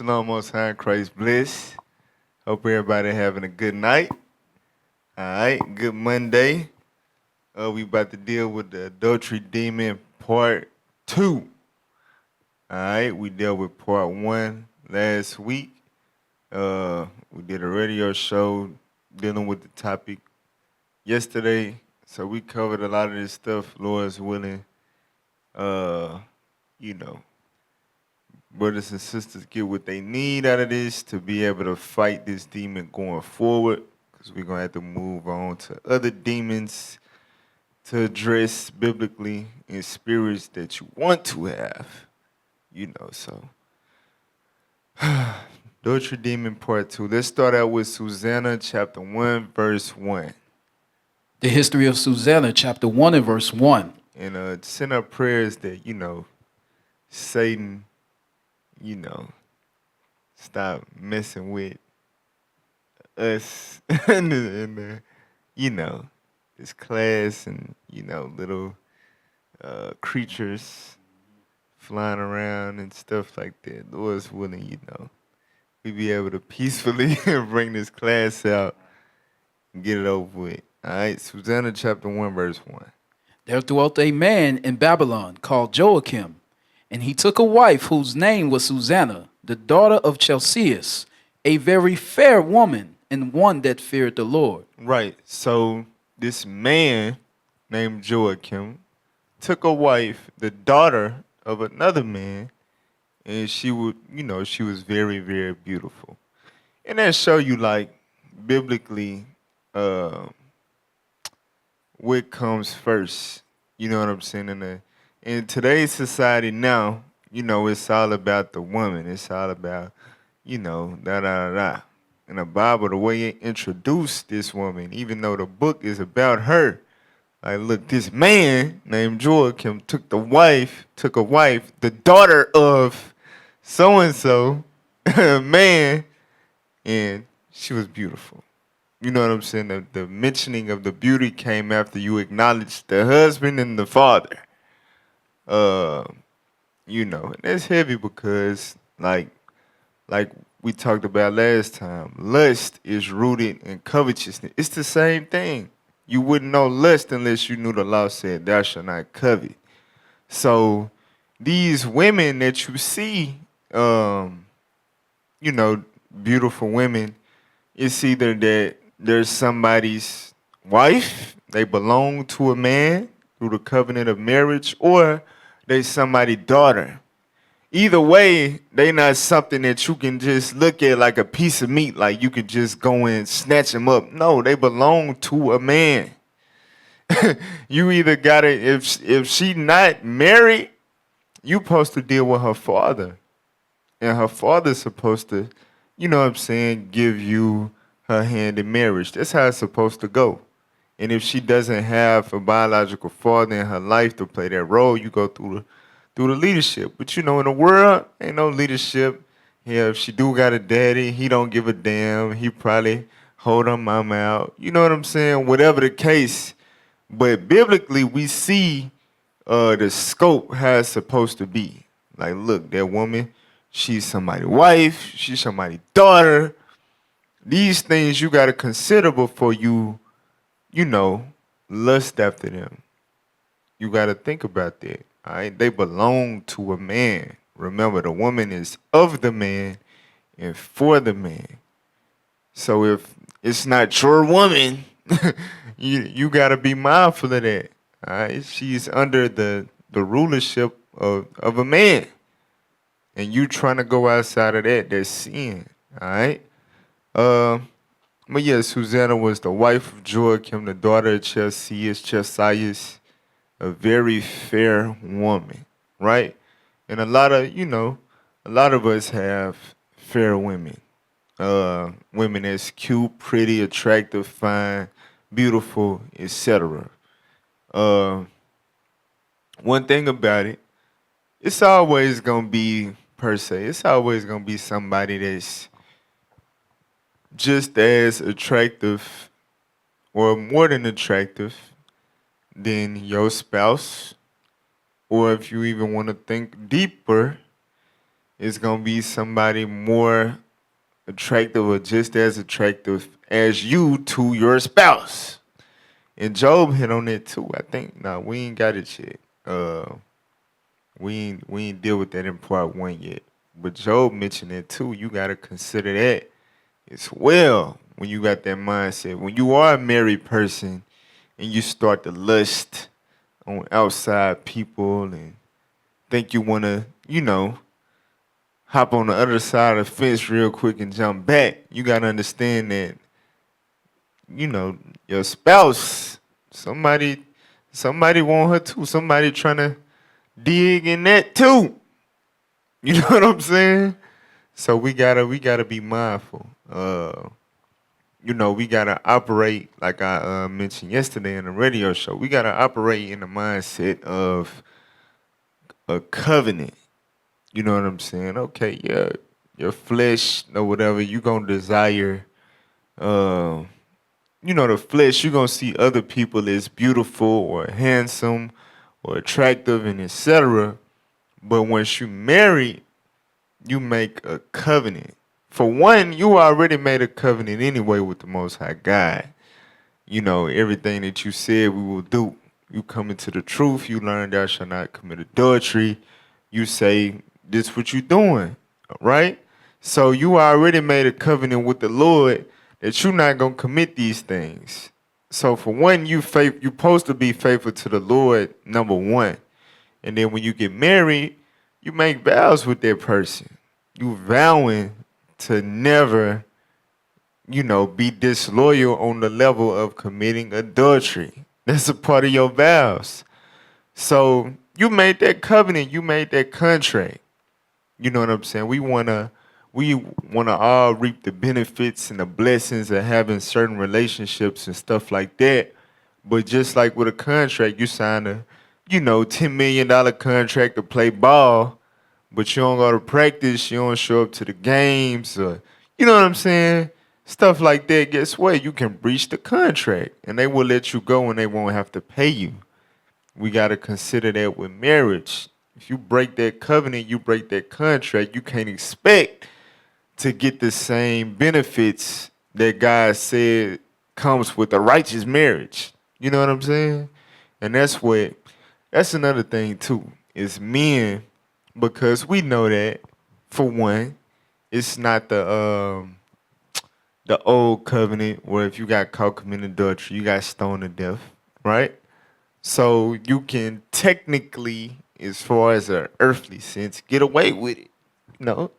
Shalom, Most High, Christ bless. Hope everybody having a good night. All right, good Monday. We about to deal with the adultery demon part 2. All right, we dealt with part 1 last week. We did a radio show dealing with the topic yesterday. So we covered a lot of this stuff, Lord's willing. Brothers and sisters get what they need out of this to be able to fight this demon going forward, because we're going to have to move on to other demons to address biblically in spirits that you want to have. So. Adultery demon part 2. Let's start out with Susanna chapter 1, verse 1. The history of Susanna, chapter 1 and verse 1. And send up prayers that, Satan, stop messing with us and this class and, little creatures flying around and stuff like that. Lord's willing, we be able to peacefully bring this class out and get it over with. All right, Susanna chapter 1, verse 1. There dwelt a man in Babylon called Joachim, and he took a wife whose name was Susanna, the daughter of Chelcias, a very fair woman and one that feared the Lord. Right, so this man named Joachim took a wife, the daughter of another man, and she was very, very beautiful. And that show you, like, biblically, what comes first. You know what I'm saying? In today's society now, it's all about the woman. It's all about, da-da-da-da. In the Bible, the way it introduced this woman, even though the book is about her, like, look, this man named Joachim took a wife, the daughter of so-and-so, man, and she was beautiful. You know what I'm saying? The mentioning of the beauty came after you acknowledged the husband and the father. And that's heavy because, like we talked about last time, lust is rooted in covetousness. It's the same thing. You wouldn't know lust unless you knew the law said, thou shalt not covet. So these women that you see, beautiful women, it's either that there's somebody's wife, they belong to a man through the covenant of marriage, or they somebody's daughter. Either way, they not something that you can just look at like a piece of meat, like you could just go and snatch them up. No, they belong to a man. You either gotta, if she not married, you supposed to deal with her father. And her father's supposed to, give you her hand in marriage. That's how it's supposed to go. And if she doesn't have a biological father in her life to play that role, you go through the leadership. But in the world, ain't no leadership. Yeah, if she do got a daddy, he don't give a damn. He probably hold her mama out. You know what I'm saying? Whatever the case. But biblically, we see the scope how it's supposed to be. Like, look, that woman, she's somebody's wife, she's somebody's daughter. These things you got to consider before you lust after them. You got to think about that. All right, they belong to a man. Remember, the woman is of the man and for the man. So if it's not your woman, you got to be mindful of that. All right, she's under the rulership of a man, and you trying to go outside of that's sin. All right. But yeah, Susanna was the wife of Joachim, the daughter of Chelcias, a very fair woman, right? And a lot of us have fair women. Women that's cute, pretty, attractive, fine, beautiful, etc. One thing about it, it's always gonna be it's always gonna be somebody that's just as attractive or more than attractive than your spouse, or if you even want to think deeper, it's gonna be somebody more attractive or just as attractive as you to your spouse. And Job hit on it too. I think no, we ain't got it yet. We ain't deal with that in part one yet. But Job mentioned it too. You gotta consider that as well when you got that mindset. When you are a married person and you start to lust on outside people and think you wanna, hop on the other side of the fence real quick and jump back, you gotta understand that, your spouse, somebody want her too. Somebody trying to dig in that too. You know what I'm saying? So we gotta be mindful. We gotta operate like I mentioned yesterday in the radio show. We gotta operate in the mindset of a covenant. You know what I'm saying? Okay, yeah, your flesh or whatever you gonna desire. The flesh you gonna see other people as beautiful or handsome or attractive and etc. But once you marry, you make a covenant. For one, you already made a covenant anyway with the Most High God. Everything that you said we will do. You come into the truth, you learn thou shalt not commit adultery. You say, this what you doing, right? So you already made a covenant with the Lord that you're not going to commit these things. So for one, you're supposed to be faithful to the Lord, number one. And then when you get married, you make vows with that person. You vowing to never, be disloyal on the level of committing adultery. That's a part of your vows. So you made that covenant, you made that contract. You know what I'm saying? We wanna all reap the benefits and the blessings of having certain relationships and stuff like that. But just like with a contract, you sign a, $10 million contract to play ball, but you don't go to practice, you don't show up to the games, or you know what I'm saying? Stuff like that. Guess what? You can breach the contract and they will let you go and they won't have to pay you. We got to consider that with marriage. If you break that covenant, you break that contract, you can't expect to get the same benefits that God said comes with a righteous marriage. You know what I'm saying? And that's another thing too, is men, because we know that, for one, it's not the old covenant where if you got caught committing adultery, you got stoned to death, right? So you can technically, as far as an earthly sense, get away with it. No,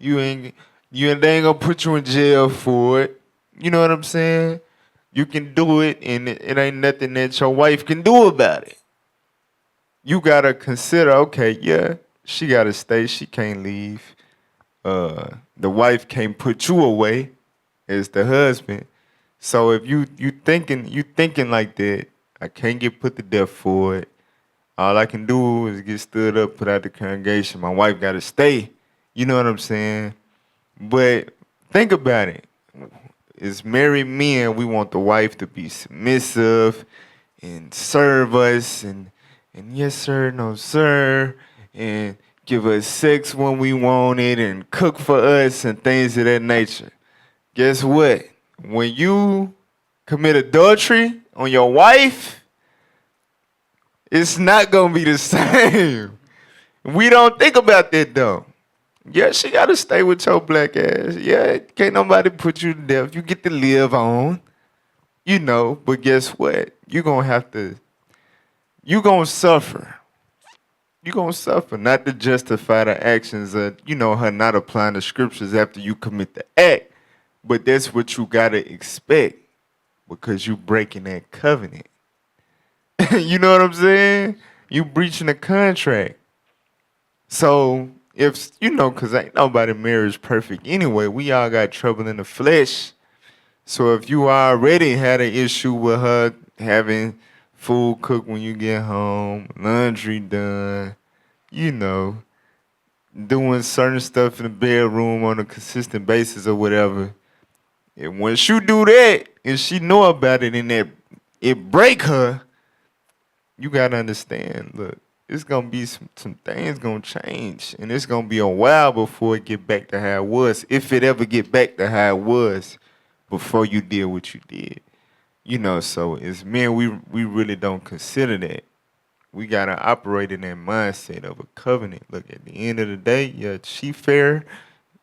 they ain't gonna put you in jail for it. You know what I'm saying? You can do it, and it ain't nothing that your wife can do about it. You gotta consider, okay, yeah, she gotta stay. She can't leave. The wife can't put you away as the husband. So if you thinking like that, I can't get put to death for it. All I can do is get stood up, put out the congregation. My wife got to stay. You know what I'm saying? But think about it. As married men, we want the wife to be submissive and serve us and yes sir, no sir, and give us sex when we want it and cook for us and things of that nature. Guess what? When you commit adultery on your wife, it's not gonna be the same. We don't think about that though. Yeah, she gotta stay with your black ass. Yeah, can't nobody put you to death. You get to live on, but guess what? You gonna suffer. You gonna suffer, not to justify the actions of, her not applying the scriptures after you commit the act. But that's what you gotta expect because you breaking that covenant. You know what I'm saying? You breaching the contract. So if because ain't nobody marriage perfect anyway. We all got trouble in the flesh. So if you already had an issue with her having food cooked when you get home, laundry done, doing certain stuff in the bedroom on a consistent basis or whatever. And once you do that and she know about it and that it break her, you gotta understand, look, it's gonna be some things gonna change, and it's gonna be a while before it get back to how it was, if it ever get back to how it was before you did what you did. So as men, we really don't consider that. We gotta operate in that mindset of a covenant. Look, at the end of the day, yeah, she fair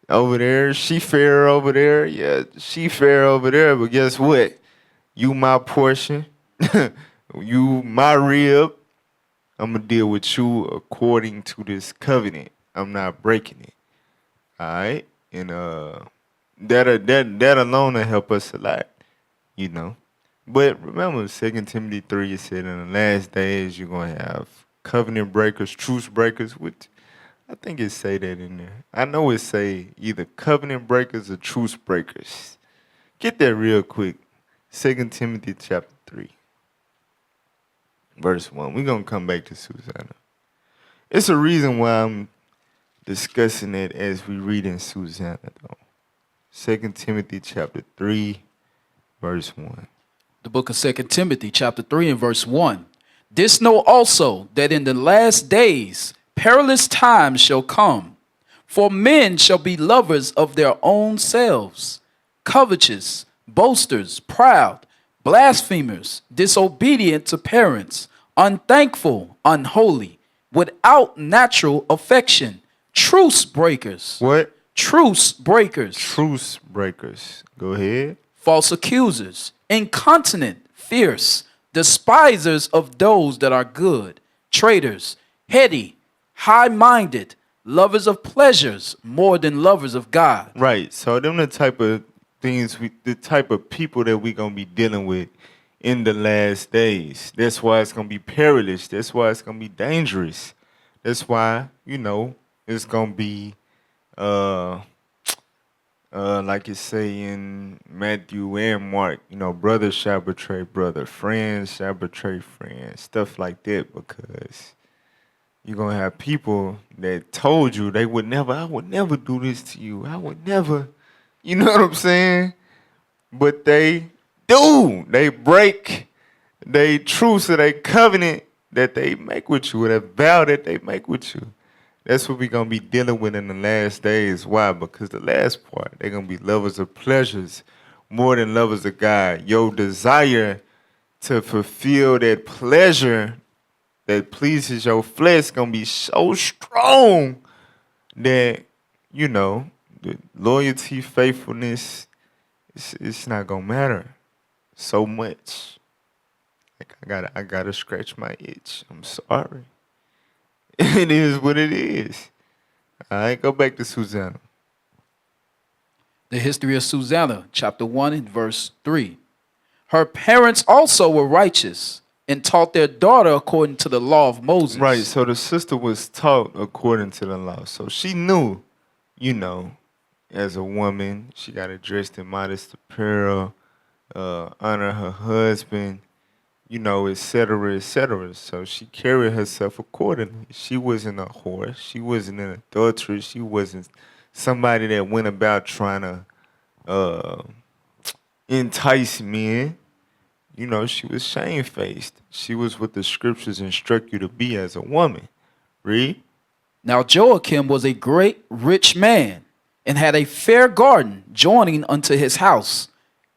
over there, she fair over there, yeah, she fair over there. But guess what? You my portion, you my rib. I'm gonna deal with you according to this covenant. I'm not breaking it. All right, and that alone will help us a lot. You know. But remember, 2 Timothy 3, it said in the last days you're gonna have covenant breakers, truce breakers. Which I think it say that in there. I know it say either covenant breakers or truce breakers. Get that real quick. 2 Timothy chapter 3, verse 1. We're gonna come back to Susanna. It's a reason why I'm discussing it as we read in Susanna though. 2 Timothy chapter 3, verse 1. The book of 2 Timothy, chapter 3 and verse 1. This know also that in the last days perilous times shall come. For men shall be lovers of their own selves, covetous, boasters, proud, blasphemers, disobedient to parents, unthankful, unholy, without natural affection, truce breakers. What? Truce breakers. Truce breakers. Go ahead. False accusers, incontinent, fierce, despisers of those that are good, traitors, heady, high-minded, lovers of pleasures more than lovers of God. Right. So them the type of things, the type of people that we gonna be dealing with in the last days. That's why it's gonna be perilous. That's why it's gonna be dangerous. That's why it's gonna be like it say in Matthew and Mark, brother shall betray brother, friends shall betray friends, stuff like that, because you're going to have people that told you I would never do this to you. I would never, you know what I'm saying? But they do. They break they truce or they covenant that they make with you, or that vow that they make with you. That's what we're going to be dealing with in the last days. Why? Because the last part, they're going to be lovers of pleasures more than lovers of God. Your desire to fulfill that pleasure that pleases your flesh going to be so strong that, the loyalty, faithfulness, it's not going to matter so much. Like I gotta scratch my itch. I'm sorry. It is what it is. All right, go back to Susanna. The history of Susanna, chapter 1 and verse 3. Her parents also were righteous and taught their daughter according to the law of Moses. Right, so the sister was taught according to the law. So she knew, as a woman, she got to dress in modest apparel, honor her husband, et cetera, et cetera. So she carried herself accordingly. She wasn't a whore. She wasn't an adultery. She wasn't somebody that went about trying to entice men. She was shamefaced. She was what the scriptures instruct you to be as a woman. Read. Now Joachim was a great rich man, and had a fair garden joining unto his house,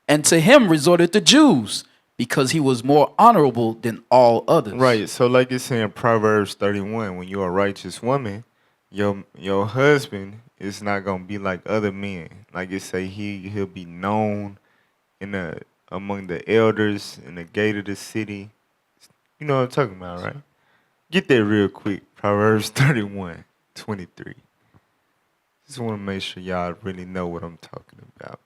and to him resorted the Jews, because he was more honorable than all others. Right. So like it's in Proverbs 31, when you're a righteous woman, your husband is not gonna be like other men. Like it say he'll be known among the elders in the gate of the city. You know what I'm talking about, right? Get that real quick. Proverbs 31:23. Just want to make sure y'all really know what I'm talking about.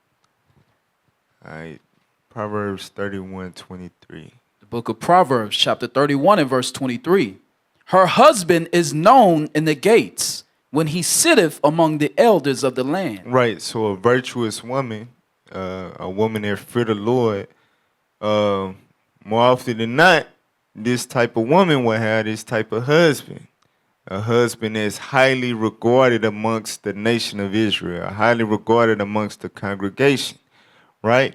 All right. Proverbs 31:23. The book of Proverbs, chapter 31 and verse 23. Her husband is known in the gates when he sitteth among the elders of the land. Right. So a virtuous woman, a woman that fear the Lord, more often than not, this type of woman will have this type of husband. A husband that's highly regarded amongst the nation of Israel, highly regarded amongst the congregation, right?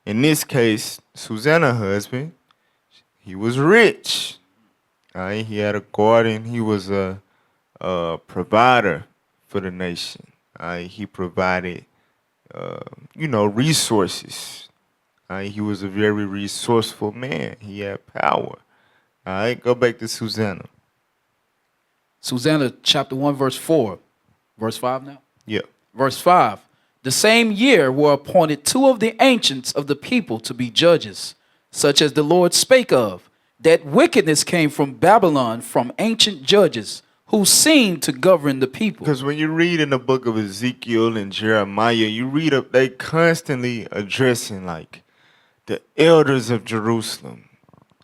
In this case, Susanna's husband, he was rich. He had a garden. He was a provider for the nation. He provided, resources. He was a very resourceful man. He had power. All right, go back to Susanna. Susanna chapter 1, verse 4. Verse 5 now? Yeah. Verse 5. The same year were appointed two of the ancients of the people to be judges, such as the Lord spake of, that wickedness came from Babylon from ancient judges, who seemed to govern the people. Because when you read in the book of Ezekiel and Jeremiah, you read up they constantly addressing like the elders of Jerusalem,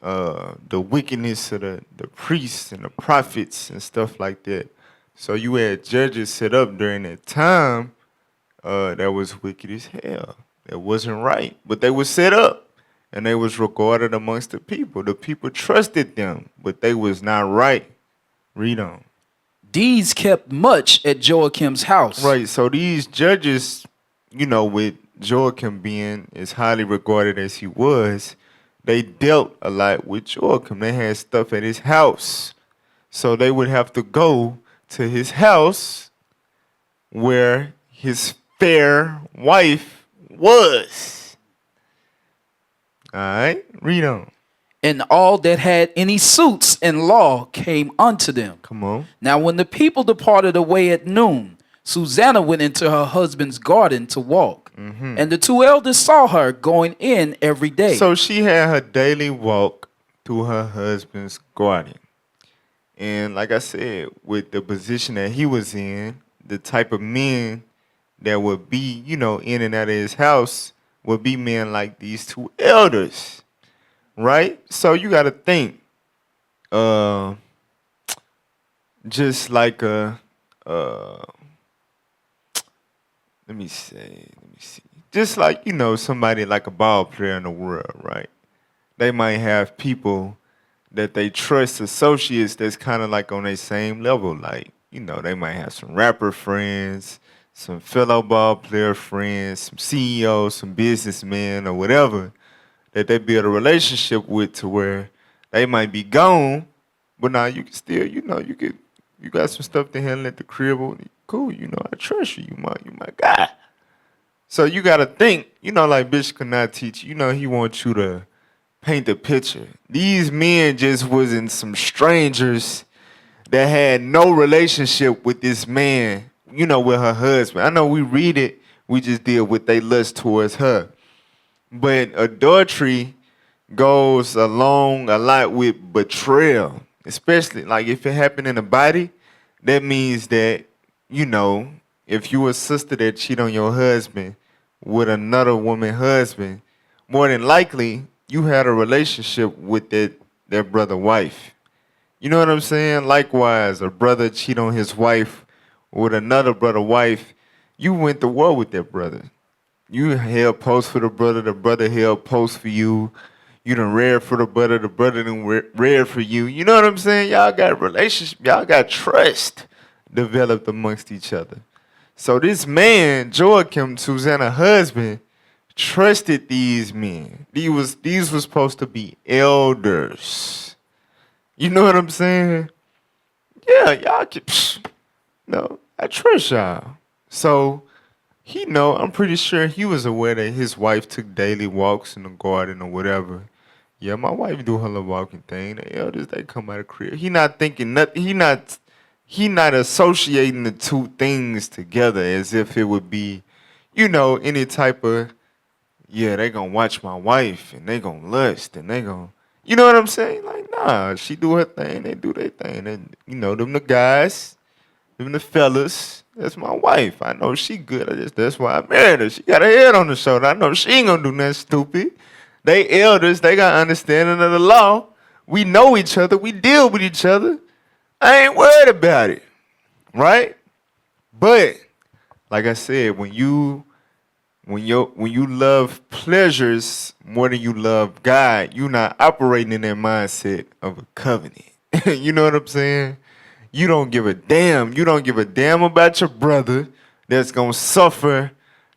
the wickedness of the priests and the prophets and stuff like that. So you had judges set up during that time that was wicked as hell. That wasn't right, but they were set up and they was regarded amongst the people. The people trusted them, but they was not right. Read on. These kept much at Joachim's house. Right, so these judges, with Joachim being as highly regarded as he was, they dealt a lot with Joachim. They had stuff at his house. So they would have to go to his house where his fair wife was. All right, read on. And all that had any suits in law came unto them. Come on. Now when the people departed away at noon, Susanna went into her husband's garden to walk. Mm-hmm. And the two elders saw her going in every day. So she had her daily walk to her husband's garden. And like I said, with the position that he was in, the type of men that would be, in and out of his house would be men like these two elders. Right? So you got to think, just like let me see. Just like, somebody like a ball player in the world, right? They might have people that they trust, associates that's kind of like on their same level. Like, they might have some rapper friends, some fellow ball player friends, some CEOs, some businessmen or whatever that they build a relationship with to where they might be gone, but now you can still, you got some stuff to handle at the crib. Cool, I trust you, you my guy. So you got to think, like Bishop could not teach, he wants you to paint the picture. These men just wasn't some strangers that had no relationship with this man, with her husband. I know we read it, we just deal with they lust towards her. But adultery goes along a lot with betrayal, especially like if it happened in the body. That means that, if you a sister that cheat on your husband with another woman husband, more than likely you had a relationship with that brother wife. You know what I'm saying? Likewise, a brother cheat on his wife with another brother wife, you went to war with that brother. You held post for the brother held post for you. You done read for the brother done read for you. You know what I'm saying? Y'all got relationship, y'all got trust developed amongst each other. So this man, Joachim, Susanna's husband, trusted these men. These was supposed to be elders. You know what I'm saying? Yeah, y'all can, I trust y'all. So I'm pretty sure he was aware that his wife took daily walks in the garden or whatever. Yeah, my wife do her little walking thing. The elders, they come out of crib. He not thinking nothing. He not associating the two things together as if it would be, any type of, yeah, they gonna watch my wife and they gonna lust and they gonna, you know what I'm saying? Like, nah, she do her thing, they do their thing. And, them the guys, them the fellas. That's my wife. I know she good. That's why I married her. She got her head on the shoulder. I know she ain't gonna do nothing stupid. They elders. They got understanding of the law. We know each other. We deal with each other. I ain't worried about it, right? But like I said, when you love pleasures more than you love God, you're not operating in that mindset of a covenant. You know what I'm saying? You don't give a damn. You don't give a damn about your brother that's going to suffer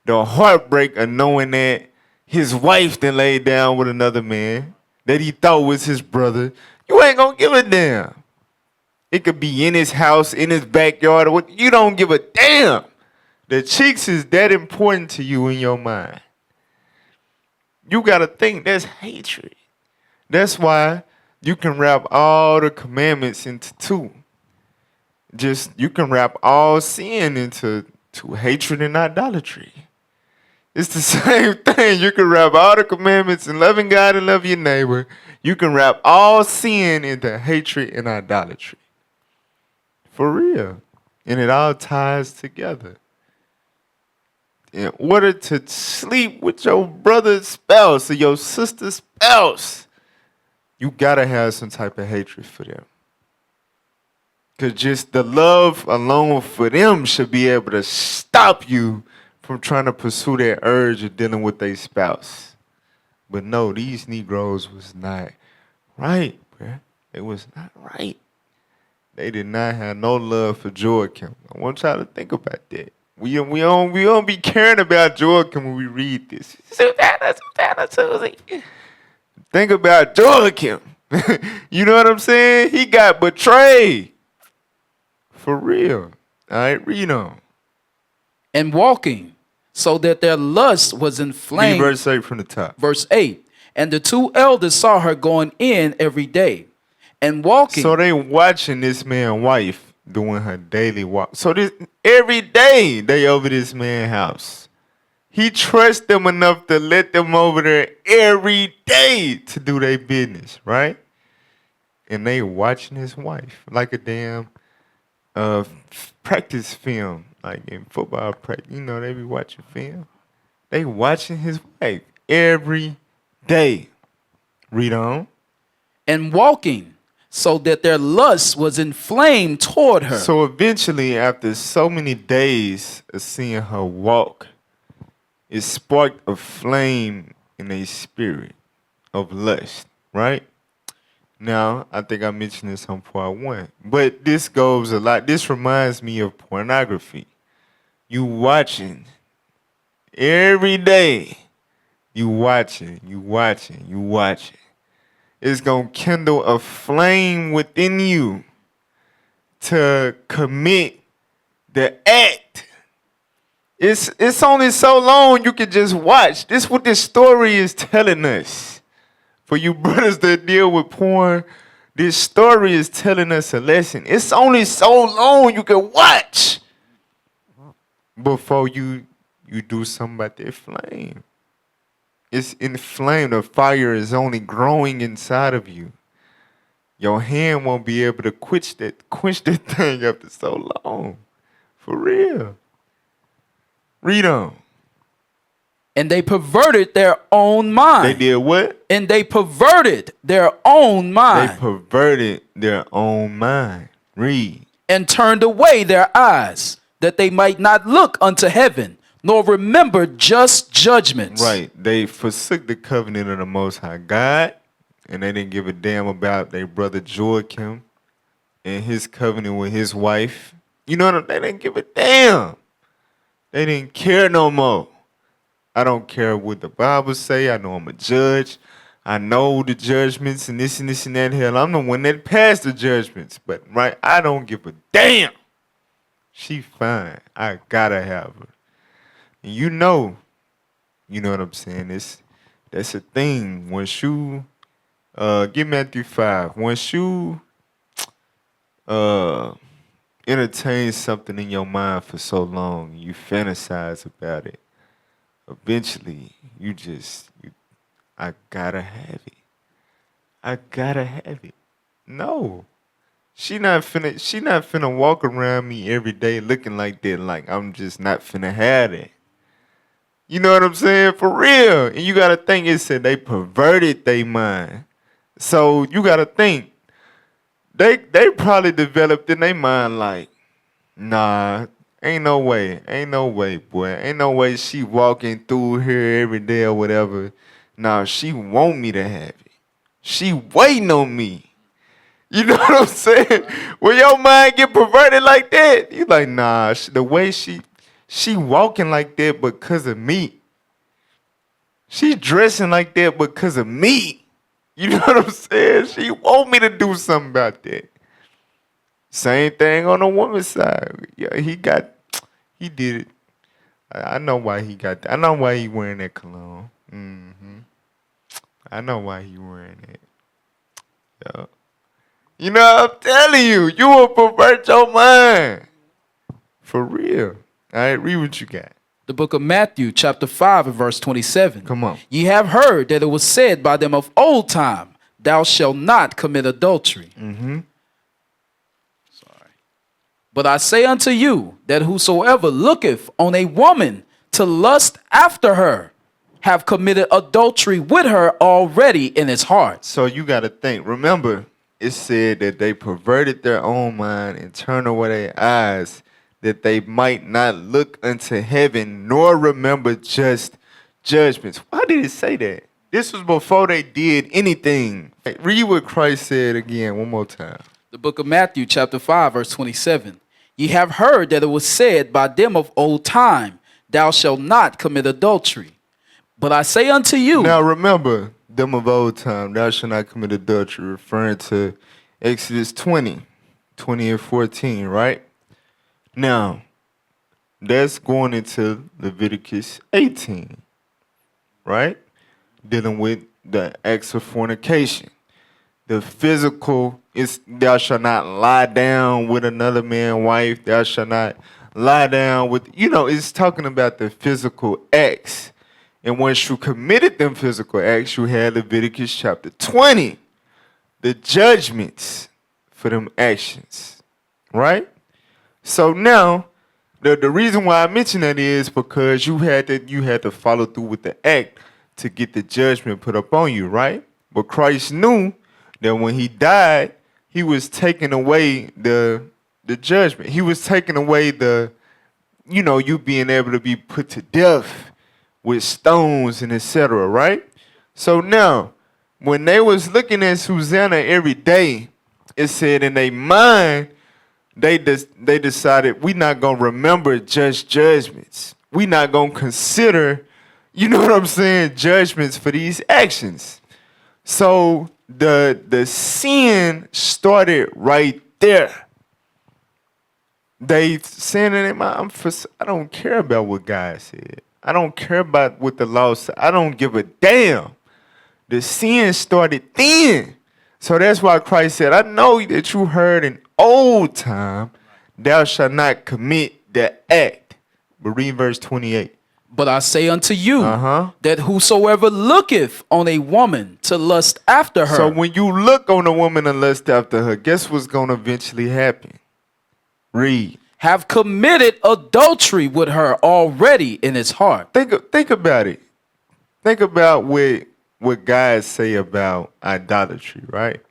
the heartbreak of knowing that his wife then laid down with another man that he thought was his brother You ain't gonna give a damn. It could be in his house, in his backyard, or what. You don't give a damn. The cheeks is that important to you in your mind. You gotta think that's hatred. That's why you can wrap all the commandments into two. Just you can wrap all sin into hatred and idolatry. It's the same thing. You can wrap all the commandments in loving God and love your neighbor. You can wrap all sin into hatred and idolatry. For real. And it all ties together. In order to sleep with your brother's spouse or your sister's spouse, you gotta have some type of hatred for them. Because just the love alone for them should be able to stop you from trying to pursue that urge of dealing with their spouse. But no, these Negroes was not right, bruh. It was not right. They did not have no love for Joachim. I want y'all to think about that. We don't be caring about Joachim when we read this. Susanna, Susie. Think about Joachim. You know what I'm saying? He got betrayed. For real. All right, read on. And walking, so that their lust was Read inflamed. verse 8 from the top. Verse 8. And the two elders saw her going in every day, and walking. So they watching this man's wife doing her daily walk. So this every day they over this man's house. He trusts them enough to let them over there every day to do their business, right? And they watching his wife like a damn practice film, like in football practice. You know, they be watching film. They watching his wife every day. Read on. And walking, so that their lust was inflamed toward her. So eventually, after so many days of seeing her walk, it sparked a flame in a spirit of lust, right? Now, I think I mentioned this on part 1, but this goes a lot. This reminds me of pornography. You watching every day. You watching. It's going to kindle a flame within you to commit the act. It's only so long you can just watch. This is what this story is telling us. For you brothers that deal with porn, this story is telling us a lesson. It's only so long you can watch before you do something about that flame. It's inflamed. The fire is only growing inside of you. Your hand won't be able to quench that thing after so long. For real. Read on. And they perverted their own mind. They did what? And they perverted their own mind. They perverted their own mind. Read. And turned away their eyes, that they might not look unto heaven, nor remember just judgments. Right. They forsook the covenant of the Most High God, and they didn't give a damn about their brother Joachim and his covenant with his wife. You know what? They didn't give a damn. They didn't care no more. I don't care what the Bible say. I know I'm a judge. I know the judgments and this and this and that. Hell, I'm the one that passed the judgments. But right, I don't give a damn. She fine. I gotta have her. And you know what I'm saying? That's a thing. Once you get Matthew 5. Once you entertain something in your mind for so long, you fantasize about it. Eventually, I gotta have it. I gotta have it. No. She not finna walk around me every day looking like that, like I'm just not finna have it. You know what I'm saying? For real. And you gotta think, it said they perverted their mind. So you gotta think, they probably developed in their mind like, nah, ain't no way, boy. Ain't no way she walking through here every day or whatever. Nah, she want me to have it. She waiting on me. You know what I'm saying? When your mind get perverted like that, you like, nah, the way she walking like that because of me. She dressing like that because of me. You know what I'm saying? She want me to do something about that. Same thing on the woman's side. Yeah, he did it. I know why he got that. I know why he wearing that cologne. I know why he wearing it. Yeah. You know, I'm telling you, you will pervert your mind. For real. All right, read what you got. The book of Matthew, chapter 5, and verse 27. Come on. Ye have heard that it was said by them of old time, thou shalt not commit adultery. But I say unto you that whosoever looketh on a woman to lust after her, have committed adultery with her already in his heart. So you got to think. Remember, it said that they perverted their own mind and turned away their eyes, that they might not look unto heaven nor remember just judgments. Why did it say that? This was before they did anything. Read what Christ said again one more time. The book of Matthew, chapter 5, verse 27. Ye have heard that it was said by them of old time, thou shalt not commit adultery. But I say unto you. Now remember, them of old time, thou shalt not commit adultery, referring to Exodus 20 and 14, right? Now, that's going into Leviticus 18, right? Dealing with the acts of fornication. The physical is thou shalt not lie down with another man's wife. Thou shalt not lie down with, it's talking about the physical acts. And once you committed them physical acts, you had Leviticus chapter 20, the judgments for them actions, right? So now, the reason why I mention that is because you had to follow through with the act to get the judgment put up on you, right? But Christ knew that when he died, he was taking away the judgment. He was taking away you being able to be put to death with stones and etc., right? So now, when they was looking at Susanna every day, it said in their mind, they decided we not going to remember just judgments. We not going to consider, you know what I'm saying, judgments for these actions. So the sin started right there. They saying in their mind, I don't care about what God said. I don't care about what the law said. I don't give a damn. The sin started then. So that's why Christ said, I know that you heard in old time, thou shalt not commit the act. But read verse 28. But I say unto you that whosoever looketh on a woman to lust after her. So when you look on a woman and lust after her, guess what's going to eventually happen? Read. Have committed adultery with her already in his heart. Think about it. Think about what guys say about idolatry, right?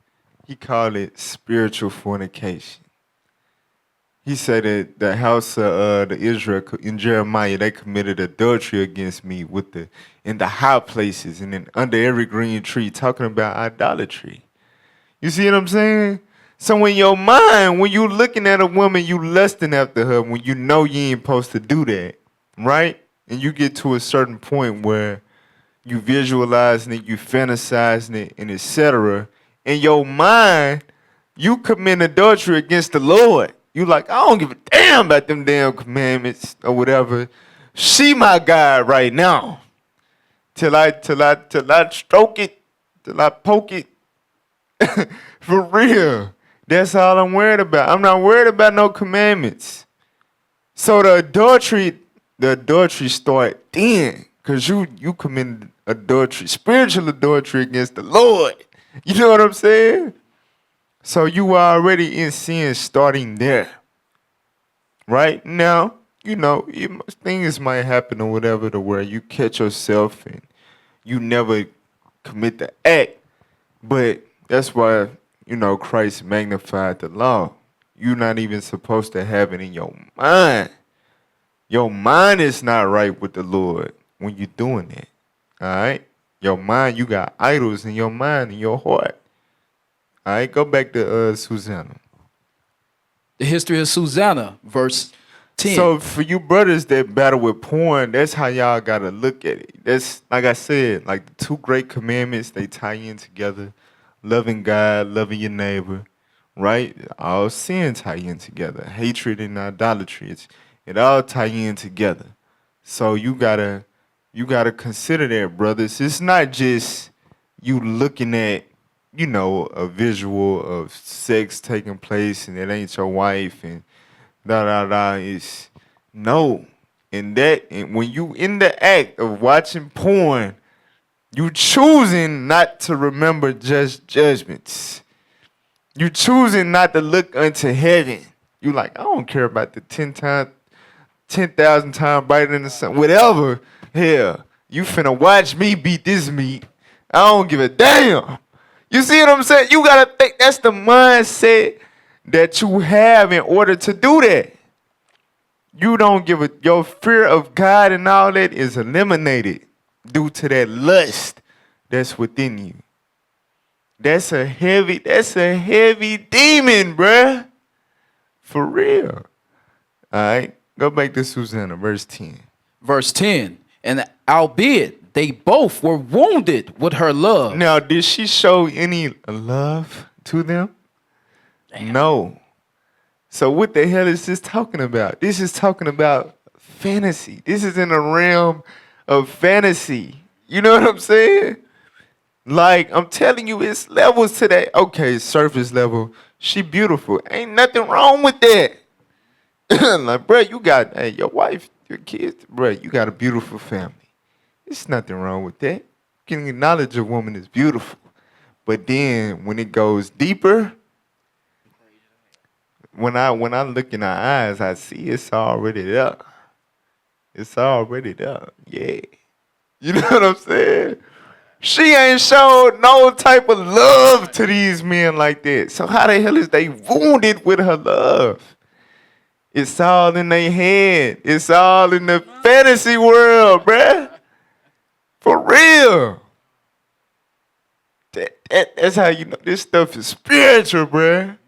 He called it spiritual fornication. He said that the house of the Israel in Jeremiah, they committed adultery against me in the high places and then under every green tree, talking about idolatry. You see what I'm saying? So in your mind, when you looking at a woman, you lusting after her when you know you ain't supposed to do that, right? And you get to a certain point where you visualizing it, you fantasizing it, and etc. In your mind, you commit adultery against the Lord. You like, I don't give a damn about them damn commandments or whatever. She my God right now. Till I stroke it, till I poke it. For real. That's all I'm worried about. I'm not worried about no commandments. So the adultery start then. Because you committed adultery, spiritual adultery against the Lord. You know what I'm saying? So you are already in sin starting there. Right? Now, things might happen or whatever to where you catch yourself and you never commit the act. But that's why, Christ magnified the law. You're not even supposed to have it in your mind. Your mind is not right with the Lord when you're doing that. All right? Your mind, you got idols in your mind, in your heart. All right, go back to Susanna. The history of Susanna, verse 10. So for you brothers that battle with porn, that's how y'all gotta look at it. That's like I said, like the two great commandments, they tie in together. Loving God, loving your neighbor, right? All sin tie in together. Hatred and idolatry, it all tie in together. So you gotta consider that, brothers. It's not just you looking at, a visual of sex taking place and it ain't your wife and da da da. It's no. And when you in the act of watching porn, you choosing not to remember just judgments. You choosing not to look unto heaven. You like, I don't care about the 10,000 times brighter than the sun. Whatever. Hell, you finna watch me beat this meat. I don't give a damn. You see what I'm saying? You gotta think that's the mindset that you have in order to do that. You don't give a, your fear of God and all that is eliminated due to that lust that's within you. That's a heavy demon, bruh. For real. All right, go back to Susanna, verse 10. Verse 10. And albeit they both were wounded with her love. Now, did she show any love to them? Damn. No. So what the hell is this talking about? This is talking about fantasy. This is in the realm of fantasy. You know what I'm saying? Like, I'm telling you, it's levels to that. Okay, surface level. She beautiful. Ain't nothing wrong with that. Like, bro, you got, your wife, your kids, bro, you got a beautiful family. There's nothing wrong with that. You can acknowledge a woman is beautiful. But then when it goes deeper, when I look in her eyes, I see it's already there. It's already there. Yeah. You know what I'm saying? She ain't showed no type of love to these men like that. So how the hell is they wounded with her love? It's all in their head. It's all in the fantasy world, bruh. For real. That's how you know this stuff is spiritual, bruh.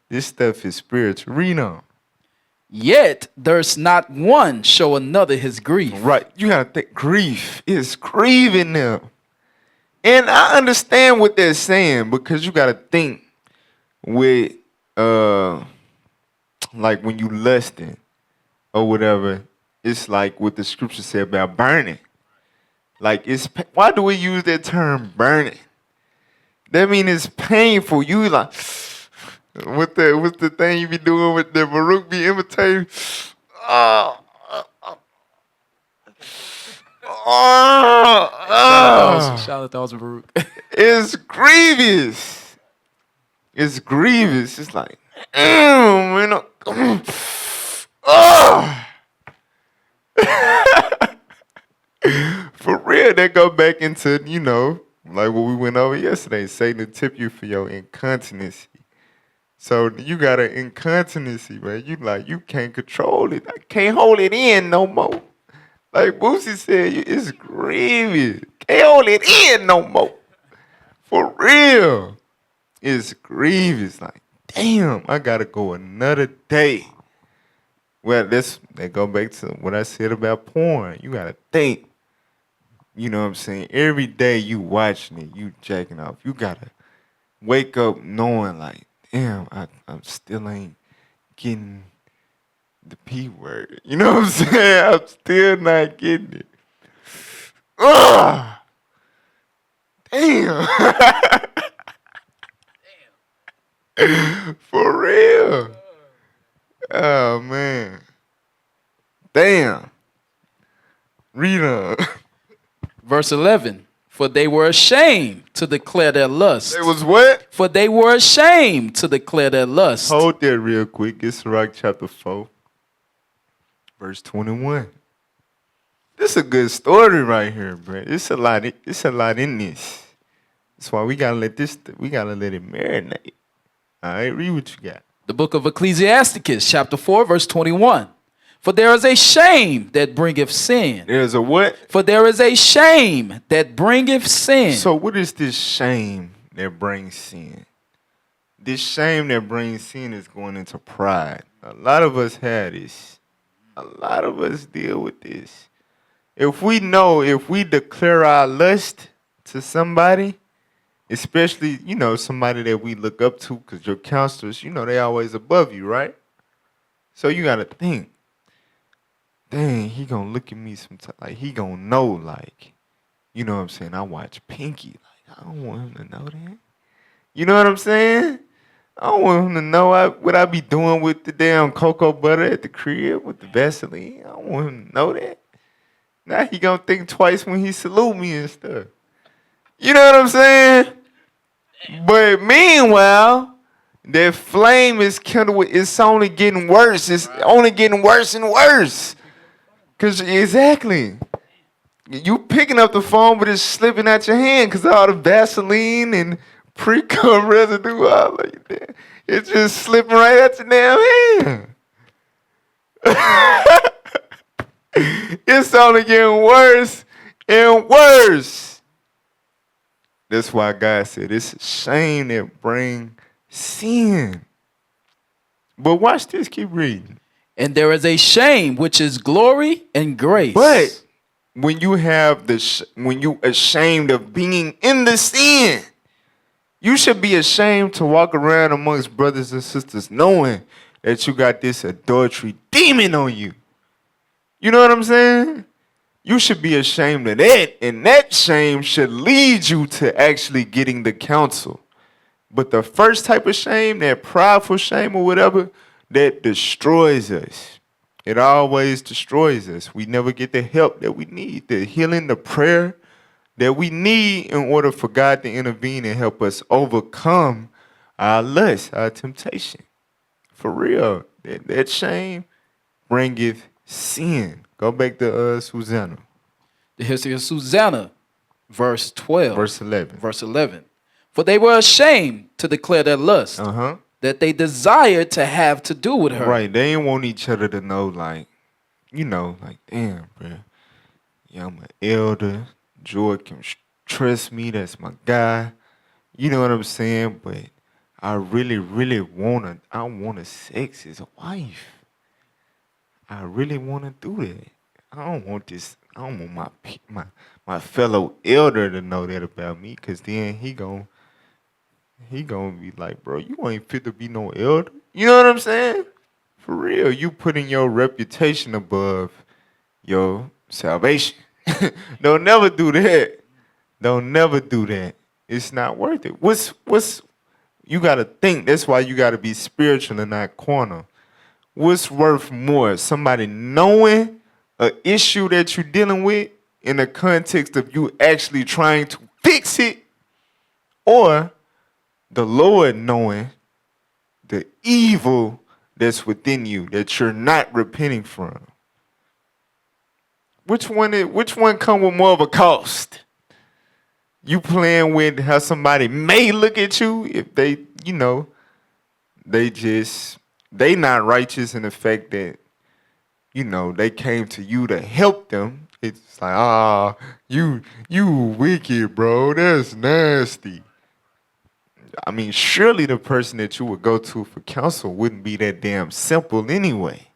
This stuff is spiritual. Read on. Yet there's not one show another his grief. Right. You gotta think grief is grieving them. And I understand what they're saying because you gotta think with like when you lusting or whatever, it's like what the scripture said about burning. Like why do we use that term burning? That means it's painful. You like what's the thing you be doing with the Baruch be imitating? Shout out to Baruch. It's grievous. It's grievous. It's like, man. For real, that go back into, like what we went over yesterday. Satan to tip you for your incontinency. So you got an incontinency, man. You can't control it. I can't hold it in no more. Like Boosie said, it's grievous. Can't hold it in no more. For real. It's grievous. Like, damn, I gotta go another day. Well, that go back to what I said about porn. You gotta think. You know what I'm saying? Every day you watching it, you jacking off. You gotta wake up knowing like, damn, I'm still ain't getting the P word. You know what I'm saying? I'm still not getting it. Ugh! Damn. For real. Oh, man. Damn. Read on. Verse 11. For they were ashamed to declare their lust. It was what? For they were ashamed to declare their lust. Hold that real quick. It's Sirach chapter 4. Verse 21. This is a good story right here, bro. It's a lot in this. That's why we gotta let it marinate. All right, read what you got. The book of Ecclesiasticus, chapter 4, verse 21. For there is a shame that bringeth sin. There's a what? For there is a shame that bringeth sin. So what is this shame that brings sin? This shame that brings sin is going into pride. A lot of us have this. A lot of us deal with this. If we declare our lust to somebody, especially, somebody that we look up to, because your counselors, they always above you, right? So you got to think, dang, he going to look at me sometime. Like, he going to know, like, you know what I'm saying? I watch Pinky. Like, I don't want him to know that. You know what I'm saying? I don't want him to know what I be doing with the damn cocoa butter at the crib with the Vaseline. I don't want him to know that. Now he gonna think twice when he salute me and stuff. You know what I'm saying? But meanwhile, that flame is kindled. It's only getting worse. It's only getting worse and worse. Cause exactly, you picking up the phone, but it's slipping out your hand because all the Vaseline and pre-cum residue all like that. It's just slipping right out your damn hand. It's only getting worse and worse. That's why God said it's a shame that bring sin. But watch this, keep reading. And there is a shame which is glory and grace. But when you have when you ashamed of being in the sin, you should be ashamed to walk around amongst brothers and sisters knowing that you got this adultery demon on you. You know what I'm saying? You should be ashamed of that, and that shame should lead you to actually getting the counsel. But the first type of shame, that prideful shame or whatever, that destroys us. It always destroys us. We never get the help that we need, the healing, the prayer that we need in order for God to intervene and help us overcome our lust, our temptation. For real, that shame bringeth sin. Go back to Susanna. The history of Susanna, verse 12. Verse 11. Verse 11. For they were ashamed to declare their lust, that they desired to have to do with her. Right, they didn't want each other to know, like, damn, bro. Yeah, I'm an elder. George can trust me. That's my guy. You know what I'm saying? But I really, really want to sex his wife. I really want to do that. I don't want this. I don't want my fellow elder to know that about me, because then he gonna be like, bro, you ain't fit to be no elder. You know what I'm saying? For real, you putting your reputation above your salvation. Don't never do that. Don't never do that. It's not worth it. What's you gotta think. That's why you gotta be spiritual and not corner. What's worth more? Somebody knowing an issue that you're dealing with in the context of you actually trying to fix it, or the Lord knowing the evil that's within you that you're not repenting from? Which one come with more of a cost? You playing with how somebody may look at you if they they not righteous in the fact that, they came to you to help them. It's like, you wicked, bro. That's nasty. I mean, surely the person that you would go to for counsel wouldn't be that damn simple anyway.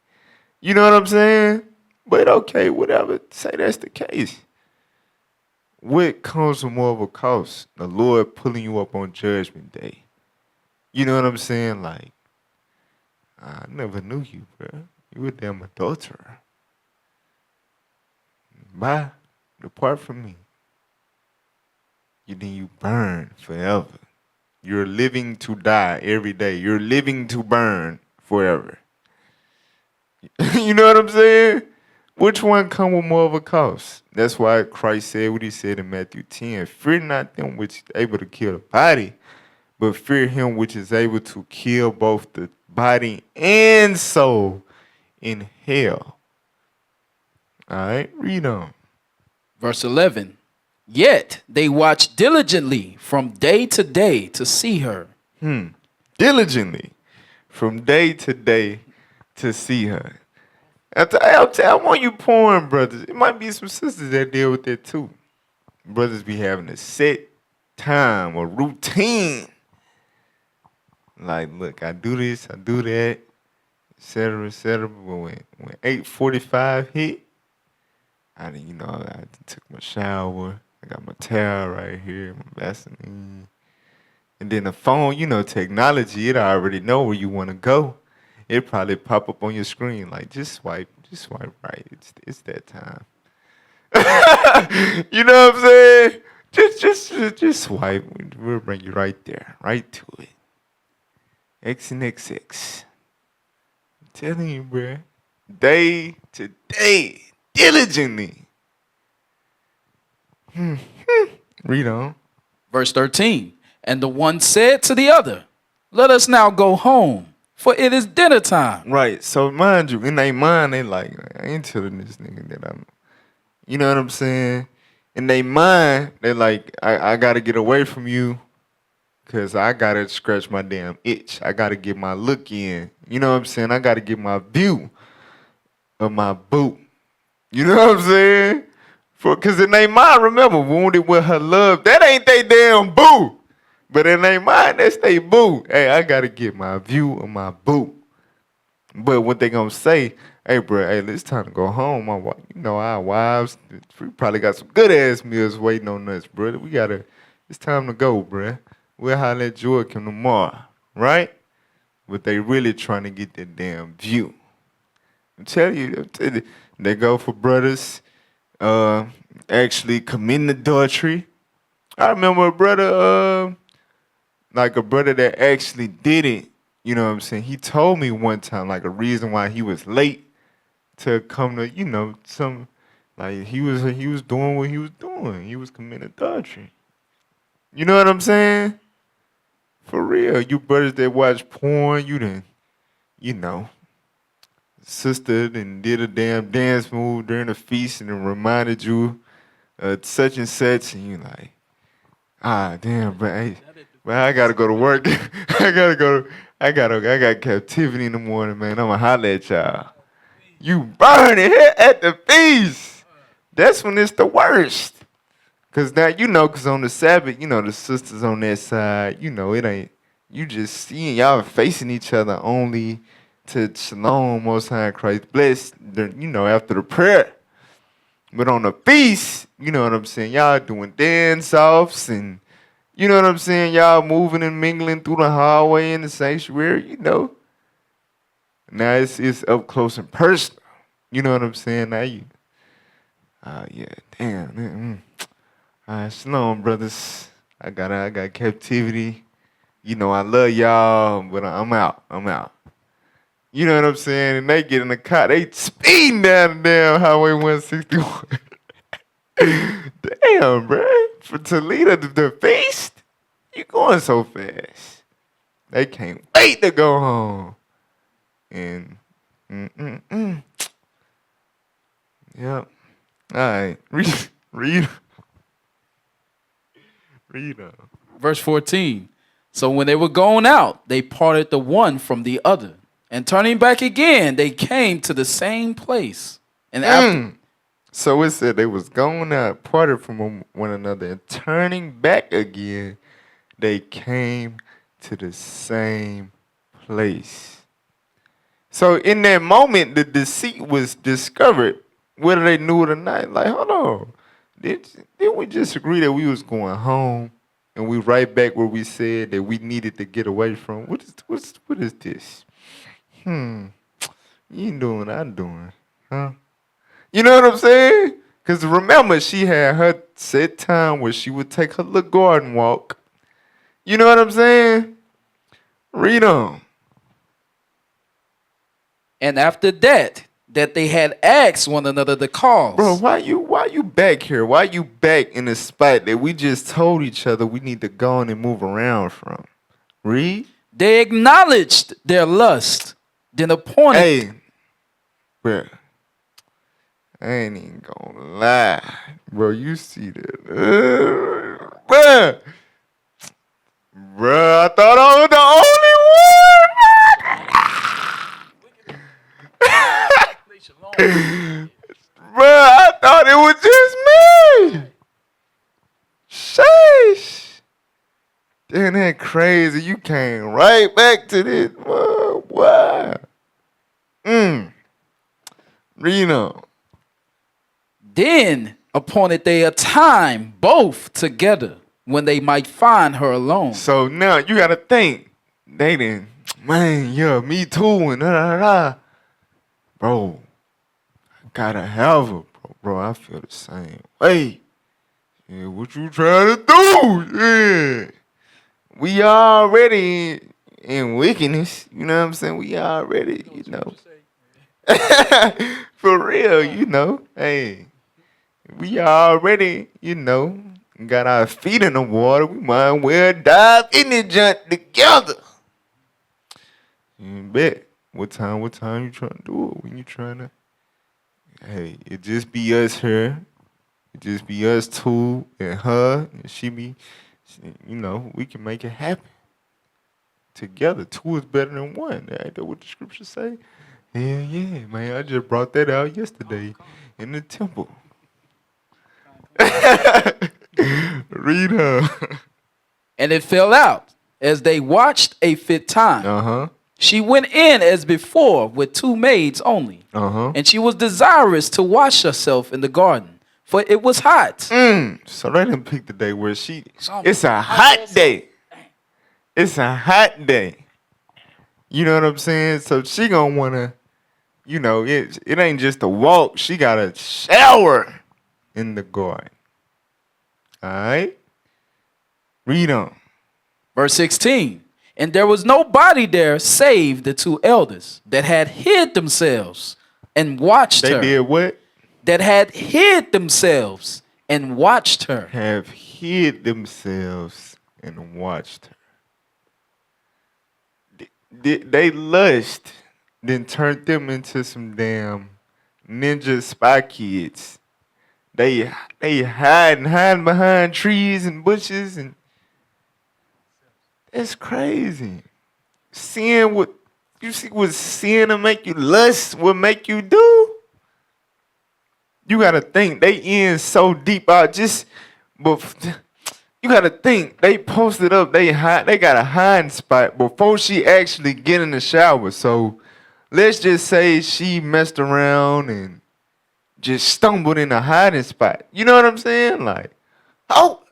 You know what I'm saying? But okay, whatever. Say that's the case. What comes with more of a cost? The Lord pulling you up on Judgment Day. You know what I'm saying? Like, I never knew you, bro. You a damn adulterer. Bye. Depart from me. Then you burn forever. You're living to die every day. You're living to burn forever. You know what I'm saying? Which one come with more of a cost? That's why Christ said what he said in Matthew 10. Fear not them which is able to kill the body, but fear him which is able to kill both the body and soul in hell. All right, read on. Verse 11. Yet they watch diligently from day to day to see her. Diligently from day to day to see her. I want you porn brothers. It might be some sisters that deal with that too. Brothers be having a set time or routine. Like, look, I do this, I do that. et cetera, et cetera. But when 8:45 hit, I took my shower. I got my towel right here, my Vaseline. And then the phone, technology, it already know where you want to go. It probably pop up on your screen like just swipe right. It's that time. You know what I'm saying? Just swipe. We'll bring you right there, right to it. X and XX. I'm telling you, bruh. Day to day, diligently. Read on. Verse 13. And the one said to the other, let us now go home, for it is dinner time. Right. So mind you, in their mind, they like, I ain't telling this nigga that I'm. You know what I'm saying? In their mind, they like, I gotta get away from you, cause I gotta scratch my damn itch. I gotta get my look in. You know what I'm saying? I gotta get my view of my boo. You know what I'm saying? Cause in their mind, remember, wounded with her love, that ain't they damn boo. But in their mind, that's they boo. Hey, I gotta get my view of my boo. But what they gonna say, hey, bro, hey, it's time to go home. Our wives, we probably got some good ass meals waiting on us, bro. It's time to go, bro. We'll holler at Joachim tomorrow, right? But they really trying to get that damn view. I'm telling you, they go for brothers actually committing adultery. I remember a brother that actually did it. You know what I'm saying? He told me one time, like, a reason why he was late to come to, he was doing what he was doing. He was committing adultery. You know what I'm saying? For real. You brothers that watch porn, sister and did a damn dance move during the feast and it reminded you of such and such, and you like, damn, but hey, I gotta go to work. I got captivity in the morning, man. I'ma holler at y'all. You burning here at the feast. That's when it's the worst. Cause now cause on the Sabbath, the sisters on that side, it ain't, you just seeing y'all facing each other only to shalom, most high Christ bless, after the prayer. But on the feast, you know what I'm saying, y'all doing dance offs and you know what I'm saying, y'all moving and mingling through the hallway in the sanctuary, Now it's up close and personal. You know what I'm saying? Now yeah, damn, man. All right, shalom, brothers. I got captivity. I love y'all, but I'm out. You know what I'm saying? And they get in the car, they speeding down the damn Highway 161. Damn, bro. For Toledo to the feast, you going so fast. They can't wait to go home. And, Yep. All right. Read. Verse 14. So when they were going out, they parted the one from the other. And turning back again, they came to the same place. And after, So it said they was going out, parted from one another, and turning back again, they came to the same place. So in that moment, the deceit was discovered, whether they knew it or not. Like, hold on, didn't we just agree that we was going home, and we right back where we said that we needed to get away from? What is this? You ain't doing what I'm doing, huh? You know what I'm saying? Because remember, she had her set time where she would take her little garden walk. You know what I'm saying? Read on. and after that they had asked one another the cause. Bro, why you back here? Why you back in the spot that we just told each other we need to go on and move around from? Read. They acknowledged their lust, then appointed. Hey, bro. I ain't even gonna lie. Bro, you see that. Bruh. Bruh, I thought I was the only one. Bruh, I thought it was just me. Sheesh. Damn, that crazy. You came right back to this. Why? Read on. Then appointed they a time both together when they might find her alone. So now you gotta think. They didn't, man, yeah, me too, and Bro, I gotta have her, bro. Bro, I feel the same way. Yeah, what you trying to do? Yeah. We already in wickedness. You know what I'm saying? We already, for real, Hey, we already, got our feet in the water. We might well dive in the junk together. You bet. What time you trying to do it? When you trying to, hey, it just be us here. It just be us two and her. And we can make it happen. Together. Two is better than one. Ain't that what the scriptures say? Hell yeah, man. I just brought that out yesterday in the temple. Read her. And it fell out as they watched a fit time. Uh-huh. She went in as before with 2 maids only. Uh-huh. And she was desirous to wash herself in the garden, for it was hot. So they didn't pick the day where it's a hot day. It's a hot day. You know what I'm saying? So she gonna wanna, it ain't just a walk. She gotta shower in the garden. All right? Read on. Verse 16. And there was nobody there save the 2 elders that had hid themselves and watched her. They did what? That had hid themselves and watched her. Have hid themselves and watched her. They lust, then turned them into some damn ninja spy kids. They hiding behind trees and bushes, and that's crazy. Sin what sin will make you lust will make you do? You gotta think they in so deep out you gotta think they posted up, they got a hiding spot before she actually get in the shower. So let's just say she messed around and just stumbled in a hiding spot. You know what I'm saying? Like, oh,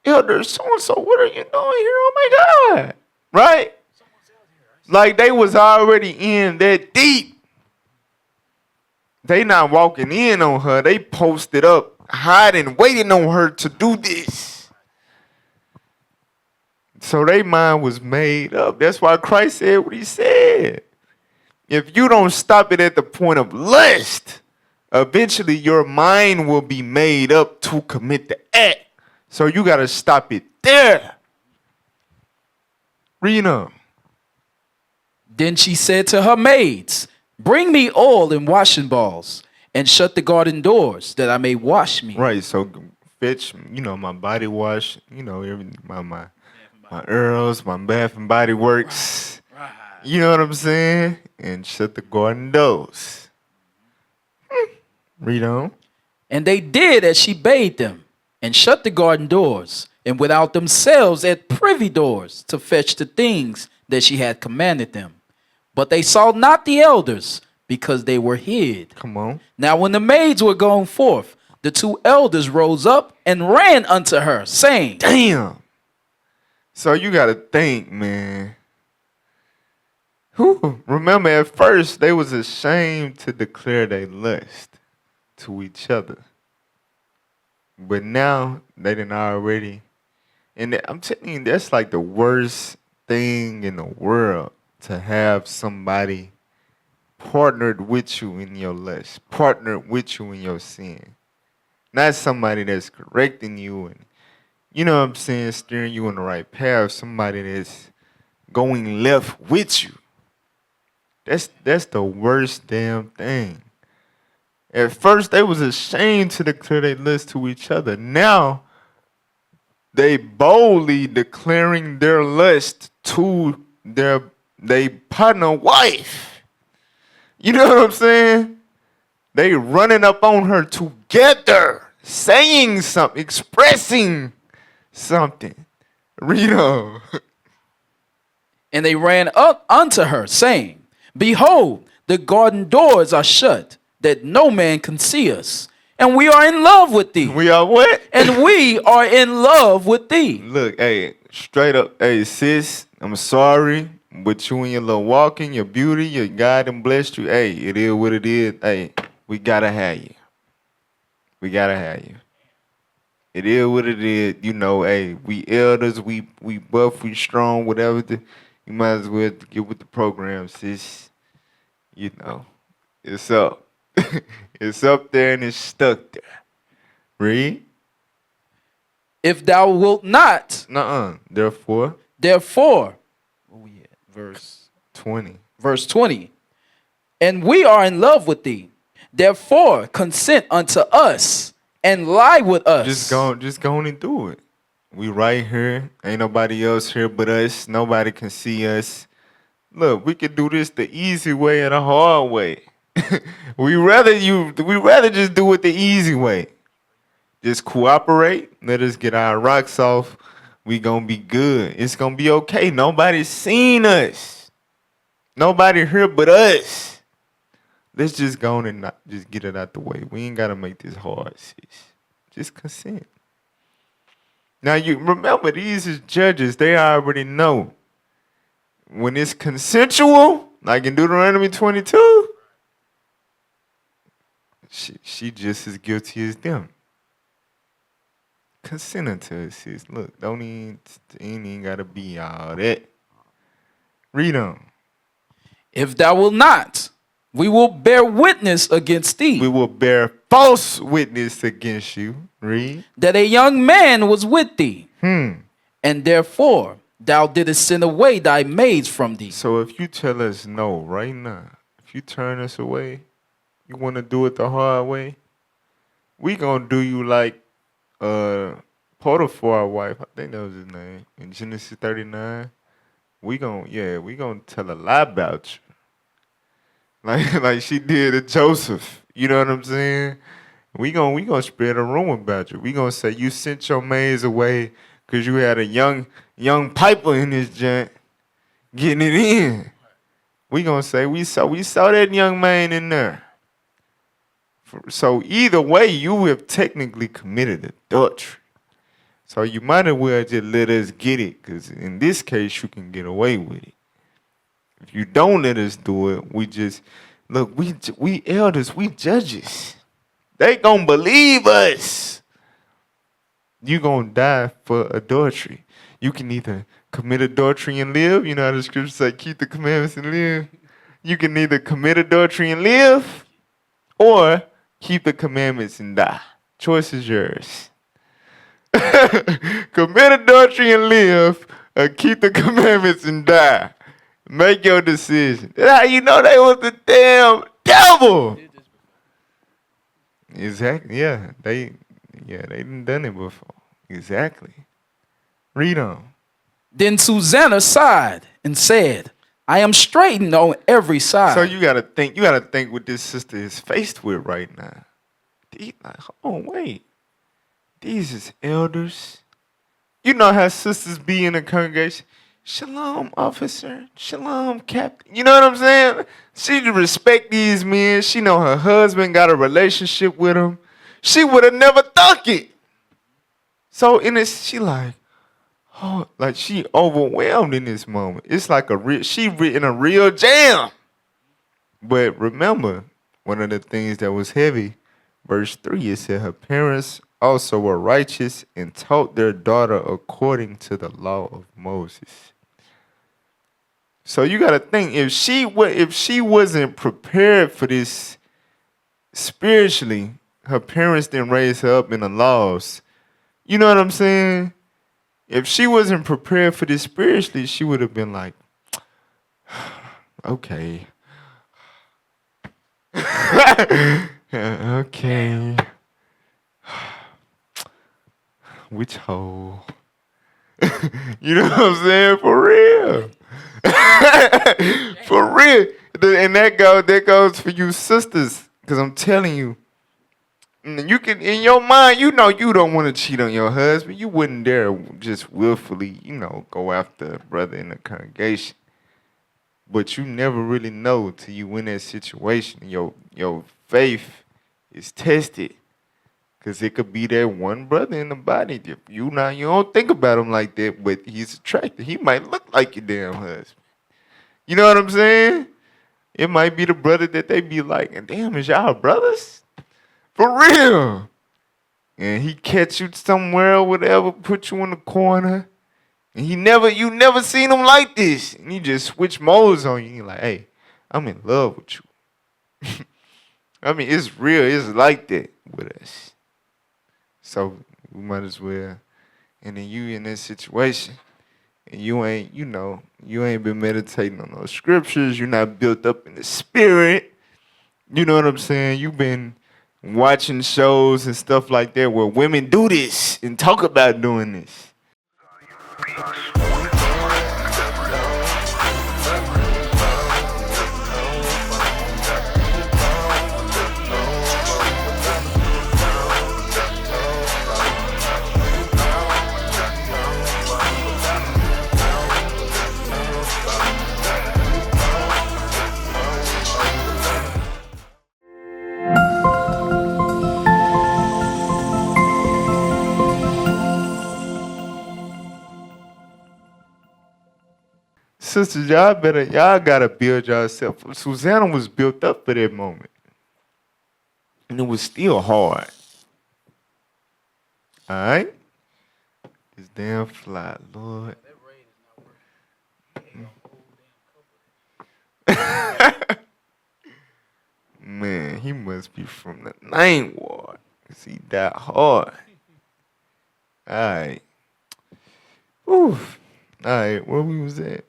Elder so-and-so, what are you doing here? Oh my God. Right? Like they was already in that deep. They not walking in on her. They posted up, hiding, waiting on her to do this. So their mind was made up. That's why Christ said what he said. If you don't stop it at the point of lust, eventually your mind will be made up to commit the act. So you got to stop it there. Read on. Then she said to her maids, bring me oil and washing balls, and shut the garden doors, that I may wash me. Right, so fetch, my body wash, everything, my Earls, my Bath and Body Works. Right. You know what I'm saying? And shut the garden doors. Read on. And they did as she bade them, and shut the garden doors, and went out themselves at privy doors to fetch the things that she had commanded them. But they saw not the elders, because they were hid. Come on. Now when the maids were gone forth, the 2 elders rose up and ran unto her, saying, damn. So you got to think, man. Remember, at first, they was ashamed to declare their lust to each other. But now, they done already. And I'm telling you, that's like the worst thing in the world, to have somebody partnered with you in your lust, partnered with you in your sin. Not somebody that's correcting you and, you know what I'm saying, steering you in the right path. Somebody that's going left with you. That's the worst damn thing. At first, they was ashamed to declare their lust to each other. Now, they boldly declaring their lust to their partner wife. You know what I'm saying? They running up on her together, saying something, expressing something. Read on. And they ran up unto her, saying, behold, The garden doors are shut, that no man can see us. And we are in love with thee. We are what? And we are in love with thee. Look, hey, straight up, hey, sis, I'm sorry, but you and your little walking, your beauty, your God and blessed you. Hey, it is what it is. Hey, we gotta have you. We gotta have you. It is what it is. You know, hey, we elders, we buff, we strong, whatever. You might as well get with the program, sis. You know, it's up. It's up there and it's stuck there. Read. If thou wilt not, Therefore, where we at? verse 20. Verse 20. And we are in love with thee. Therefore, consent unto us and lie with us. Just go on and do it. We right here. Ain't nobody else here but us. Nobody can see us. Look, we could do this the easy way or the hard way. we rather just do it the easy way. Just cooperate. Let us get our rocks off. We gonna be good. It's gonna be okay. Nobody's seen us. Nobody here but us. Let's just go on and just get it out the way. We ain't gotta make this hard, sis. Just consent. Now you remember, these is judges. They already know when it's consensual, like in Deuteronomy 22. She just as guilty as them. Consent unto us, sis. Look, ain't gotta be all that. Read on. If thou wilt not, we will bear witness against thee. We will bear false witness against you. Read. That a young man was with thee. And therefore thou didst send away thy maids from thee. So if you tell us no right now, if you turn us away, you want to do it the hard way, we gonna do you like Potiphar wife, I think that was his name, in Genesis 39. We gonna tell a lie about you. Like she did to Joseph. You know what I'm saying? We gonna spread a rumor about you. We gonna say you sent your maids away because you had a young piper in this joint getting it in. We gonna say we saw that young man in there. So either way, you have technically committed adultery. So you might as well just let us get it, because in this case, you can get away with it. If you don't let us do it, we elders, we judges. They gonna believe us. You gonna die for adultery. You can either commit adultery and live. You know how the scripture say, keep the commandments and live. You can either commit adultery and live, or keep the commandments and die. Choice is yours. Commit adultery and live, or keep the commandments and die. Make your decision. That's how you know they was the damn devil. Exactly. Yeah, they done it before. Exactly. Read on. Then Susanna sighed and said, I am straitened on every side. So you gotta think what this sister is faced with right now. Hold on, wait. These is elders. You know how sisters be in a congregation. Shalom, officer. Shalom, captain. You know what I'm saying? She respect these men. She know her husband got a relationship with him. She would have never thought it. So she like, oh, like she overwhelmed in this moment. It's like she in a real jam. But remember, one of the things that was heavy, verse 3, it said her parents also were righteous and taught their daughter according to the law of Moses. So you got to think, if she wasn't prepared for this spiritually, her parents didn't raise her up in the laws. You know what I'm saying? If she wasn't prepared for this spiritually, she would have been like, okay. Okay. Which hole? You know what I'm saying? For real. For real. And that goes for you sisters. Because I'm telling you, you can, in your mind, you know you don't want to cheat on your husband. You wouldn't dare just willfully, go after a brother in the congregation. But you never really know till you in that situation. Your faith is tested. Cause it could be that one brother in the body. If you don't think about him like that, but he's attractive. He might look like your damn husband. You know what I'm saying? It might be the brother that they be like, and damn, is y'all brothers? For real. And he catch you somewhere or whatever, put you in the corner. And you never seen him like this. And he just switch modes on you. You're like, hey, I'm in love with you. I mean, it's real. It's like that with us. So we might as well. And then you in this situation, and you ain't been meditating on those scriptures. You're not built up in the spirit. You know what I'm saying? You've been watching shows and stuff like that where women do this and talk about doing this. Sisters, y'all gotta build yourself. Susanna was built up for that moment. And it was still hard. Alright? This damn fly, Lord. Man, he must be from the 9th ward. Cause he died hard. Alright. Oof. Alright, where we was at?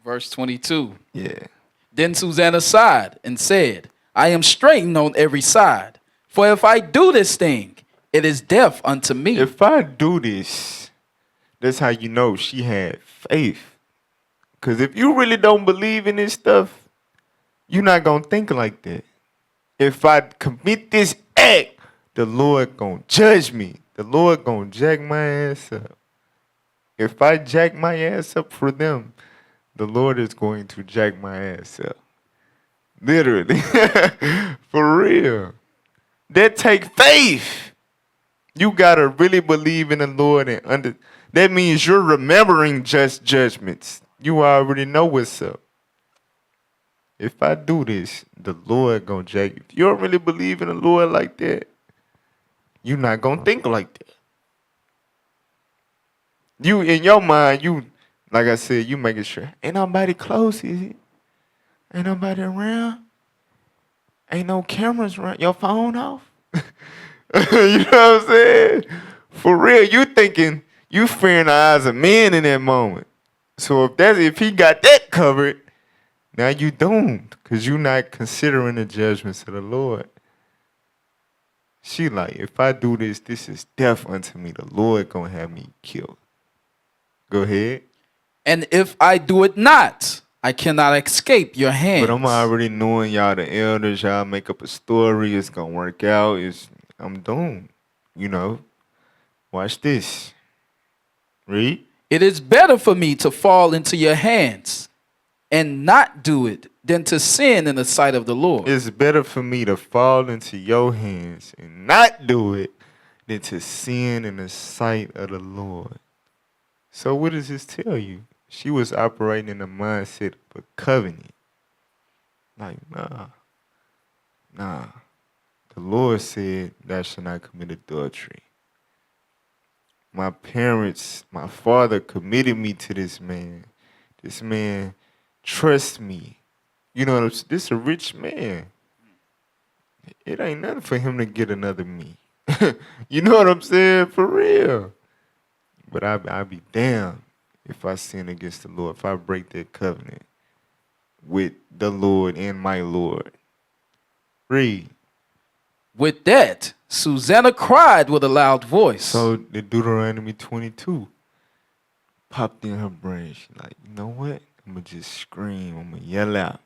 Verse 22. Yeah. Then Susanna sighed and said, I am straitened on every side. For if I do this thing, it is death unto me. If I do this, that's how you know she had faith. Because if you really don't believe in this stuff, you're not going to think like that. If I commit this act, the Lord going to judge me. The Lord going to jack my ass up. If I jack my ass up for them, the Lord is going to jack my ass up. Literally. For real. That take faith. You got to really believe in the Lord. That means you're remembering just judgments. You already know what's up. If I do this, the Lord going to jack you. If you don't really believe in the Lord like that, you're not going to think like that. You, in your mind, like I said, you making sure. Ain't nobody close, is it? Ain't nobody around? Ain't no cameras around? Your phone off? You know what I'm saying? For real, you fearing the eyes of men in that moment. So if he got that covered, now you doomed. Because you're not considering the judgments of the Lord. She like, if I do this, this is death unto me. The Lord gonna have me killed. Go ahead. And if I do it not, I cannot escape your hands. But I'm already knowing y'all the elders, y'all make up a story, it's gonna work out. I'm doomed. You know. Watch this. Read. It is better for me to fall into your hands and not do it than to sin in the sight of the Lord. It's better for me to fall into your hands and not do it than to sin in the sight of the Lord. So what does this tell you? She was operating in the mindset of a covenant. Like, nah. The Lord said, thou shalt not commit adultery. My parents, my father committed me to this man. This man trusts me. You know, this is a rich man. It ain't nothing for him to get another me. You know what I'm saying? For real. But I'll be damned if I sin against the Lord, if I break that covenant with the Lord and my Lord. Read. With that, Susanna cried with a loud voice. So the Deuteronomy 22 popped in her brain. She's like, you know what? I'm going to just scream. I'm going to yell out.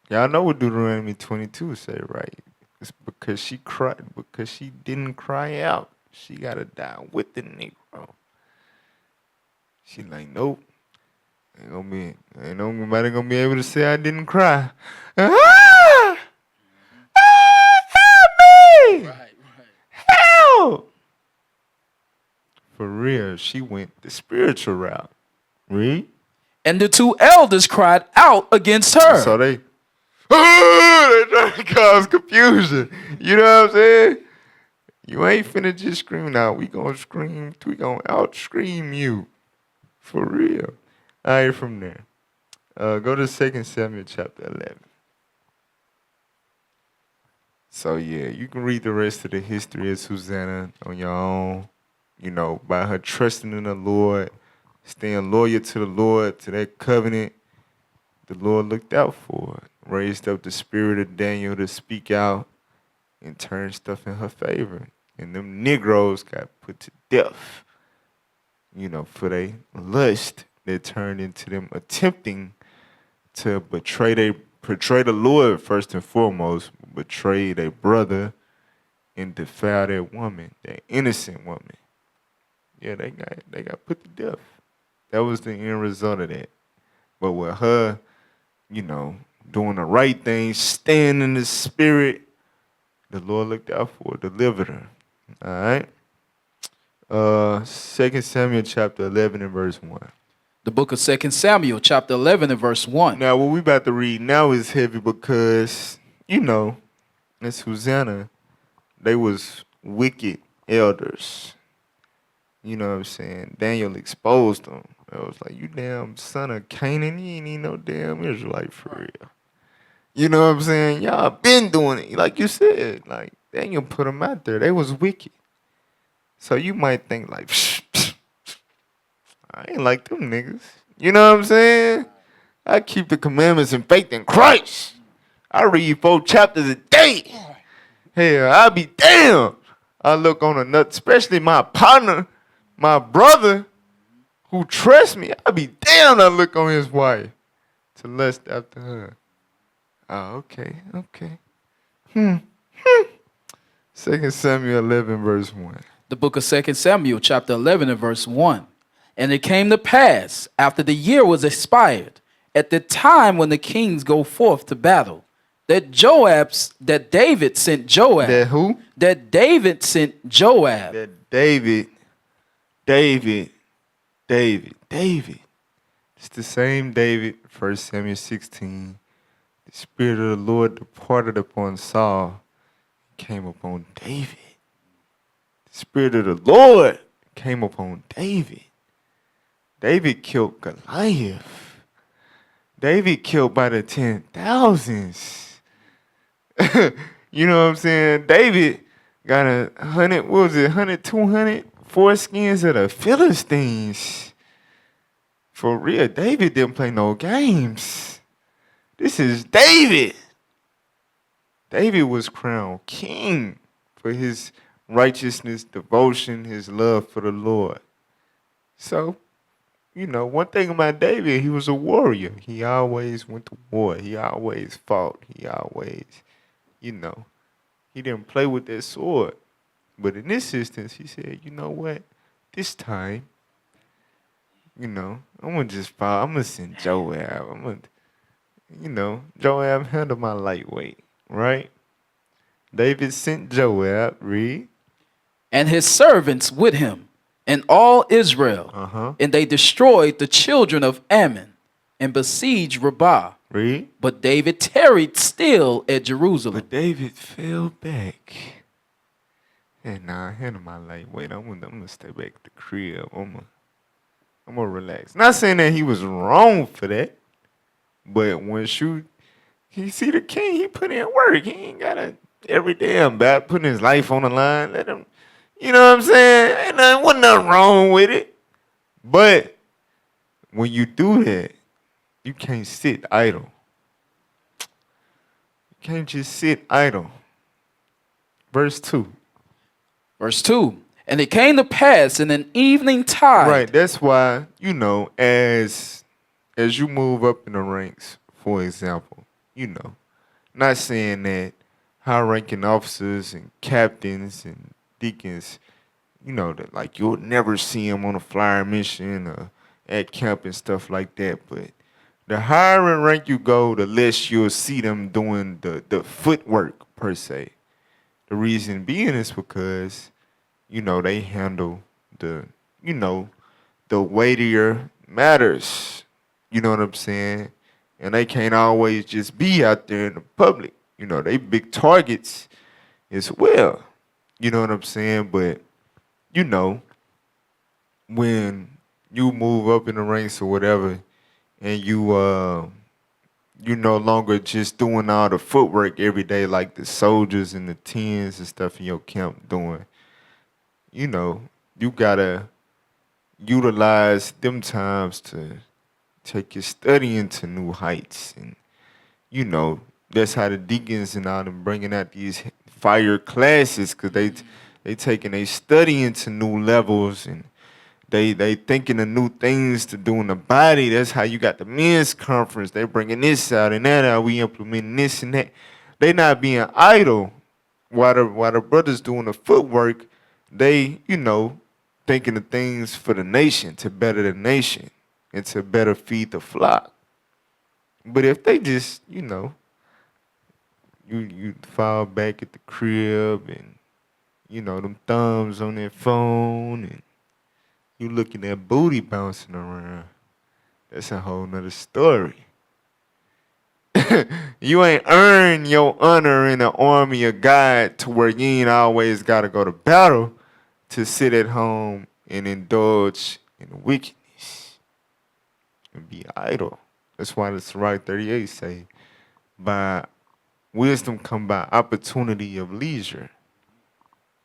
Y'all know what Deuteronomy 22 say, right? It's because she cried, because she didn't cry out. She got to die with the Negro. She like, nope. Ain't nobody gonna be able to say I didn't cry. Ah! Ah! Help me! Right. Help! For real, she went the spiritual route. Read. And the two elders cried out against her. So they trying to cause confusion. You know what I'm saying? You ain't finna just scream now. We gonna out scream you. For real. All right, from there. Go to 2 Samuel chapter 11. So yeah, you can read the rest of the history of Susanna on your own. You know, by her trusting in the Lord, staying loyal to the Lord, to that covenant, the Lord looked out for her, raised up the spirit of Daniel to speak out and turn stuff in her favor. And them Negroes got put to death, you know, for their lust that turned into them attempting to portray the Lord first and foremost, betray their brother and defile that woman, that innocent woman. Yeah, they got put to death. That was the end result of that. But with her, you know, doing the right thing, staying in the spirit, the Lord looked out for her, delivered her. All right. 2 Samuel chapter 11 and verse 1. The book of 2 Samuel, chapter 11 and verse 1. Now, what we about to read now is heavy because, you know, in Susanna, they was wicked elders. You know what I'm saying? Daniel exposed them. I was like, you damn son of Canaan, you ain't even no damn Israelite for real. You know what I'm saying? Y'all been doing it. Like you said, like Daniel put them out there. They was wicked. So you might think like, I ain't like them niggas. You know what I'm saying? I keep the commandments and faith in Christ. I read 4 chapters a day. Hell, I be damn. I look on a nut, especially my partner, my brother, who trusts me. I be damn. I look on his wife to lust after her. Oh, okay. 2 Samuel 11 verse 1. The book of 2 Samuel, chapter 11 and verse 1. And it came to pass, after the year was expired, at the time when the kings go forth to battle, that David sent Joab. That who? That David sent Joab. That David. It's the same David, 1 Samuel 16. The Spirit of the Lord departed upon Saul, came upon David. The Spirit of the Lord came upon David. David killed Goliath. David killed by the 10,000s. You know what I'm saying? David got 200 foreskins of the Philistines. For real, David didn't play no games. This is David. David was crowned king for his righteousness, devotion, his love for the Lord. So, you know, one thing about David, he was a warrior. He always went to war. He always fought. He always, you know, he didn't play with that sword. But in this instance, he said, you know what? This time, you know, I'm going to just follow. I'm going to send Joab. Joab handled my lightweight, right? David sent Joab, read. And his servants with him, and all Israel. And they destroyed the children of Ammon, and besieged Rabbah. Read. But David tarried still at Jerusalem. But David fell back. And now I handle my lightweight. I'm gonna stay back at the crib. I'm gonna relax. Not saying that he was wrong for that, but he see the king, he put in work. He ain't gotta every damn battle putting his life on the line. Let him, you know what I'm saying? Wasn't nothing wrong with it. But when you do that, you can't sit idle. You can't just sit idle. Verse 2. Verse 2. And it came to pass in an evening tide. Right, that's why, you know, as you move up in the ranks, for example, you know, not saying that high-ranking officers and captains and deacons, you know, that like you'll never see them on a flyer mission or at camp and stuff like that. But the higher in rank you go, the less you'll see them doing the footwork per se. The reason being is because, they handle the, you know, the weightier matters. You know what I'm saying? And they can't always just be out there in the public. They big targets as well. You know what I'm saying? But, you know, when you move up in the ranks or whatever, and you no longer just doing all the footwork every day like the soldiers and the tens and stuff in your camp doing, you gotta utilize them times to take your studying to new heights. And that's how the deacons and all them bringing out these fire classes, because they taking they studying to new levels, and they thinking of new things to do in the body. That's how you got the men's conference. They bringing this out and that out. We implementing this and that. They not being idle while the brothers doing the footwork. They thinking of things for the nation, to better the nation and to better feed the flock. But if they just you fall back at the crib and them thumbs on their phone and you looking at booty bouncing around, that's a whole nother story. You ain't earned your honor in the army of God to where you ain't always got to go to battle to sit at home and indulge in wickedness and be idle. That's why the Sirach 38 say, by wisdom come by opportunity of leisure.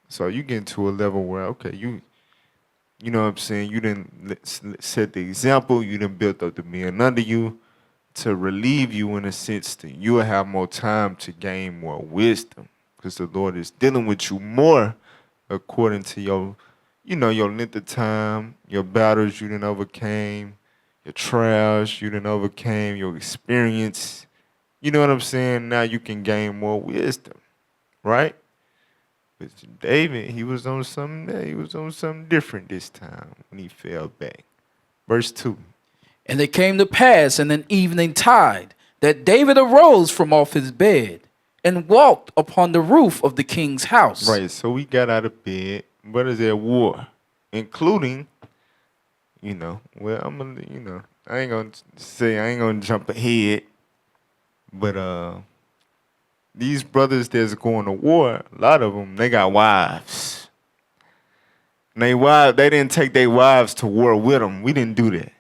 So you get to a level where, okay, you know what I'm saying, you didn't set the example, you didn't build up the men under you to relieve you in a sense that you will have more time to gain more wisdom, because the Lord is dealing with you more according to your length of time, your battles you done overcame, your trials you done overcame, your experience. You know what I'm saying? Now you can gain more wisdom, right? But David, he was on something different this time when he fell back. Verse 2. And it came to pass in an evening tide that David arose from off his bed and walked upon the roof of the king's house. Right, so we got out of bed. Brothers at war, including, well, I'm gonna, I ain't gonna jump ahead, but these brothers that's going to war, a lot of them, they got wives. And they didn't take their wives to war with them. We didn't do that.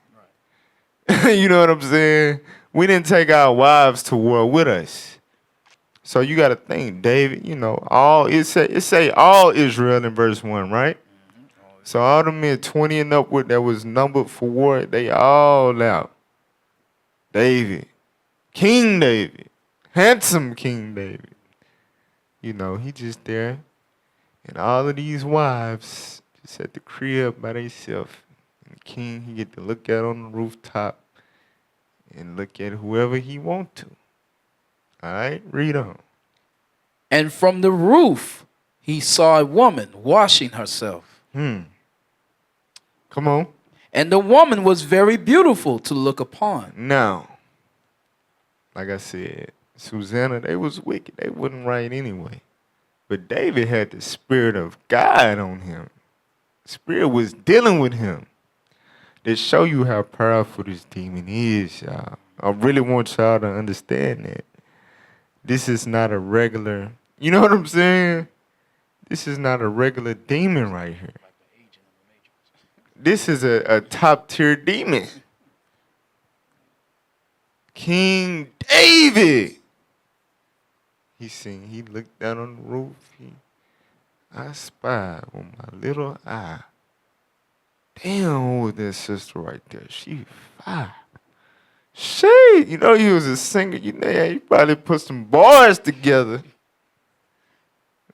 Right. You know what I'm saying? We didn't take our wives to war with us. So you got to think, David, it say all Israel in verse 1, right? Mm-hmm. So all the men 20 and upward that was numbered for war, they all out. David, King David, handsome King David. He just there. And all of these wives just at the crib by themselves. And the king, he get to look out on the rooftop and look at whoever he want to. All right, read on. And from the roof he saw a woman washing herself. Come on. And the woman was very beautiful to look upon. Now, like I said, Susanna, they was wicked. They wasn't right anyway. But David had the Spirit of God on him. Spirit was dealing with him. That show you how powerful this demon is, y'all. I really want y'all to understand that. This is not a regular, you know what I'm saying? This is not a regular demon right here. This is a top tier demon. King David. He looked down on the roof. I spied with my little eye. Damn, who was that sister right there? She fine. Shit, he was a singer. He probably put some bars together.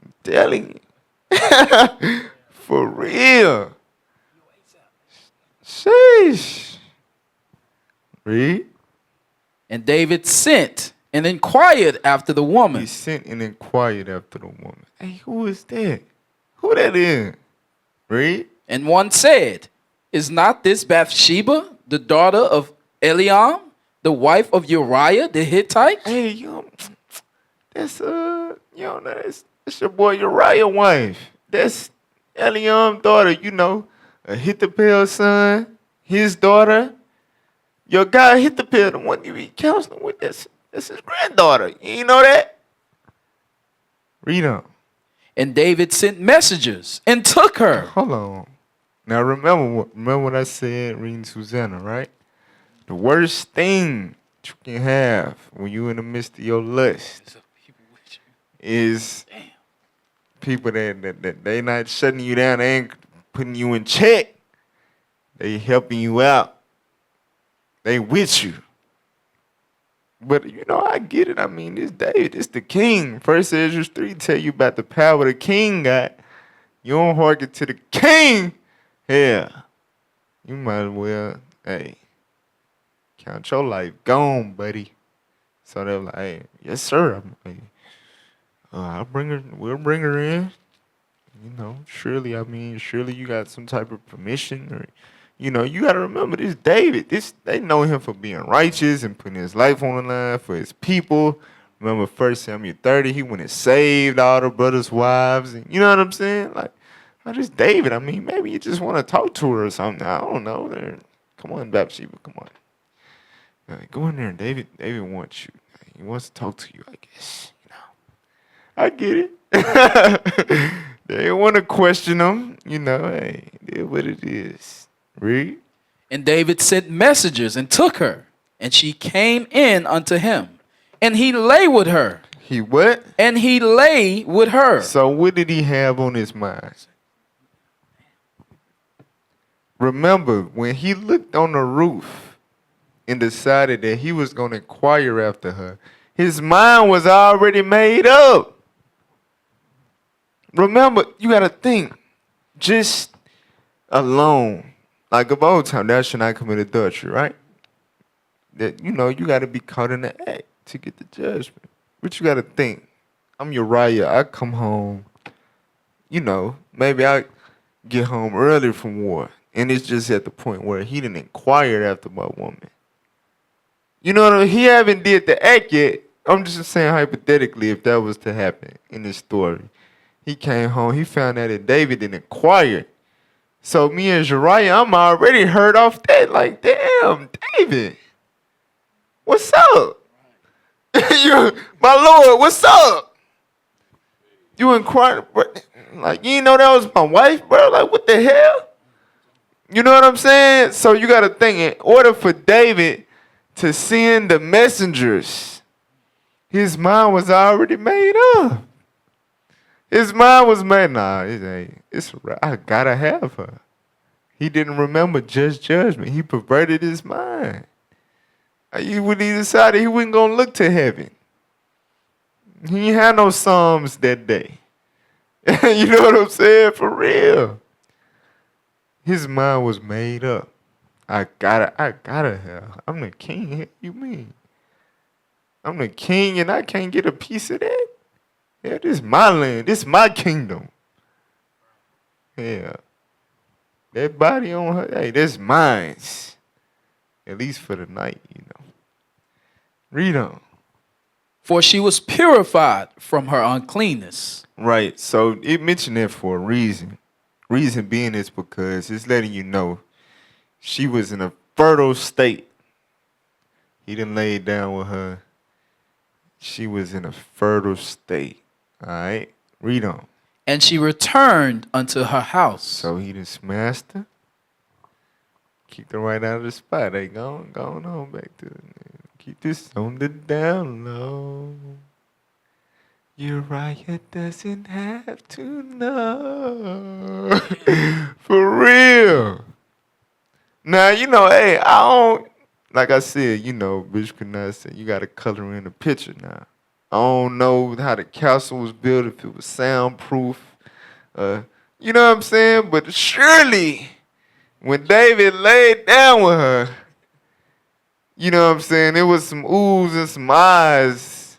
I'm telling you. For real. Sheesh. Read. And David sent and inquired after the woman. He sent and inquired after the woman. Hey, who is that? Who that is? Read. And one said, is not this Bathsheba, the daughter of Eliam, the wife of Uriah the Hittite? Hey, that's that's your boy Uriah wife. That's Eliam's daughter, Ahithophel's son, his daughter. Your guy Ahithophel, the one you be counseling with, that's his granddaughter. You know that? Read on. And David sent messengers and took her. Hold on. Now remember what I said reading Susanna, right? The worst thing you can have when you in the midst of your lust is people that they not shutting you down, they ain't putting you in check. They helping you out. They with you. But I get it. I mean, this David, it's the king. First Ezra 3 tell you about the power the king got. You don't hearken to the king. Yeah. You might as well, hey, count your life gone, buddy. So they're like, hey, yes, sir. We'll bring her in. Surely you got some type of permission or you got to remember this David. They know him for being righteous and putting his life on the line for his people. Remember 1 Samuel 30, he went and saved all the brothers' wives. And you know what I'm saying? Like, this David, maybe you just want to talk to her or something. I don't know. Come on, Bathsheba, come on. Go in there, David. David wants you. He wants to talk to you, I guess. I get it. They want to question him. Hey, it is what it is. Read. And David sent messengers and took her, and she came in unto him, and he lay with her. He what? And he lay with her. So what did he have on his mind? Remember, when he looked on the roof and decided that he was going to inquire after her, his mind was already made up. Remember, you got to think, just alone. Like of old time, thou shalt not commit adultery, right? That, you got to be caught in the act to get the judgment. But you got to think, I'm Uriah, I come home, maybe I get home early from war. And it's just at the point where he didn't inquire after my woman. You know what I mean? He haven't did the act yet. I'm just saying hypothetically if that was to happen in this story. He came home, he found out that David didn't inquire. So me as Uriah, I'm already hurt off that. Like, damn, David, what's up? My Lord, what's up? You inquired, like, you know that was my wife, bro? Like, what the hell? You know what I'm saying? So you got to think, in order for David to send the messengers, his mind was already made up. His mind was made, I gotta have her. He didn't remember just judgment. He perverted his mind. He decided he wasn't gonna look to heaven. He ain't had no Psalms that day. You know what I'm saying? For real. His mind was made up. I gotta have. I'm the king. What you mean? I'm the king and I can't get a piece of that? Yeah, this is my land. This is my kingdom. Yeah. That body on her, hey, that's mine. At least for the night, Read on. For she was purified from her uncleanness. Right. So it mentioned that for a reason. Reason being is because it's letting you know she was in a fertile state. He didn't lay it down with her. She was in a fertile state. All right, read on. And she returned unto her house. So he done smashed her. Keep her right out of the spot. They going on back to it. Keep this on the down low. Uriah doesn't have to know. For real. Now, hey, I don't, like I said, Bishop Canal said, you got to color in the picture now. I don't know how the castle was built, if it was soundproof. You know what I'm saying? But surely, when David laid down with her, you know what I'm saying? There was some oohs and some eyes.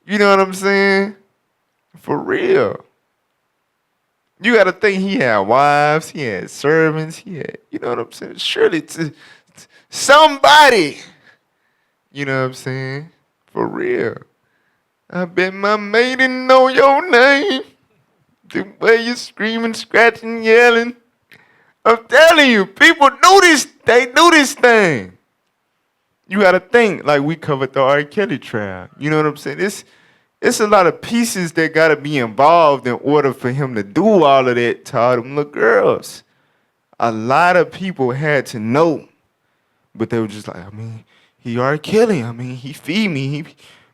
You know what I'm saying? For real. You got to think he had wives, he had servants, he had, you know what I'm saying? Surely Somebody. You know what I'm saying? For real. I bet my maiden know your name. The way you screaming, scratching, yelling. I'm telling you, people do this. They do this thing. You gotta think, like we covered the R. Kelly trial. You know what I'm saying? It's a lot of pieces that gotta be involved in order for him to do all of that to all them little girls. A lot of people had to know, but they were just like, I mean, he R. Kelly. I mean, he feed me.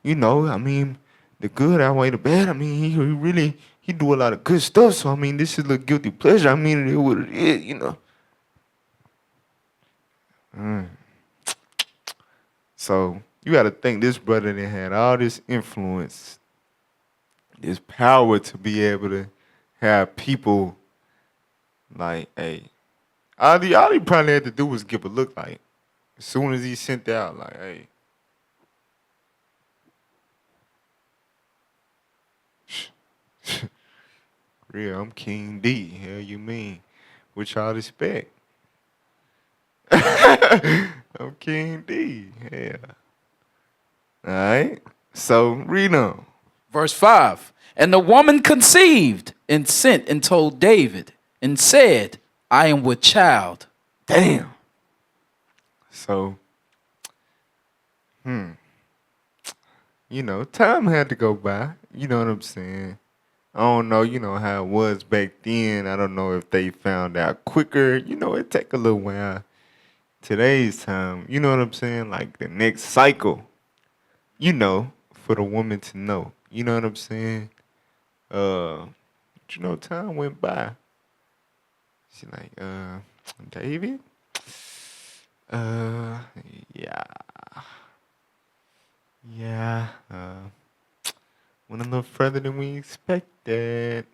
I mean, the good outweigh the bad. I mean, he really he do a lot of good stuff. So I mean, this is a guilty pleasure. I mean, it is what it is. So you got to think this brother that had all this influence, this power to be able to have people like, hey, all he probably had to do was give a look like, as soon as he sent out, like, hey, real, I'm King D. Hell you mean? What y'all expect? I'm King D. Yeah. All right. So read on. Verse 5. And the woman conceived and sent and told David and said, I am with child. Damn. So, time had to go by. You know what I'm saying? I don't know, how it was back then. I don't know if they found out quicker. It take a little while. Today's time, you know what I'm saying? Like the next cycle, for the woman to know. You know what I'm saying? Time went by. She like, David? Yeah. Yeah. Went a little further than we expected.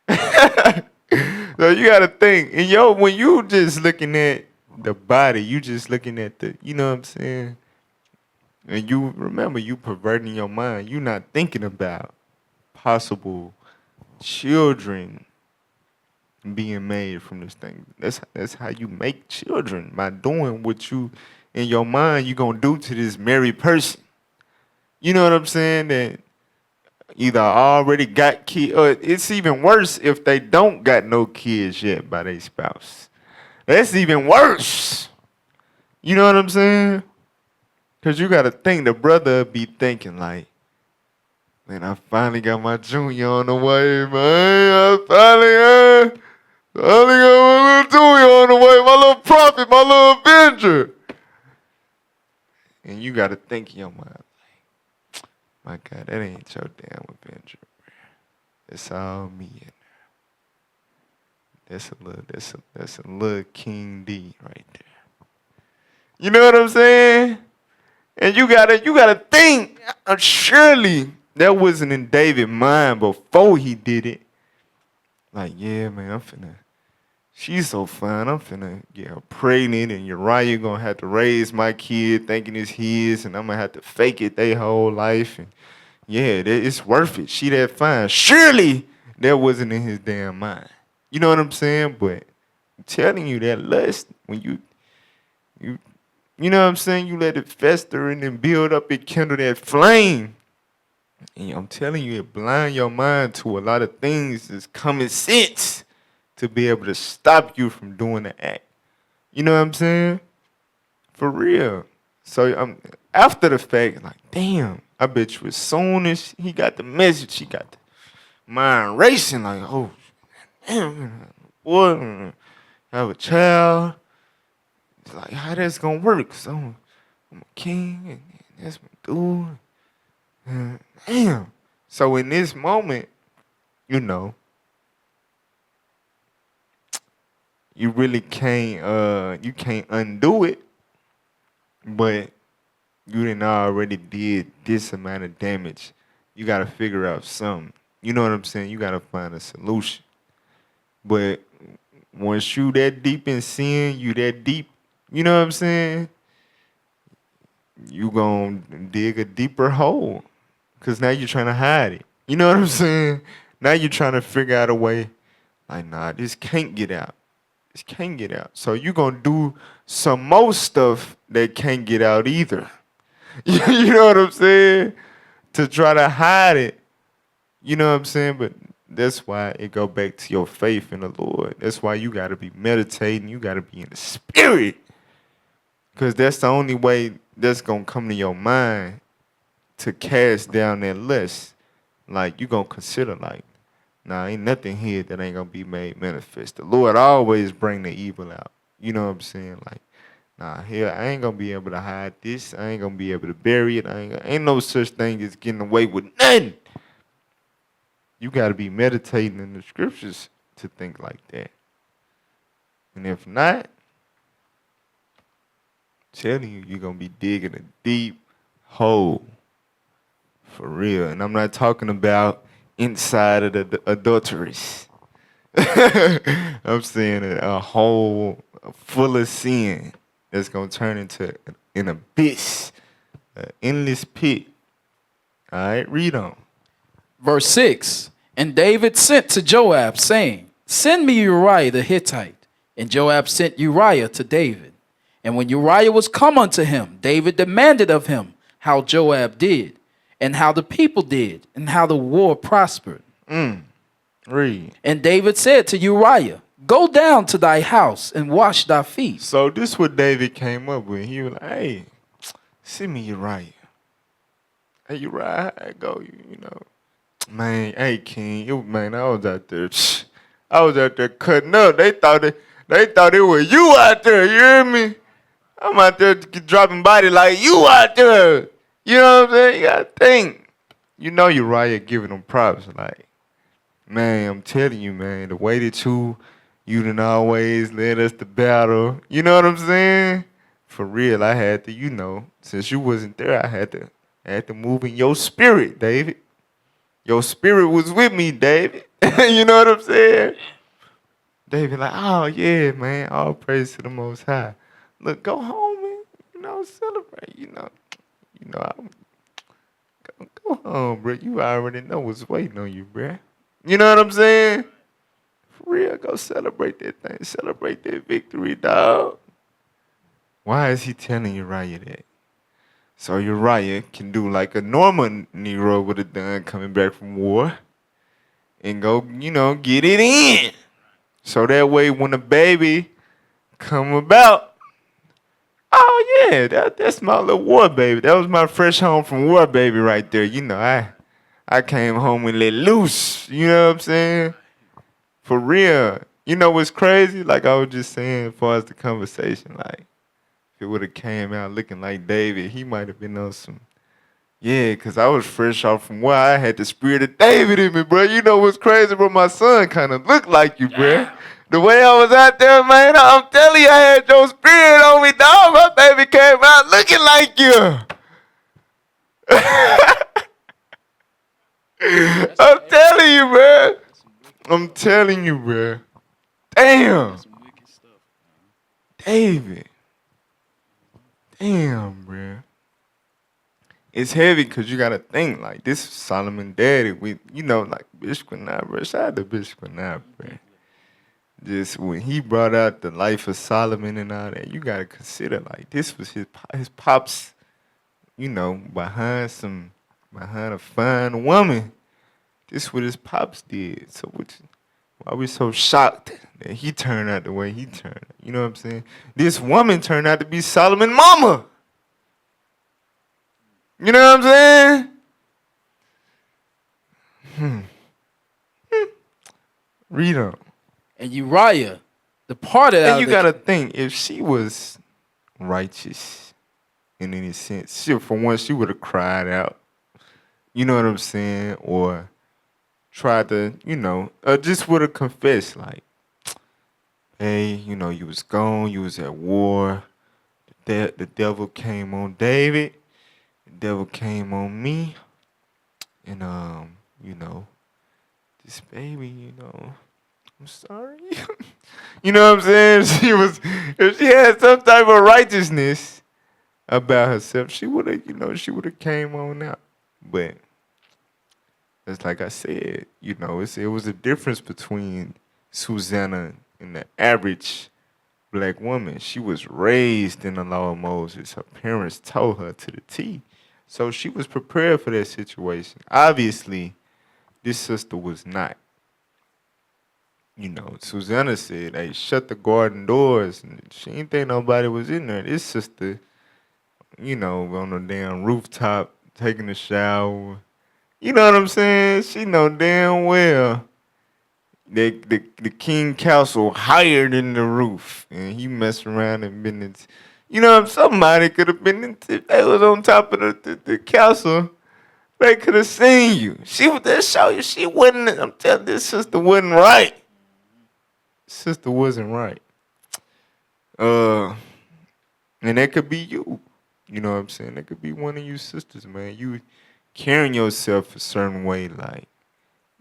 So you gotta think, and when you just looking at the body, you just looking at you know what I'm saying? And you remember, you perverting your mind. You not thinking about possible children being made from this thing. That's how you make children, by doing what you in your mind you gonna do to this married person. You know what I'm saying? That either already got kids, or it's even worse if they don't got no kids yet by their spouse. That's even worse. You know what I'm saying? Because you got to think, the brother be thinking like, man, I finally got my junior on the way, man. I finally got my little junior on the way, my little prophet, my little avenger. And you got to think in your mind, my God, that ain't your damn avenger. It's all me in there. That's a little King D right there. You know what I'm saying? And you gotta think, surely that wasn't in David's mind before he did it. Like, yeah, man, she's so fine, I'm finna get her pregnant, and Uriah gonna have to raise my kid thinking it's his, and I'm gonna have to fake it their whole life, and yeah, it's worth it. She that fine. Surely that wasn't in his damn mind. You know what I'm saying? But I'm telling you, that lust, when you know what I'm saying? You let it fester and then build up, it kindle that flame. And I'm telling you, it blind your mind to a lot of things that's common sense to be able to stop you from doing the act. You know what I'm saying? For real. So after the fact, like, damn, I bet you as soon as he got the message, he got the mind racing, like, oh, damn, boy, have a child. It's like, how that's gonna work? So I'm a king, and that's my dude. Damn. So in this moment, you really can't undo it, but you done already did this amount of damage. You gotta figure out something. You know what I'm saying? You gotta find a solution. But once you that deep in sin, you that deep, you know what I'm saying? You gonna dig a deeper hole. Cause now you're trying to hide it. You know what I'm saying? Now you're trying to figure out a way, like, nah, this can't get out. It can't get out. So you're going to do some more stuff that can't get out either. You know what I'm saying? To try to hide it. You know what I'm saying? But that's why it go back to your faith in the Lord. That's why you got to be meditating. You got to be in the spirit. Because that's the only way that's going to come to your mind to cast down that lust. Like, you going to consider, like, nah, ain't nothing here that ain't going to be made manifest. The Lord always bring the evil out. You know what I'm saying? Like, nah, here, I ain't going to be able to hide this. I ain't going to be able to bury it. Ain't no such thing as getting away with nothing. You got to be meditating in the scriptures to think like that. And if not, telling you, you're going to be digging a deep hole. For real. And I'm not talking about inside of the adulteries. I'm saying a hole full of sin that's going to turn into an abyss, an endless pit. All right, read on. Verse 6, and David sent to Joab, saying, send me Uriah the Hittite. And Joab sent Uriah to David. And when Uriah was come unto him, David demanded of him how Joab did, and how the people did, and how the war prospered. Read. And David said to Uriah, go down to thy house and wash thy feet. So this what David came up with. He was like, hey, send me Uriah. Hey, Uriah, how it go? You know. Man, hey, King, man, I was out there cutting up. They thought it was you out there, you hear me? I'm out there dropping body like you out there. You know what I'm saying? You gotta think. You know Uriah giving them props. Like, man, I'm telling you, man, the way that you done always led us to battle. You know what I'm saying? For real, I had to, you know, since you wasn't there, I had to move in your spirit, David. Your spirit was with me, David. You know what I'm saying? David like, oh yeah, man, all praise to the Most High. Look, go home and, you know, celebrate. You know, go home, bro. You already know what's waiting on you, bro. You know what I'm saying? For real, go celebrate that thing. Celebrate that victory, dog. Why is he telling Uriah that? So Uriah can do like a normal Negro would have done coming back from war and go, you know, get it in. So that way when the baby come about, oh yeah, that's my little war baby. That was my fresh home from war baby right there. You know, I came home and let loose. You know what I'm saying? For real. You know what's crazy? Like I was just saying as far as the conversation, like if it would have came out looking like David, he might have been on some, yeah, because I was fresh off from war. I had the spirit of David in me, bro. You know what's crazy, bro? My son kind of looked like you, bro. The way I was out there, man, I'm telling you, I had your spirit on me, dog. My baby came out looking like you. I'm telling you, bro. I'm telling you, bro. Damn. David. Damn, bro. It's heavy because you got to think, like, this is Solomon daddy. We, you know, like, Bishop Quinai, bro. Shout out to Bishop Quinai, bro. Just when he brought out the life of Solomon and all that, you got to consider, like, this was his pops, you know, behind a fine woman. This what his pops did. So why we so shocked that he turned out the way he turned out? You know what I'm saying? This woman turned out to be Solomon's mama. You know what I'm saying? Read on. And Uriah departed out And you of got to think, if she was righteous in any sense, for once, she would have cried out. You know what I'm saying? Or tried to, you know, just would have confessed, like, hey, you know, you was gone, you was at war. The devil came on David. The devil came on me. And, you know, this baby, you know, I'm sorry. You know what I'm saying? If she had some type of righteousness about herself, she would have, you know, she would have came on out. But it's like I said, you know, it was a difference between Susanna in the average black woman. She was raised in the law of Moses. Her parents told her to the T. So she was prepared for that situation. Obviously, this sister was not. You know, Susanna said, hey, shut the garden doors. And she didn't think nobody was in there. This sister, you know, on the damn rooftop, taking a shower. You know what I'm saying? She know damn well the king castle higher than the roof. And he messed around and been in, you know, somebody could have been in, if they was on top of the castle, they could have seen you. She was there show you she wasn't, I'm telling this sister wasn't right. Sister wasn't right. And that could be you. You know what I'm saying? That could be one of you sisters, man. You carrying yourself a certain way, like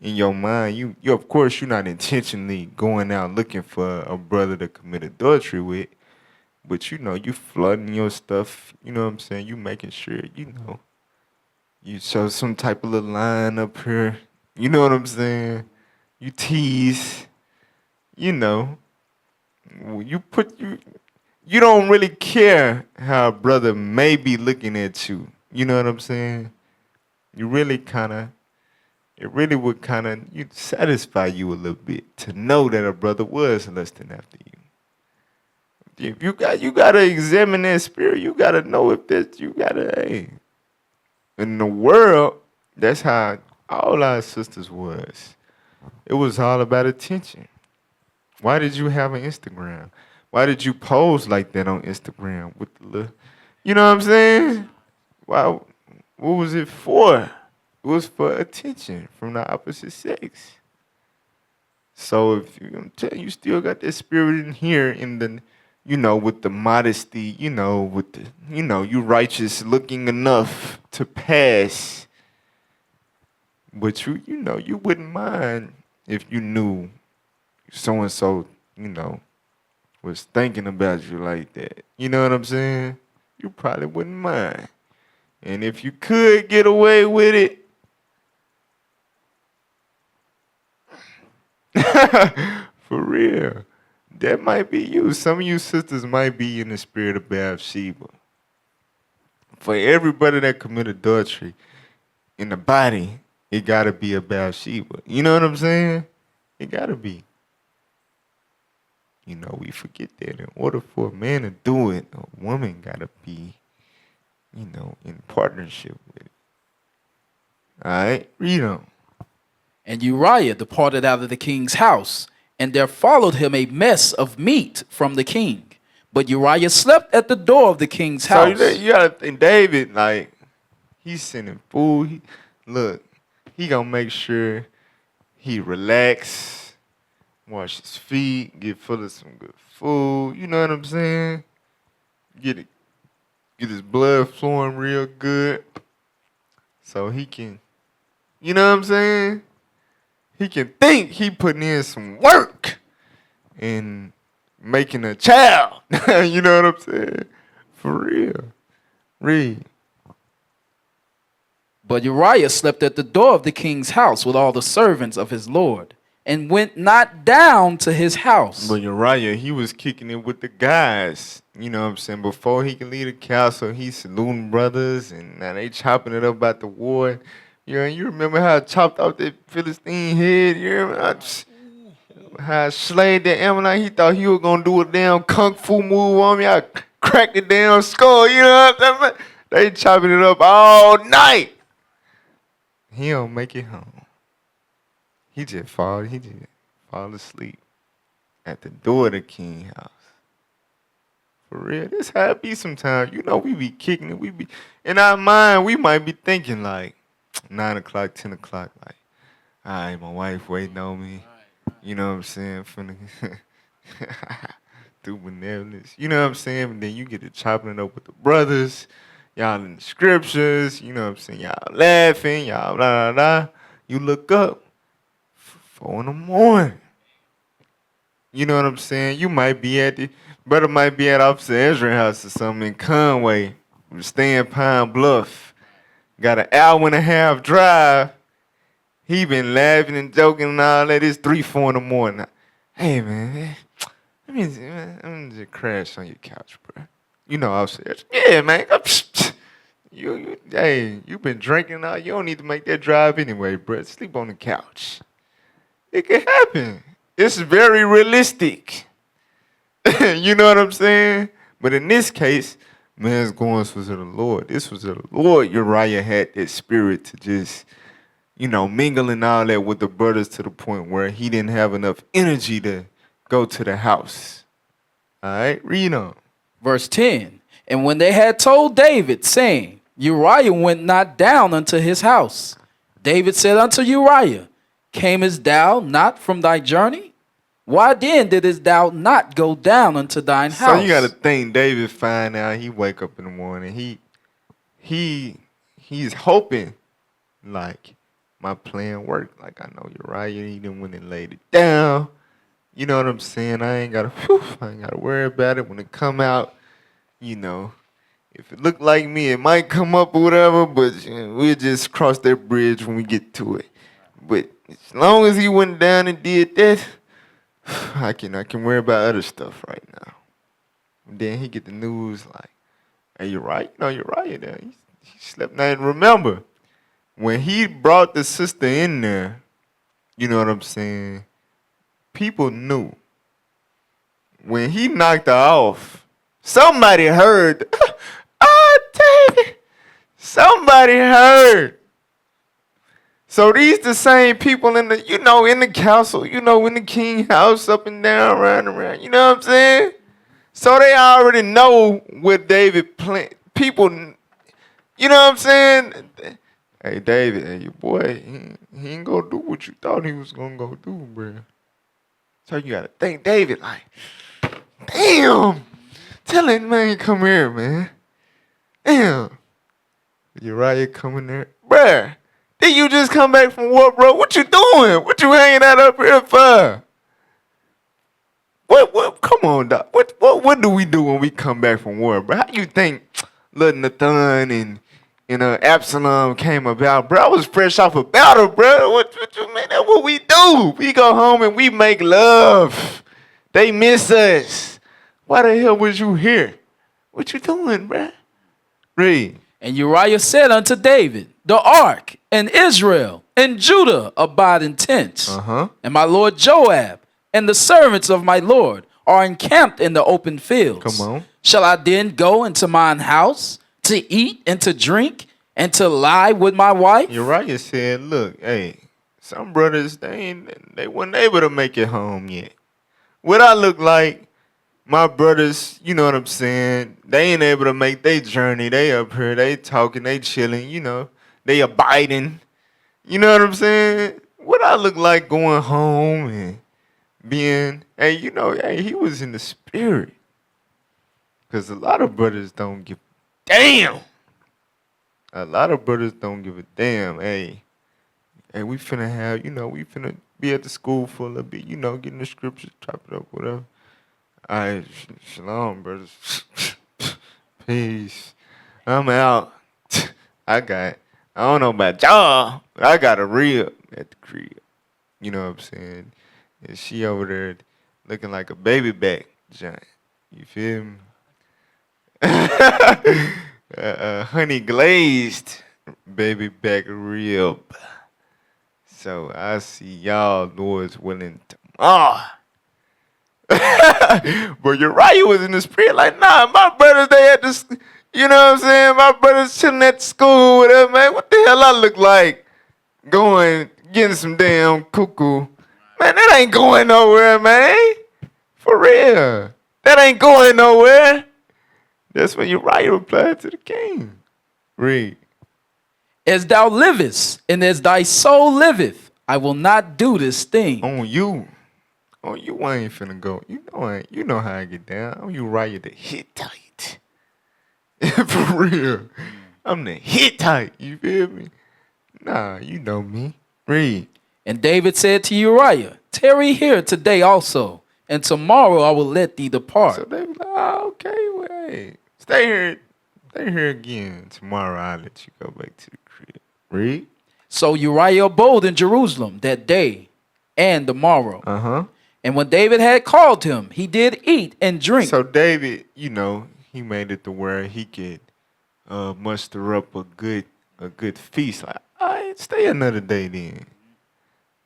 in your mind, you of course you're not intentionally going out looking for a brother to commit adultery with, but you know, you flooding your stuff, you know what I'm saying? You making sure, you know, you show some type of little line up here. You know what I'm saying? You tease, you know. You don't really care how a brother may be looking at you. You know what I'm saying? You really it really would you'd satisfy you a little bit to know that a brother was lusting after you. If you gotta examine that spirit, you gotta know if that hey. In the world, that's how all our sisters was. It was all about attention. Why did you have an Instagram? Why did you pose like that on Instagram with the little, you know what I'm saying? Why? What was it for? It was for attention from the opposite sex. So if I'm telling you, still got that spirit in here, in the, you know, with the modesty, you know, with the, you know, you righteous looking enough to pass. But you know, you wouldn't mind if you knew so and so, you know, was thinking about you like that. You know what I'm saying? You probably wouldn't mind. And if you could get away with it, for real, that might be you. Some of you sisters might be in the spirit of Bathsheba. For everybody that commit adultery in the body, it gotta be a Bathsheba. You know what I'm saying? It gotta be. You know, we forget that in order for a man to do it, a woman gotta be, you know, in partnership with it. All right, read on. And Uriah departed out of the king's house, and there followed him a mess of meat from the king. But Uriah slept at the door of the king's house. So you gotta think, David, like, he's sending food. Look, he gonna make sure he relax, wash his feet, get full of some good food. You know what I'm saying? Get his blood flowing real good, so he can, you know what I'm saying? He can think he putting in some work and making a child. You know what I'm saying? For real. Read. But Uriah slept at the door of the king's house with all the servants of his lord, and went not down to his house. But Uriah, he was kicking it with the guys. You know what I'm saying? Before he can leave the castle, he's saluting brothers, and now they chopping it up about the war. You remember how I chopped off that Philistine head? You remember how I slayed that Ammonite? He thought he was going to do a damn kung fu move on me. I cracked the damn skull. You know what I'm saying? They chopping it up all night. He don't make it home. He just fall asleep at the door of the king's house. For real. This how it be sometimes. You know, we be kicking it. We be in our mind, we might be thinking like 9 o'clock, 10 o'clock, like, all right, my wife waiting on me. You know what I'm saying? From the through benevolence. You know what I'm saying? And then you get to chopping it up with the brothers. Y'all in the scriptures. You know what I'm saying? Y'all laughing. Y'all blah, blah, blah. You look up. 4 in the morning. You know what I'm saying? You might be brother might be at Officer Ezra's house or something in Conway. Stay in Pine Bluff. Got an hour and a half drive. He been laughing and joking and all that. It's 3, 4 in the morning. Hey, man. Let me just crash on your couch, bro. You know I said, yeah, man. Hey, you been drinking now. You don't need to make that drive anyway, bro. Sleep on the couch. It can happen. It's very realistic. You know what I'm saying? But in this case, man's going was to the Lord. This was the Lord. Uriah had that spirit to just, mingling all that with the brothers to the point where he didn't have enough energy to go to the house. All right, read on. Verse 10. And when they had told David, saying, Uriah went not down unto his house, David said unto Uriah, camest thou not from thy journey? Why then didst thou not go down unto thine house? So you got to think David find out he wake up in the morning. He's hoping like my plan worked. Like I know Uriah, he done went and laid it down. You know what I'm saying? I ain't gotta worry about it when it come out. If it look like me, it might come up or whatever. But we'll just cross that bridge when we get to it. But as long as he went down and did that, I can worry about other stuff right now. And then he get the news like, hey, Uriah there. He slept night. And remember, when he brought the sister in there, you know what I'm saying? People knew. When he knocked her off, somebody heard. Oh, David. Somebody heard. So these the same people in the, in the castle, in the king house, up and down, around. You know what I'm saying? So they already know what David planned. People, you know what I'm saying? Hey, David, hey, your boy, he ain't gonna do what you thought he was gonna go do, bro. So you gotta think David like, damn, tell that man come here, man. Damn. Uriah coming there. Bruh, did you just come back from war, bro? What you doing? What you hanging out up here for? What come on, Doc. What do we do when we come back from war, bro? How you think little Nathan and Absalom came about, bro? I was fresh off a battle, bro. What you mean? That's what we do. We go home and we make love. They miss us. Why the hell was you here? What you doing, bro? Read. And Uriah said unto David, the ark and Israel and Judah abide in tents. And my lord Joab and the servants of my lord are encamped in the open fields. Come on. Shall I then go into mine house to eat and to drink and to lie with my wife? Uriah said, look, hey, some brothers, they weren't able to make it home yet. What I look like, my brothers, you know what I'm saying, they ain't able to make their journey. They up here, they talking, they chilling, they abiding. You know what I'm saying? What I look like going home and being, hey, he was in the spirit. Because a lot of brothers don't give a damn. A lot of brothers don't give a damn. Hey, we finna have, we finna be at the school for a little bit, getting the scriptures, chop it up, whatever. All right, shalom, brothers. Peace. I'm out. I don't know about y'all, but I got a rib at the crib. You know what I'm saying? And she over there looking like a baby back giant. You feel me? Honey glazed baby back rib. So I see y'all, Lord's willing, tomorrow. But Uriah was in the spirit like, nah, my brothers, they at this, you know what I'm saying? My brothers chilling at school, whatever, man. What the hell I look like? Going, getting some damn cuckoo. Man, that ain't going nowhere, man. For real. That ain't going nowhere. That's when Uriah replied to the king. Read. As thou livest, and as thy soul liveth, I will not do this thing. On you. On you, I ain't finna go. You know how I get down. I'm Uriah the Hittite. For real. I'm the Hittite. You feel me? Nah, you know me. Read. And David said to Uriah, tarry here today also, and tomorrow I will let thee depart. So they was like, oh, okay, wait. Stay here again. Tomorrow I'll let you go back to the crib. Read. So Uriah abode in Jerusalem that day and the morrow. And when David had called him, he did eat and drink. So David, he made it to where he could muster up a good feast. Like, all right, stay another day then.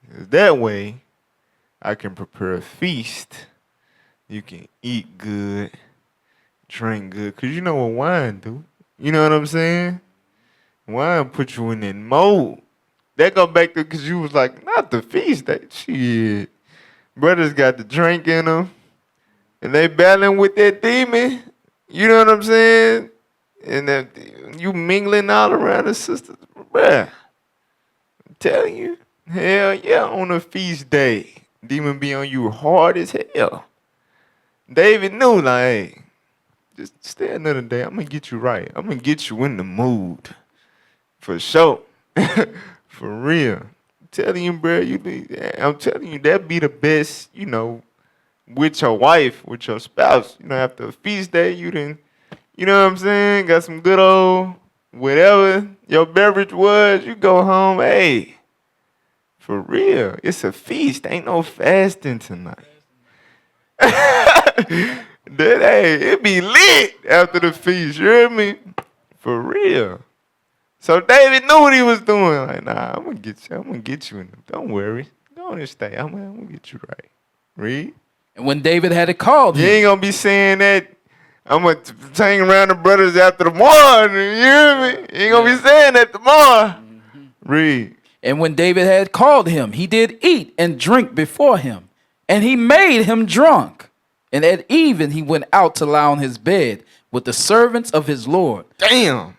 'Cause that way, I can prepare a feast. You can eat good, drink good. Because you know what wine do. You know what I'm saying? Wine put you in that mode. That go back to because you was like, not the feast. That shit. Brothers got the drink in them. And they battling with that demon. You know what I'm saying? And that you mingling all around the sisters. Bruh. I'm telling you. Hell yeah, on a feast day. Demon be on you hard as hell. David knew, like, hey, just stay another day. I'm going to get you right. I'm going to get you in the mood. For sure. For real. I'm telling you, bro, I'm telling you, that be the best, with your wife, with your spouse. After a feast day, you done, you know what I'm saying? Got some good old, whatever your beverage was, you go home, hey, for real. It's a feast. Ain't no fasting tonight. It be lit after the feast, you hear me? For real. So David knew what he was doing. Like, nah, I'm gonna get you in them. Don't worry. Go on and stay. I'm gonna get you right. Read. And when David had called You him, ain't gonna be saying that I'm gonna hang around the brothers after the morning. You hear me? You ain't gonna be saying that tomorrow. Read. and when David had called him, he did eat and drink before him, and he made him drunk. And at even he went out to lie on his bed with the servants of his Lord. Damn.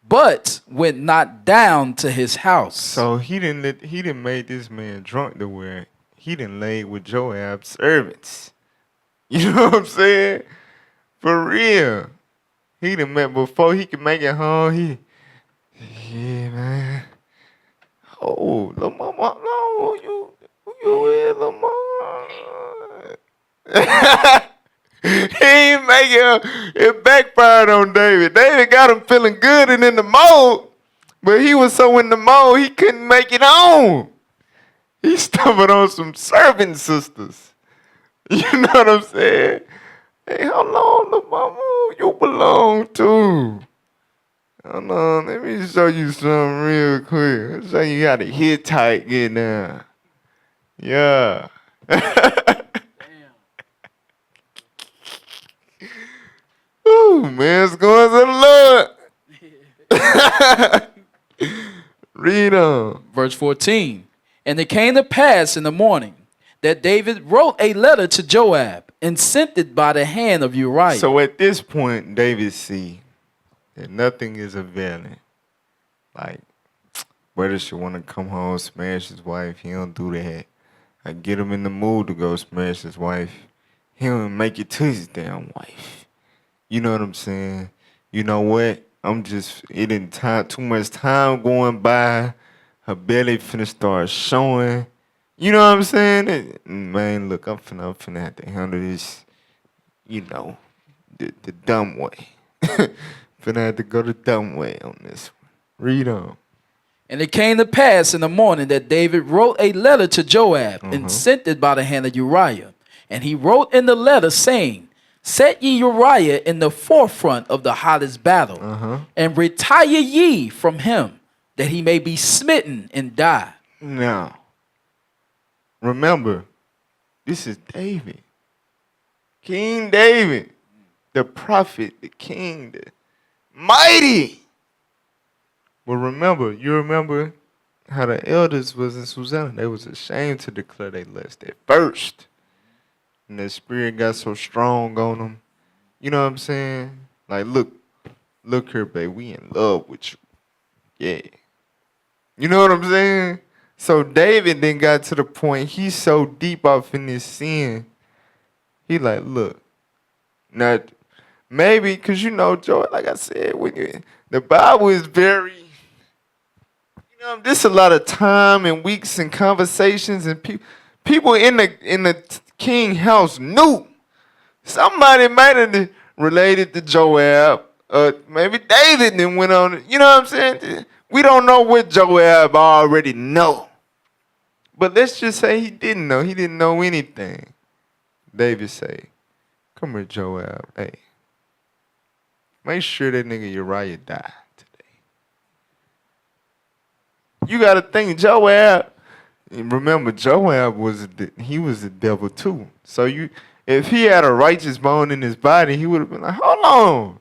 But went not down to his house. So he didn't make this man drunk to where he didn't lay with Joab's servants. You know what I'm saying? For real. He done met before he could make it home. Yeah, man. Oh, little mama, no, you is, little mama. He ain't make it backfired on David. David got him feeling good and in the mode, but he was so in the mode he couldn't make it on. He stumbled on some servant sisters. You know what I'm saying? Hey, how long, little mama, you belong to? Hold on, let me show you something real quick. Let me show you how to Hittite get down. Yeah. Ooh, man, it's going to the Lord. Read on. Verse 14. And it came to pass in the morning that David wrote a letter to Joab and sent it by the hand of Uriah. So at this point, David see that nothing is availing. Like, brother should want to come home, smash his wife. He don't do that. I get him in the mood to go smash his wife. He don't make it to his damn wife. You know what I'm saying? You know what? It didn't too much time going by. Her belly finna start showing. You know what I'm saying? Man, look, I'm finna have to handle this, the dumb way. Finna have to go the dumb way on this one. Read on. And it came to pass in the morning that David wrote a letter to Joab and sent it by the hand of Uriah. And he wrote in the letter saying, set ye Uriah in the forefront of the hottest battle, and retire ye from him, that he may be smitten and die. Now, remember, this is David. King David, the prophet, the king, the mighty. But you remember how the elders was in Susanna. They was ashamed to declare they lust at first. And the spirit got so strong on them. You know what I'm saying? Like, look here, babe. We in love with you. Yeah. You know what I'm saying? So David then got to the point, he's so deep off in this sin. He like, look. Now, maybe, because Joy, like I said, the Bible is very, there's a lot of time and weeks and conversations and people in the king house knew. Somebody might have related to Joab. Maybe David then went on. You know what I'm saying? We don't know what Joab already know. But let's just say he didn't know. He didn't know anything. David say, come here, Joab. Hey, make sure that nigga Uriah die today. You got to think, Joab. Remember, Joab was the devil too. So if he had a righteous bone in his body, he would have been like, hold on,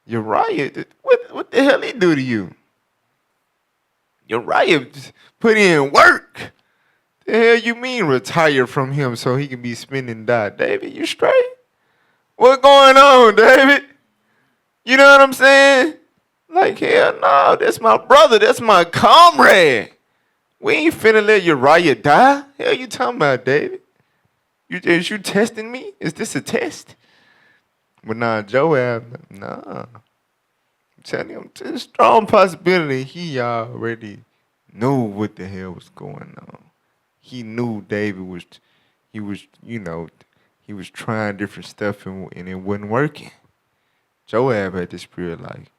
Uriah, what the hell he do to you? Uriah just put in work. The hell you mean retire from him so he can be spending die? David, you straight? What going on, David? You know what I'm saying? Like, hell no, that's my brother, that's my comrade. We ain't finna let Uriah die. Hell you talking about, David? Is you testing me? Is this a test? But nah, Joab, nah. I'm telling you, it's a strong possibility he already knew what the hell was going on. He knew David was trying different stuff and it wasn't working. Joab had this spirit like,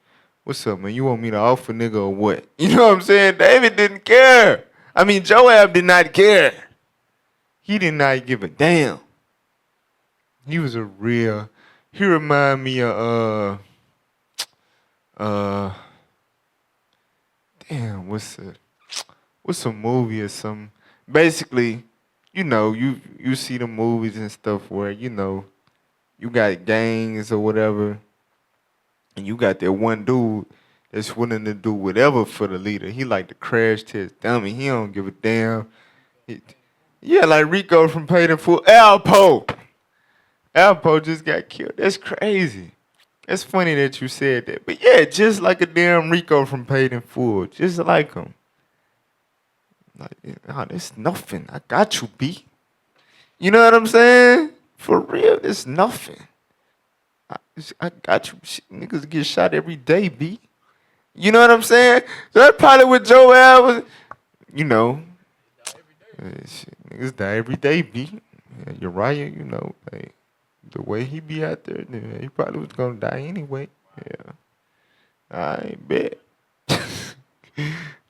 what's up, man? You want me to offer nigga or what? You know what I'm saying? David didn't care. I mean, Joab did not care. He did not give a damn. He was he reminded me of, damn, what's a movie or something? Basically, you see the movies and stuff where, you got gangs or whatever, and you got that one dude that's willing to do whatever for the leader. He like to crash test dummy. He don't give a damn. Yeah, like Rico from Paid in Full. Alpo just got killed. That's crazy. That's funny that you said that. But yeah, just like a damn Rico from Paid in Full. Just like him. Like, oh, that's nothing. I got you, B. You know what I'm saying? For real, it's nothing. I got you. Shit, niggas get shot every day, B. You know what I'm saying? So that's probably what Joel was, shit, niggas die every day, B. Yeah, Uriah, like, the way he be out there, he probably was gonna die anyway. Yeah. I bet.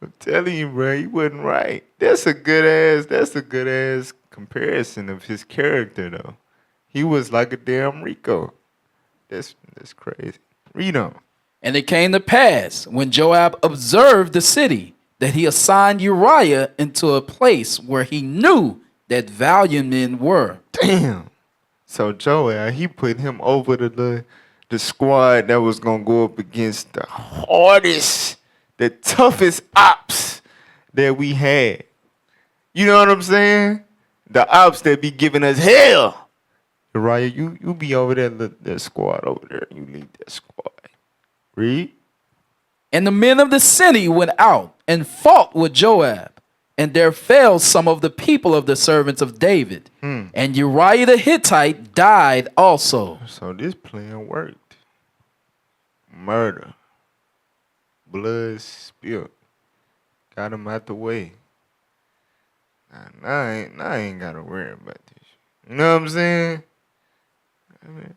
I'm telling you, bro, he wasn't right. That's a good ass comparison of his character, though. He was like a damn Rico. That's crazy. Read on. And it came to pass, when Joab observed the city, that he assigned Uriah into a place where he knew that valiant men were. Damn. So Joab, he put him over the squad that was gonna go up against the hardest, the toughest ops that we had. You know what I'm saying? The ops that be giving us hell. Uriah, you be over there, that squad over there. You lead that squad. Read. And the men of the city went out and fought with Joab. And there fell some of the people of the servants of David. And Uriah the Hittite died also. So this plan worked. Murder. Blood spilled. Got him out the way. Now I ain't got to worry about this. You know what I'm saying?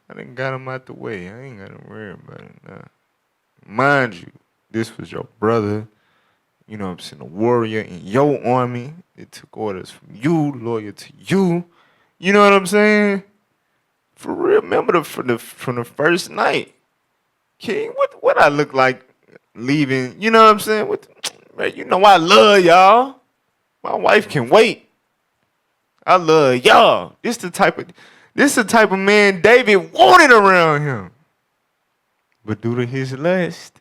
I done got him out the way. I ain't got to worry about it now. Mind you, this was your brother. You know what I'm saying? A warrior in your army. It took orders from you, loyal to you. You know what I'm saying? For real, remember from the first night. King, what I look like leaving? You know what I'm saying? Man, you know I love y'all. My wife can wait. I love y'all. This the type of man David wanted around him. But due to his lust,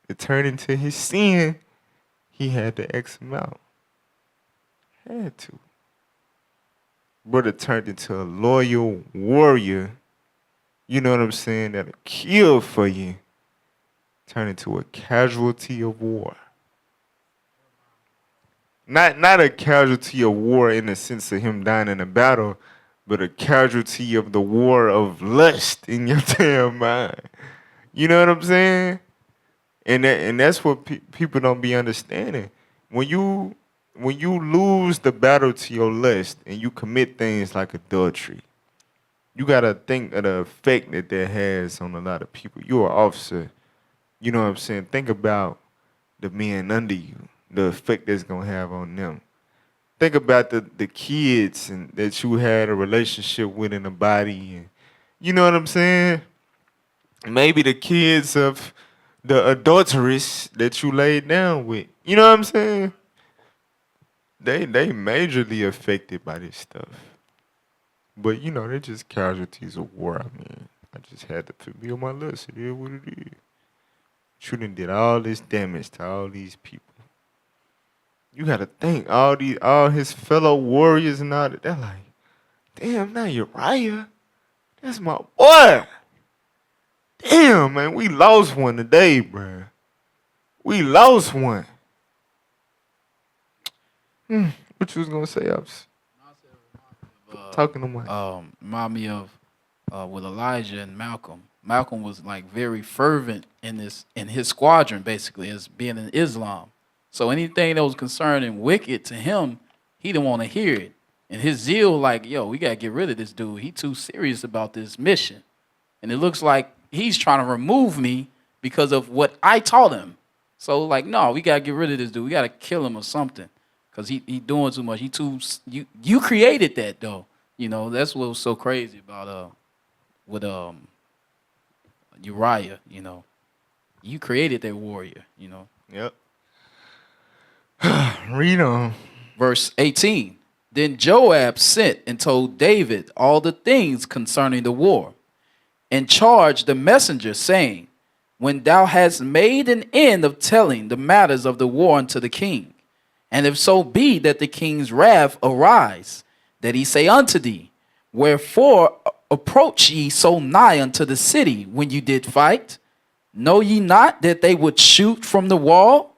it turned into his sin. He had to X him out. Had to. But it turned into a loyal warrior. You know what I'm saying? That'll kill for you. Turned into a casualty of war. Not a casualty of war in the sense of him dying in a battle, but a casualty of the war of lust in your damn mind. You know what I'm saying? And that's what people don't be understanding. When you lose the battle to your lust and you commit things like adultery, you gotta think of the effect that has on a lot of people. You're an officer. You know what I'm saying? Think about the men under you, the effect that's gonna have on them. think about the kids and that you had a relationship with in the body, and you know what I'm saying? Maybe the kids of the adulteress that you laid down with. You know what I'm saying? They majorly affected by this stuff. But you know, they're just casualties of war. I mean, I just had to put me on my list. It is what it is. You done did all this damage to all these people. You gotta think all his fellow warriors and all that. They're like, damn, now Uriah, that's my boy. Damn, man, we lost one today, bruh. We lost one. What you was gonna say? I was talking to my. Remind me of with Elijah and Malcolm. Malcolm was like very fervent in his squadron, basically, as being in Islam. So anything that was concerning wicked to him, he didn't want to hear it. And his zeal, like, yo, we gotta get rid of this dude. He too serious about this mission. And it looks like he's trying to remove me because of what I taught him. So like, no, we gotta get rid of this dude. We gotta kill him or something. Cause he doing too much. You created that though. You know, that's what was so crazy about with Uriah, you know. You created that warrior, you know. Yep. Read on. Verse 18. Then Joab sent and told David all the things concerning the war, and charged the messenger, saying, when thou hast made an end of telling the matters of the war unto the king, and if so be that the king's wrath arise, that he say unto thee, wherefore approach ye so nigh unto the city when you did fight? Know ye not that they would shoot from the wall?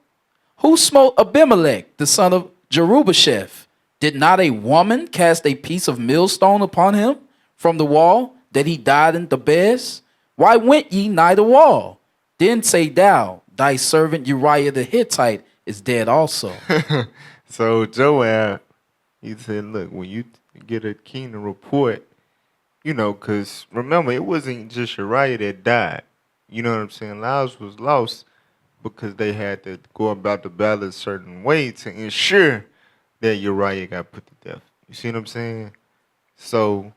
Who smote Abimelech, the son of Jerubasheth? Did not a woman cast a piece of millstone upon him from the wall, that he died in Thebez? Why went ye nigh the wall? Then say thou, thy servant Uriah the Hittite is dead also. So Joab, he said, look, when you get a kingdom report, you know, because remember, it wasn't just Uriah that died. You know what I'm saying? Lives was lost because they had to go about the battle a certain way to ensure that Uriah got put to death. You see what I'm saying? So,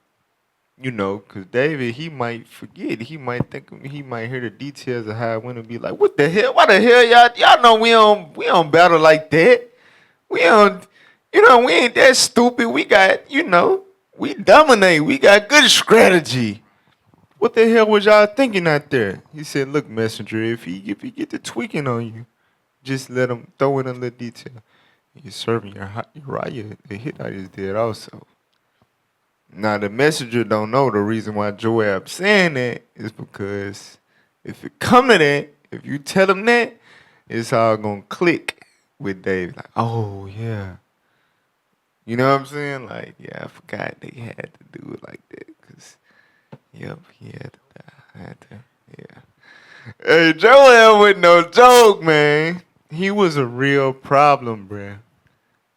you know, because David, he might forget. He might think, he might hear the details of how it went and be like, what the hell? Why the hell y'all know we don't battle like that. We don't, you know, we ain't that stupid. We got, you know, we dominate. We got good strategy. What the hell was y'all thinking out there? He said, look, messenger, if he get to tweaking on you, just let him throw in a little detail. You're serving Uriah, the Hittite is dead also. Now, the messenger don't know the reason why Joab saying that is because if it come to that, if you tell him that, it's all going to click with David. Like, oh, yeah. You know what I'm saying? Like, yeah, I forgot they had to do it like that. Because, yep, he had to die. Yeah. Hey, Joab was no joke, man. He was a real problem, bruh.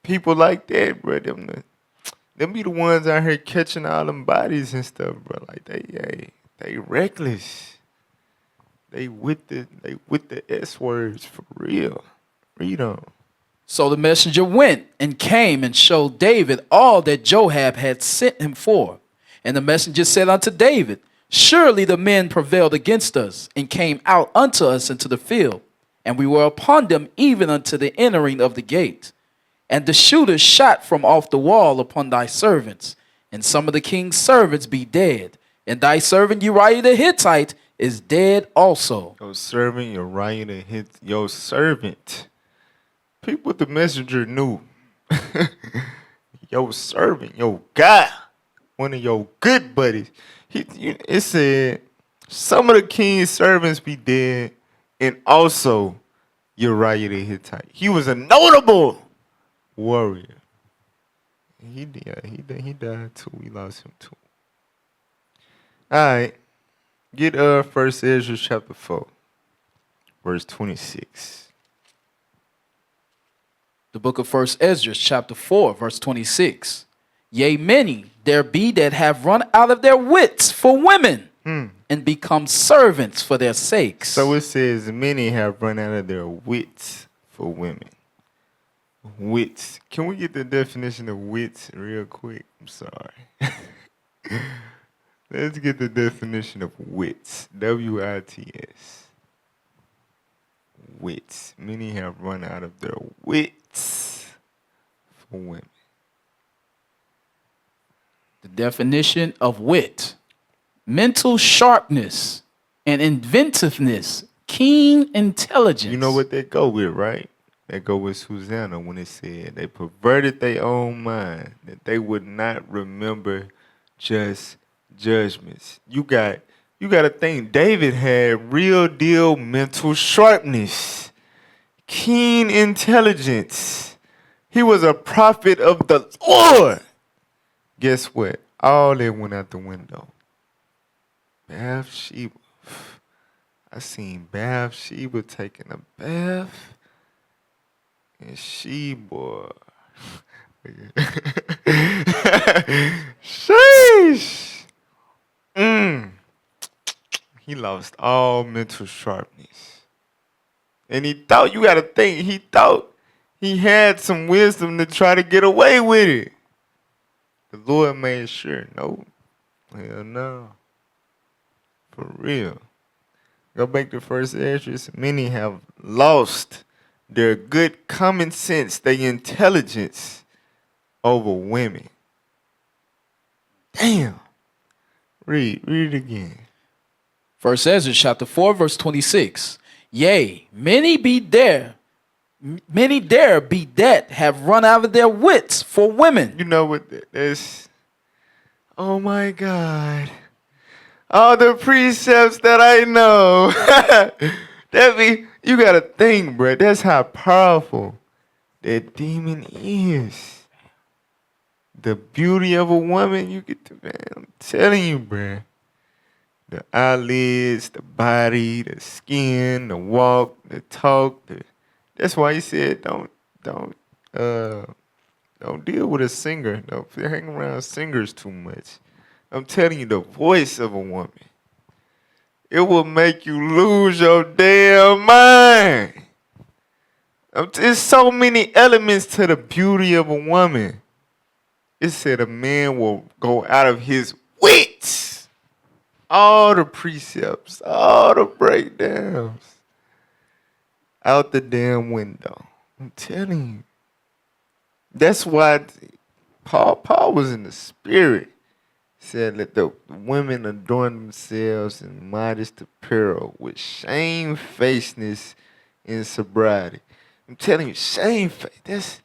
People like that, bruh, them be the ones out here catching all them bodies and stuff, bro. Like they reckless. They with the S words for real. Read on. So the messenger went and came and showed David all that Joab had sent him for. And the messenger said unto David, surely the men prevailed against us and came out unto us into the field, and we were upon them even unto the entering of the gate. And the shooters shot from off the wall upon thy servants, and some of the king's servants be dead, and thy servant Uriah the Hittite is dead also. Your servant Uriah the Hittite, your servant. People the messenger knew. Your servant, your guy, one of your good buddies. It said some of the king's servants be dead, and also Uriah the Hittite. He was a notable warrior. He died too. We lost him too. All right. Get 1 Ezra chapter 4, verse 26. The book of 1 Ezra chapter 4, verse 26. Yea, many there be that have run out of their wits for women and become servants for their sakes. So it says many have run out of their wits for women. Wits. Can we get the definition of wits real quick? I'm sorry. Let's get the definition of wits. W-I-T-S. Wits. Many have run out of their wits for women. The definition of wit: mental sharpness and inventiveness, keen intelligence. You know what they go with, right? They go with Susanna when it said they perverted their own mind, that they would not remember just judgments. You got to think David had real deal mental sharpness, keen intelligence. He was a prophet of the Lord. Guess what? All that went out the window. Bathsheba. I seen Bathsheba taking a bath. And she, boy. Sheesh. He lost all mental sharpness. And he thought, you got to think, he thought he had some wisdom to try to get away with it. The Lord made sure, no. Hell no. For real. Go back to first address. Many have lost their good common sense, their intelligence over women. Damn. Read it again. First Ezra chapter 4, verse 26. Yea, many there be that have run out of their wits for women. You know what that's? Oh my God. All the precepts that I know. You gotta think, bro. That's how powerful that demon is. The beauty of a woman, you get to, man, I'm telling you, bro. The eyelids, the body, the skin, the walk, the talk. That's why he said don't deal with a singer. Don't hang around singers too much. I'm telling you, the voice of a woman, it will make you lose your damn mind. There's so many elements to the beauty of a woman. It said a man will go out of his wits. All the precepts, all the breakdowns, out the damn window. I'm telling you. That's why Paul was in the spirit. Said, let the women adorn themselves in modest apparel with shamefacedness and sobriety. I'm telling you, shamefaced. That's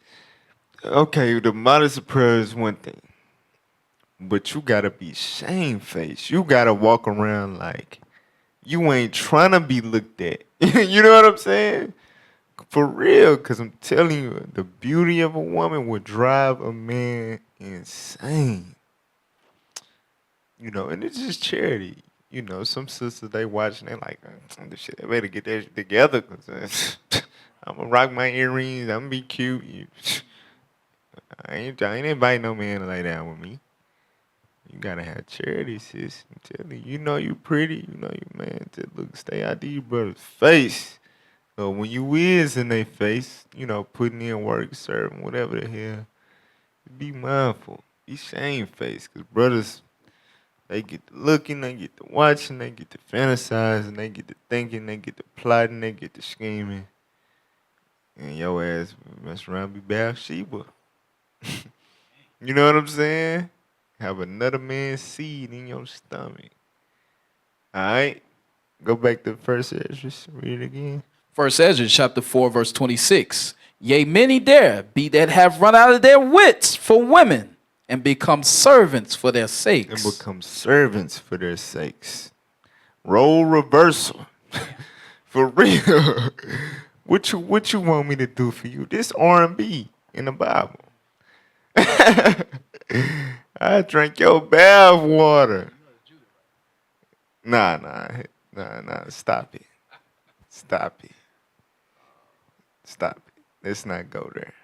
okay. The modest apparel is one thing, but you gotta be shamefaced. You gotta walk around like you ain't trying to be looked at. You know what I'm saying? For real, because I'm telling you, the beauty of a woman would drive a man insane. You know, and it's just charity. You know, some sisters, they watch and they like, this shit, they better get that shit together because I'm going to rock my earrings. I'm going to be cute. I ain't inviting no man to lay down with me. You got to have charity, sis. I'm telling you, you know you pretty. You know you, man, just look, stay out of your brother's face. So when you is in their face, you know, putting in work, serving, whatever the hell, be mindful. Be shamefaced because brothers, they get to looking, they get to watching, they get to fantasizing, they get to thinking, they get to plotting, they get to scheming. And your ass mess around be Bathsheba. You know what I'm saying? Have another man's seed in your stomach. All right? Go back to first address. Read it again. First Ezra chapter 4, verse 26. Yea, many there be that have run out of their wits for women and become servants for their sakes. And become servants for their sakes. Role reversal. For real. What you want me to do for you? This R&B in the Bible. I drank your bath water. Nah. Stop it. Stop it. Let's not go there.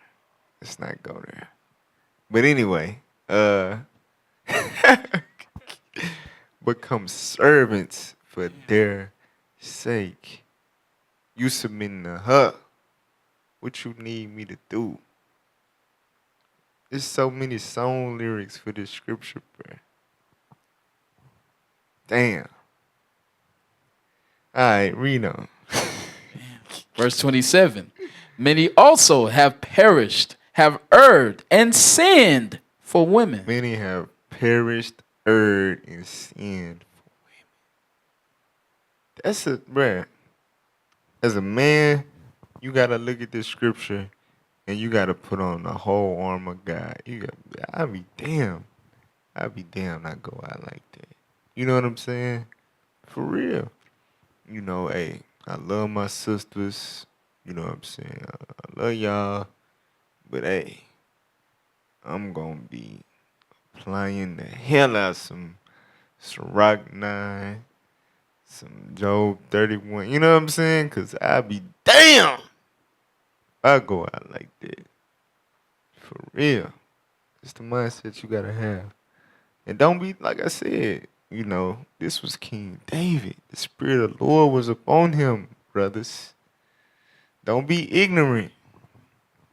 But anyway, become servants for their sake. You submitting to her. What you need me to do? There's so many song lyrics for this scripture, bro. Damn. All right, read on. Verse 27. Many also have perished, have erred, and sinned for women. Many have perished, erred, and sinned for women. That's a, bruh. As a man, you gotta look at this scripture and you gotta put on the whole armor of God. I'd be damn. I'd be damn not go out like that. You know what I'm saying? For real. You know, hey, I love my sisters. You know what I'm saying? I love y'all. But hey, I'm gonna be applying the hell out some Sirach 9, some Job 31. You know what I'm saying? Cause I'd be damn. I go out like that. For real. It's the mindset you gotta have. And don't be, like I said, you know, this was King David. The Spirit of the Lord was upon him, brothers. Don't be ignorant.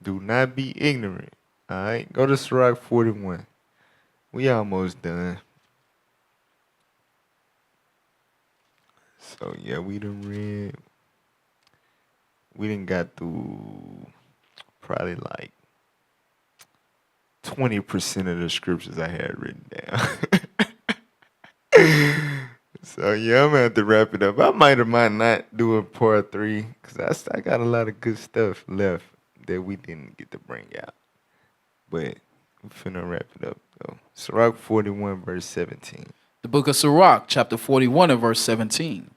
Do not be ignorant. All right? Go to Sirach 41. We almost done. So, yeah, we done read. We done got through probably like 20% of the scriptures I had written down. So yeah, I'm gonna have to wrap it up. I might not do a part 3 because I got a lot of good stuff left that we didn't get to bring out. But we finna wrap it up though. Sirach 41 verse 17. The book of Sirach, chapter 41 and verse 17.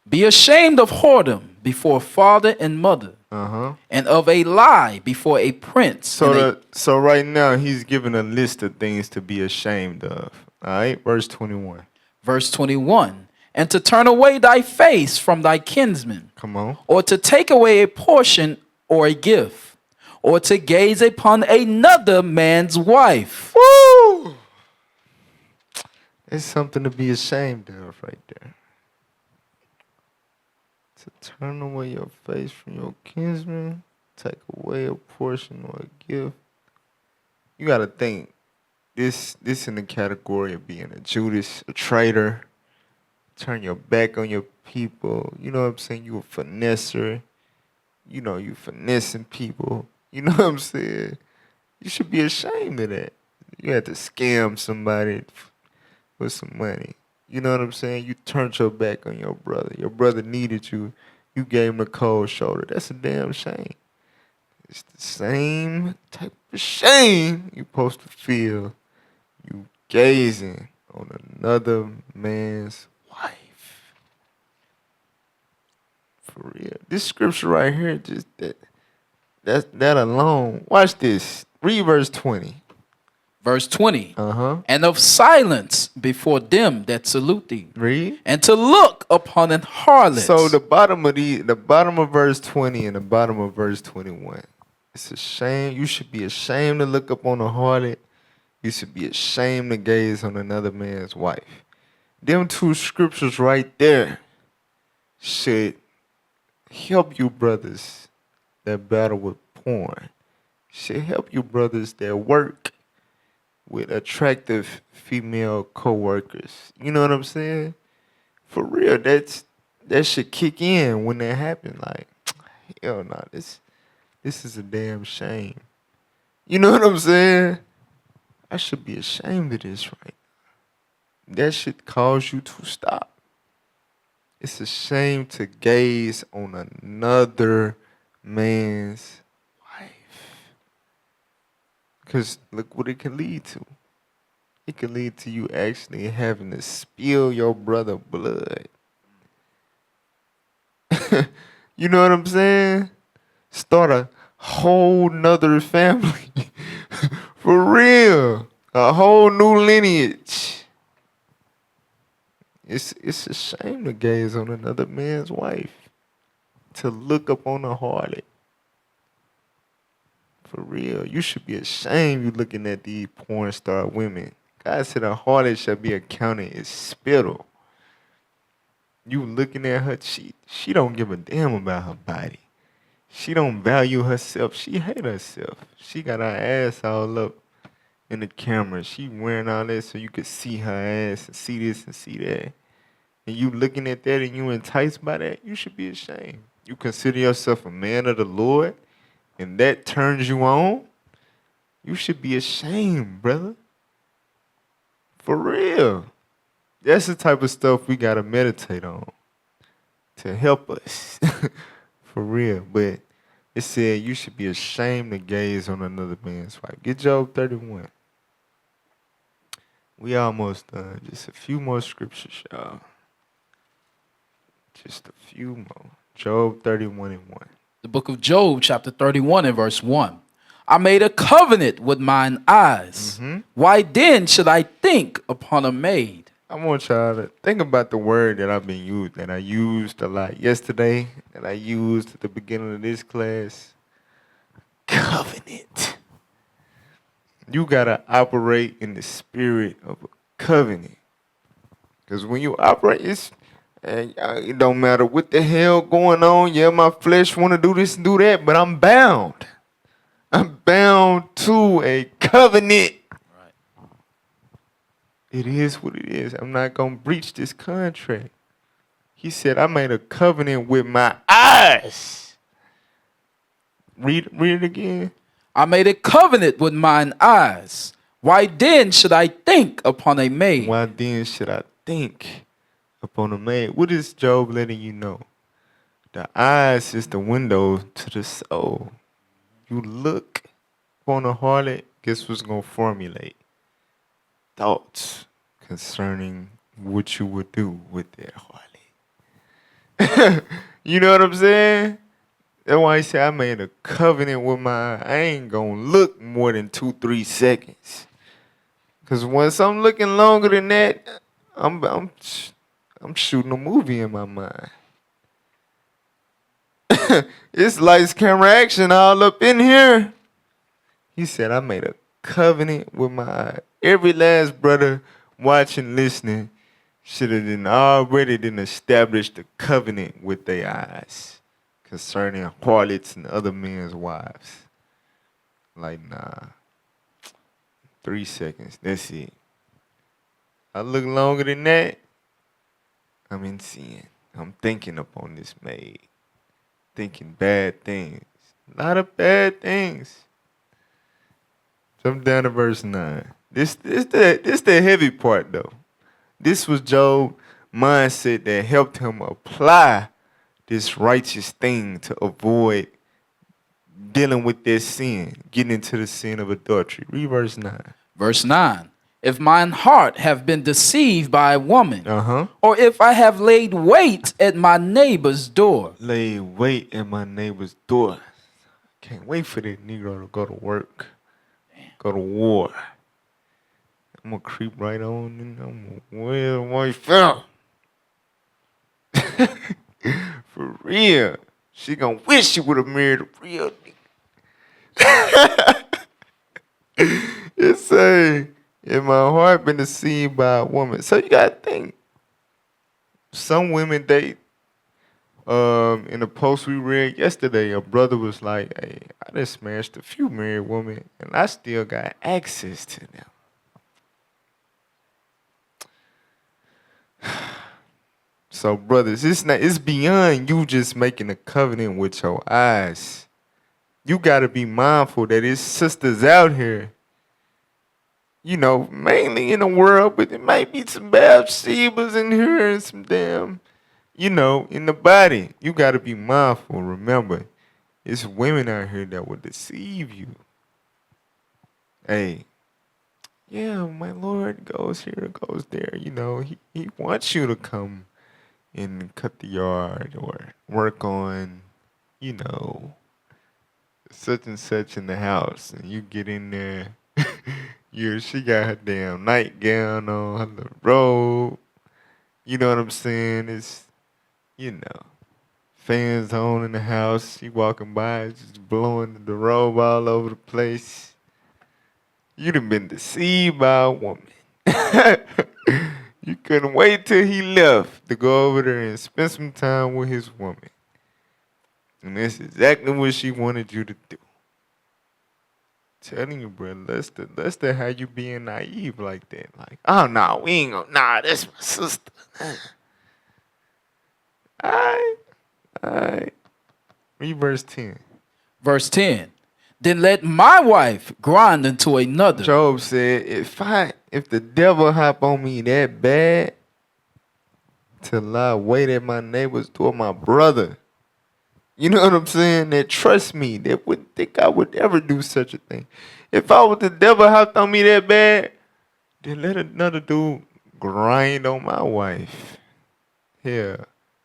Be ashamed of whoredom before father and mother, and of a lie before a prince. So right now he's giving a list of things to be ashamed of. All right, verse 21. Verse 21. And to turn away thy face from thy kinsman. Come on. Or to take away a portion or a gift. Or to gaze upon another man's wife. Woo! It's something to be ashamed of right there. To turn away your face from your kinsman, take away a portion or a gift. You gotta think, this in the category of being a Judas, a traitor, turn your back on your people. You know what I'm saying? You a finesser. You know, you finessing people. You know what I'm saying? You should be ashamed of that. You had to scam somebody with some money. You know what I'm saying? You turned your back on your brother. Your brother needed you. You gave him the cold shoulder. That's a damn shame. It's the same type of shame you're supposed to feel. You gazing on another man's wife. For real. This scripture right here, just that alone. Watch this. Read verse 20. Verse 20. And of silence before them that salute thee. Read. And to look upon an harlot. So the bottom of verse 20 and the bottom of verse 21. It's a shame. You should be ashamed to look upon a harlot. You should be ashamed to gaze on another man's wife. Them two scriptures right there should help you brothers that battle with porn. Should help you brothers that work with attractive female co-workers. You know what I'm saying? For real, that should kick in when that happens. Like, hell no, this is a damn shame. You know what I'm saying? I should be ashamed of this right now. That should cause you to stop. It's a shame to gaze on another man's wife. Because look what it can lead to. It can lead to you actually having to spill your brother's blood. You know what I'm saying? Start a whole nother family. For real. A whole new lineage. It's a shame to gaze on another man's wife. To look up on a harlot. For real. You should be ashamed you looking at these porn star women. God said a harlot shall be accounted as spittle. You looking at her, she don't give a damn about her body. She don't value herself. She hate herself. She got her ass all up in the camera. She wearing all that so you could see her ass and see this and see that. And you looking at that and you enticed by that, you should be ashamed. You consider yourself a man of the Lord and that turns you on, you should be ashamed, brother. For real. That's the type of stuff we got to meditate on to help us. For real. But it said you should be ashamed to gaze on another man's wife. Get Job 31. We almost done. Just a few more scriptures, y'all. Just a few more. Job 31 and 1. The book of Job, chapter 31 and verse 1. I made a covenant with mine eyes. Why then should I think upon a maid? I want y'all to think about the word that I used a lot yesterday, that I used at the beginning of this class. Covenant. You gotta operate in the spirit of a covenant. Because when you operate, it don't matter what the hell going on. Yeah, my flesh want to do this and do that, but I'm bound. I'm bound to a covenant. Right. It is what it is. I'm not going to breach this contract. He said, I made a covenant with my eyes. Read it again. I made a covenant with mine eyes. Why then should I think upon a maid? Why then should I think upon a maid? What is Job letting you know? The eyes is the window to the soul. You look upon a harlot, guess what's going to formulate? Thoughts concerning what you would do with that harlot. You know what I'm saying? That's why he said I made a covenant with my eye. I ain't going to look more than 2-3 seconds. Because once I'm looking longer than that, I'm shooting a movie in my mind. It's lights, camera, action all up in here. He said, I made a covenant with my eye. Every last brother watching, listening, should have already established a covenant with their eyes concerning harlots and other men's wives. Like, nah. 3 seconds, that's it. I look longer than that, I'm in sin. I'm thinking upon this maid. Thinking bad things. A lot of bad things. Jump down to verse 9. This the heavy part though. This was Job's mindset that helped him apply this righteous thing to avoid dealing with this sin, getting into the sin of adultery. Read verse 9. Verse 9. If mine heart have been deceived by a woman, or if I have laid wait at my neighbor's door. Laid wait at my neighbor's door. Can't wait for that Negro to go to work. Go to war. I'm going to creep right on and I'm going to wear the white felt. For real. She going to wish she would have married a real nigga. It say, in my heart been deceived by a woman. So you got to think. Some women date. In the post we read yesterday, a brother was like, hey, I done smashed a few married women and I still got access to them. So brothers, it's beyond you just making a covenant with your eyes. You got to be mindful that there's sisters out here, you know, mainly in the world, but there might be some Bathshebas in here and some damn, you know, in the body. You got to be mindful. Remember, it's women out here that will deceive you. Hey, yeah, my Lord goes here, goes there. You know, he wants you to come and cut the yard or work on, you know, such and such in the house. And you get in there, she got her damn nightgown on, her little robe. You know what I'm saying? It's, you know, fans on in the house. She walking by, just blowing the robe all over the place. You done been deceived by a woman. You couldn't wait till he left to go over there and spend some time with his woman. And that's exactly what she wanted you to do. Telling you, bro, Lester how you being naive like that. Like, oh no, we ain't gonna that's my sister. Alright. Alright. Read verse 10. Verse 10. Then let my wife grind into another. Job said, if the devil hop on me that bad till I wait at my neighbor's door, my brother, you know what I'm saying? That trust me, that wouldn't think I would ever do such a thing. If I was the devil hopped on me that bad, then let another dude grind on my wife. Yeah.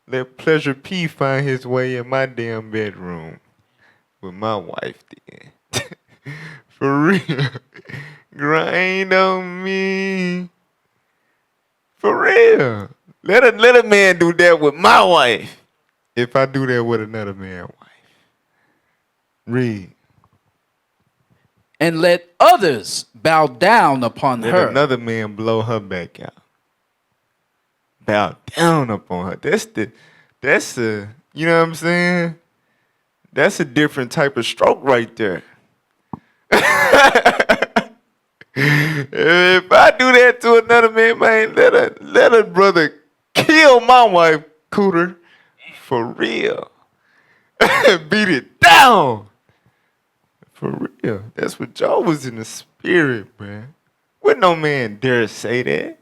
Let Pleasure P find his way in my damn bedroom with my wife then. For real. Grind on me. For real. Let a man do that with my wife. If I do that with another man's wife. Read. And let others bow down upon Let her. another man blow her back out. Bow down upon her. That's a, you know what I'm saying? That's a different type of stroke right there. If I do that to another man, let a brother kill my wife, Cooter. For real. Beat it down. For real. That's what Joe was in the spirit, man. Would no man dare say that?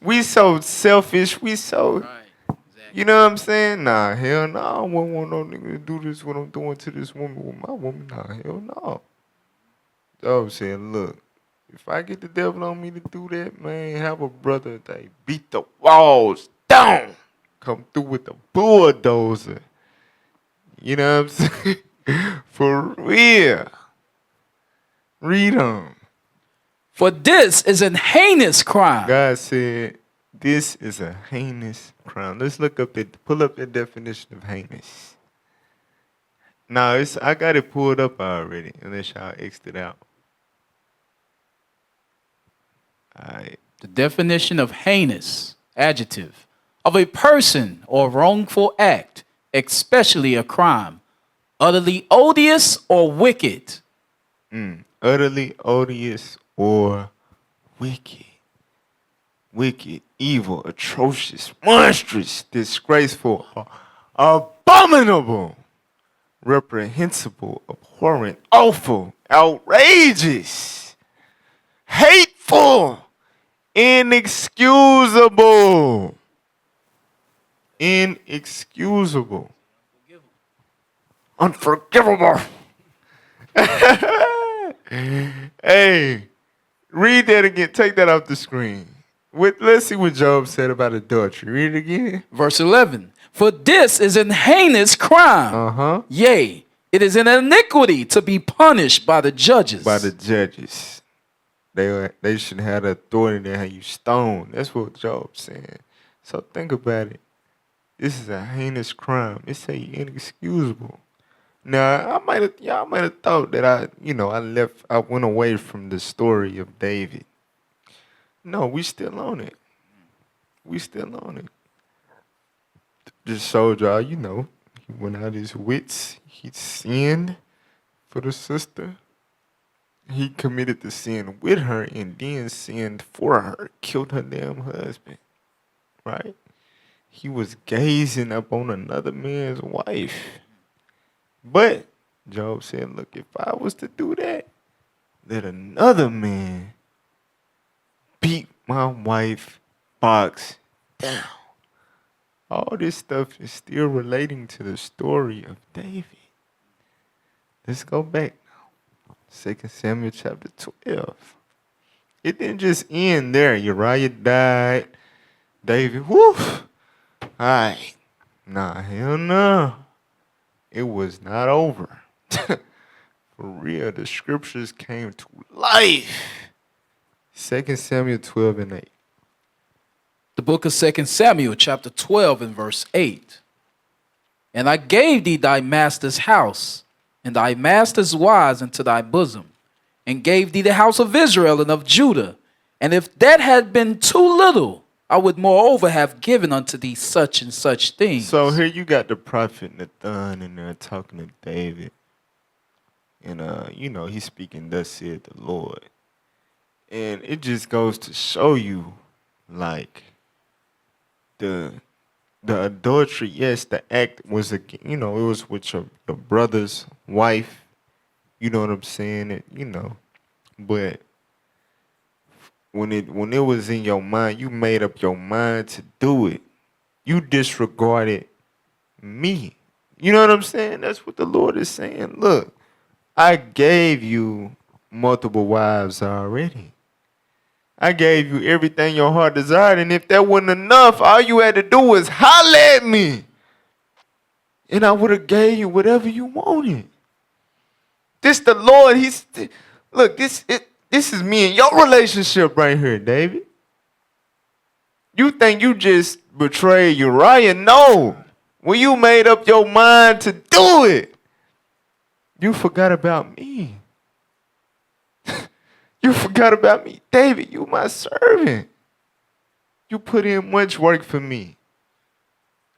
We so selfish. We so, Right. Exactly. you know what I'm saying? Nah, hell no. I wouldn't want no nigga to do this, what I'm doing to this woman with my woman. Nah, hell no. Joe said, look, if I get the devil on me to do that, man, have a brother that beat the walls down. Come through with the bulldozer. You know what I'm saying? For real. Read on. For this is an heinous crime. God said, this is a heinous crime. Let's pull up the definition of heinous. Now, I got it pulled up already, unless y'all X'd it out. All right. The definition of heinous, adjective, of a person or wrongful act, especially a crime, utterly odious or wicked. Utterly odious or wicked. Wicked, evil, atrocious, monstrous, disgraceful, abominable, reprehensible, abhorrent, awful, outrageous, hateful, inexcusable. Inexcusable. Unforgivable. Hey, read that again. Take that off the screen. Let's see what Job said about adultery. Read it again. Verse 11. For this is an heinous crime. Uh-huh. Yea, it is an iniquity to be punished by the judges. By the judges. They should have the authority to have you stoned. That's what Job's saying. So think about it. This is a heinous crime. It say inexcusable. Now, y'all might have thought that I went away from the story of David. No, we still on it. We still on it. Just showed y'all, he went out his wits. He sinned for the sister. He committed the sin with her and then sinned for her. Killed her damn husband. Right? He was gazing up on another man's wife. But Job said, look, if I was to do that, let another man beat my wife box down. All this stuff is still relating to the story of David. Let's go back now. 2 Samuel chapter 12. It didn't just end there. Uriah died. David, whoo. All right. Nah, hell no. It was not over. For real, the scriptures came to life. 2 Samuel 12 and 8. The book of 2 Samuel, chapter 12 and verse 8. And I gave thee thy master's house, and thy master's wives into thy bosom, and gave thee the house of Israel and of Judah. And if that had been too little, I would moreover have given unto thee such and such things. So here you got the prophet Nathan in there talking to David. You And he's speaking, thus said the Lord. And it just goes to show you, like, the adultery, yes, the act was it was with your brother's wife, you know what I'm saying? But when it was in your mind, you made up your mind to do it. You disregarded me. You know what I'm saying? That's what the Lord is saying. Look, I gave you multiple wives already. I gave you everything your heart desired, and if that wasn't enough, all you had to do was holler at me, and I would have gave you whatever you wanted. This the Lord. Look. This is me and your relationship right here, David. You think you just betrayed Uriah? No. When you made up your mind to do it, you forgot about me. You forgot about me. David, you my servant. You put in much work for me.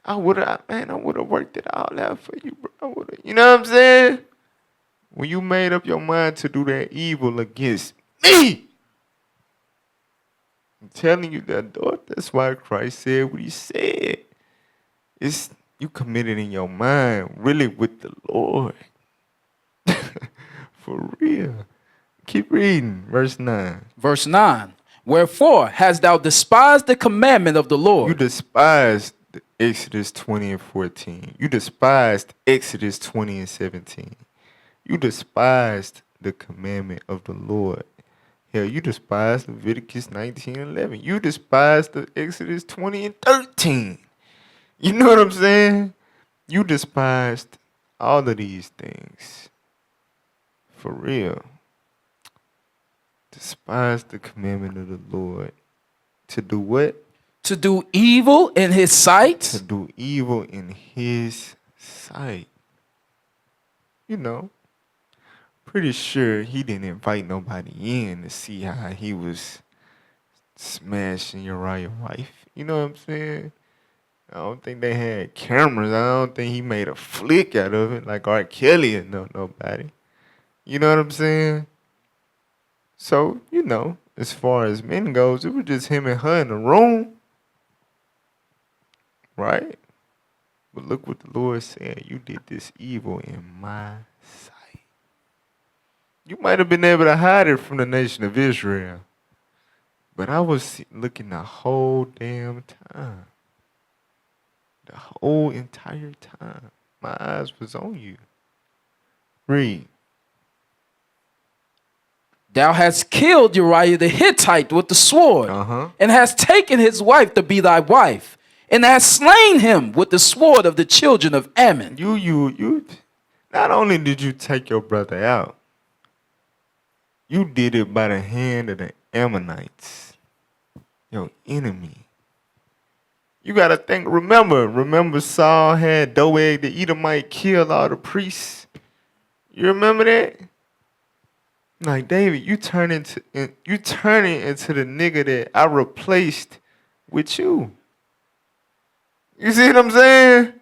I would have worked it all out for you, bro. You know what I'm saying? When you made up your mind to do that evil against me, I'm telling you that, dog. That's why Christ said what he said. It's you committed in your mind, really with the Lord. For real. Keep reading, verse 9. Verse 9. Wherefore hast thou despised the commandment of the Lord? You despised Exodus 20 and 14. You despised Exodus 20 and 17. You despised the commandment of the Lord. Hell, you despised Leviticus 19 and 11. You despised the Exodus 20 and 13. You know what I'm saying? You despised all of these things. For real. Despised the commandment of the Lord. To do what? To do evil in his sight? To do evil in his sight. Pretty sure he didn't invite nobody in to see how he was smashing Uriah's wife. You know what I'm saying? I don't think they had cameras. I don't think he made a flick out of it like R. Kelly or nobody. You know what I'm saying? So, as far as men goes, it was just him and her in the room. Right? But look what the Lord said. You did this evil in my sight. You might have been able to hide it from the nation of Israel. But I was looking the whole damn time. The whole entire time. My eyes was on you. Read. Thou hast killed Uriah the Hittite with the sword, and hast taken his wife to be thy wife, and hast slain him with the sword of the children of Ammon. You. Not only did you take your brother out, you did it by the hand of the Ammonites, your enemy. You gotta think. Remember Saul had Doeg the Edomite kill all the priests. You remember that? Like, David, you turning into the nigga that I replaced with you. You see what I'm saying?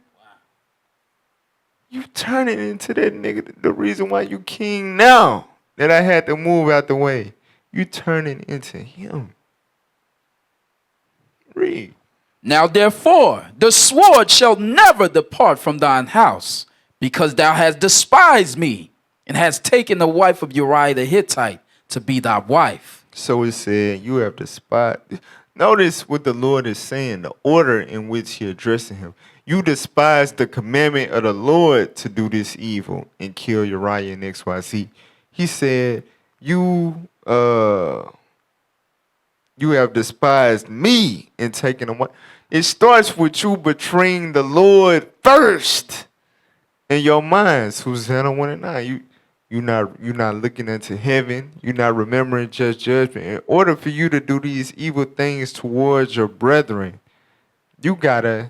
You turning into that nigga. The reason why you king now, that I had to move out the way. You turning into him. Read. Now therefore, the sword shall never depart from thine house, because thou hast despised me, and hast taken the wife of Uriah the Hittite to be thy wife. So it said, you have despised. Notice what the Lord is saying, the order in which he addressing him. You despised the commandment of the Lord to do this evil and kill Uriah and XYZ. He said, you have despised me and taken away. It starts with you betraying the Lord first in your minds. Hosanna 1 and 9. You're not looking into heaven. You're not remembering just judgment. In order for you to do these evil things towards your brethren, you gotta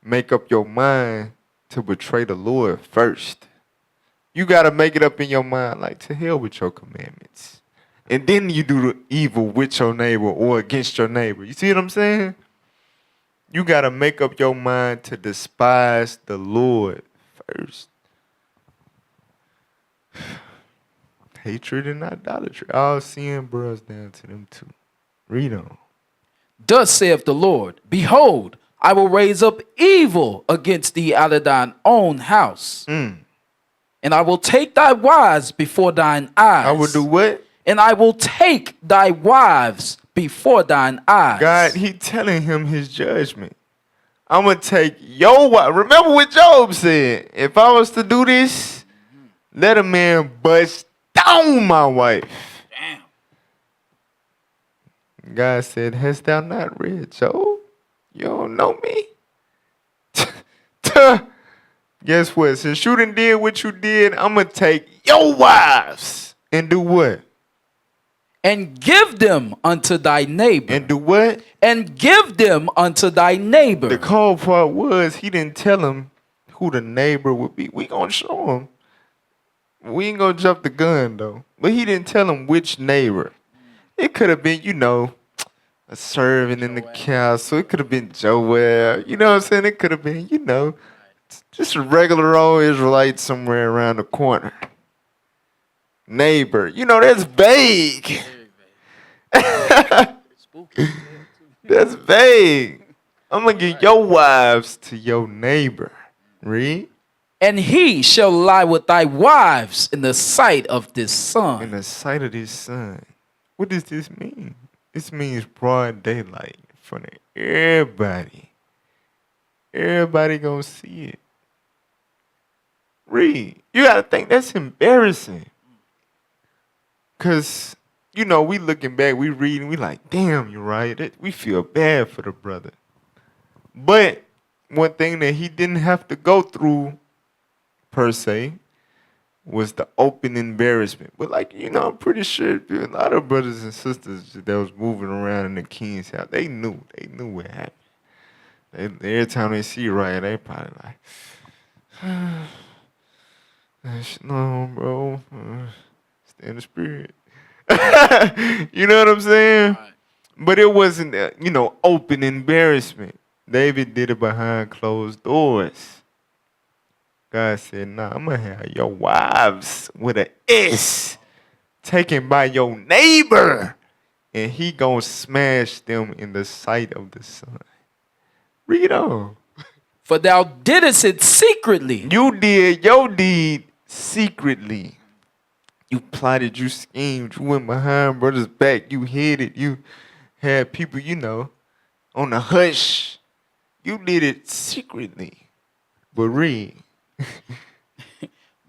make up your mind to betray the Lord first. You gotta make it up in your mind, like, to hell with your commandments. And then you do the evil with your neighbor or against your neighbor. You see what I'm saying? You gotta make up your mind to despise the Lord first. Hatred and idolatry. All sin boils down to them two. Read on. Thus saith the Lord, behold, I will raise up evil against thee out of thine own house. And I will take thy wives before thine eyes. I will do what? And I will take thy wives before thine eyes. God, he telling him his judgment. I'm going to take your wife. Remember what Job said. If I was to do this, let a man bust down my wife. Damn. God said, hast thou not read, Job? You don't know me? Guess what? Since you done did what you did, I'm going to take your wives and do what? And give them unto thy neighbor. And do what? And give them unto thy neighbor. The cold part was he didn't tell him who the neighbor would be. We going to show him. We ain't going to jump the gun, though. But he didn't tell him which neighbor. It could have been, a servant in the castle. It could have been Joel. You know what I'm saying? It could have been, just a regular old Israelite somewhere around the corner. Neighbor. That's vague. That's vague. I'm going to give your wives to your neighbor. Read. And he shall lie with thy wives in the sight of this son. In the sight of this son. What does this mean? This means broad daylight in front of everybody. Everybody gonna see it. Read. You gotta think that's embarrassing. Cause, we looking back, we reading, we like, damn, you're right. We feel bad for the brother. But one thing that he didn't have to go through, per se, was the open embarrassment. But I'm pretty sure a lot of brothers and sisters that was moving around in the king's house, they knew what happened. Every time they see Ryan, they probably like, no, bro, stay in the spirit. You know what I'm saying? Right. But it wasn't, open embarrassment. David did it behind closed doors. God said, nah, I'm going to have your wives with an S taken by your neighbor. And he going to smash them in the sight of the sun. Read on. For thou didst it secretly. You did your deed secretly. You plotted, you schemed, you went behind brothers' back, you hid it, you had people, on the hush. You did it secretly. But read.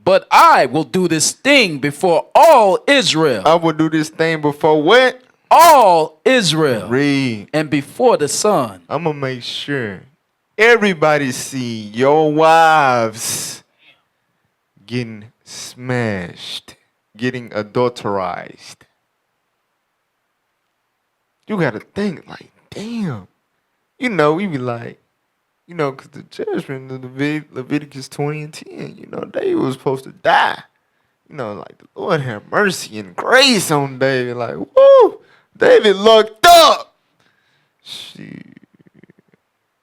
But I will do this thing before all Israel. I will do this thing before what? All Israel. Read. And before the sun. I'm going to make sure everybody see your wives getting smashed, getting adulterized. You got to think like, damn. We be like, because the judgment of Leviticus 20 and 10, David was supposed to die. Like the Lord have mercy and grace on David. Like, woo, David looked up.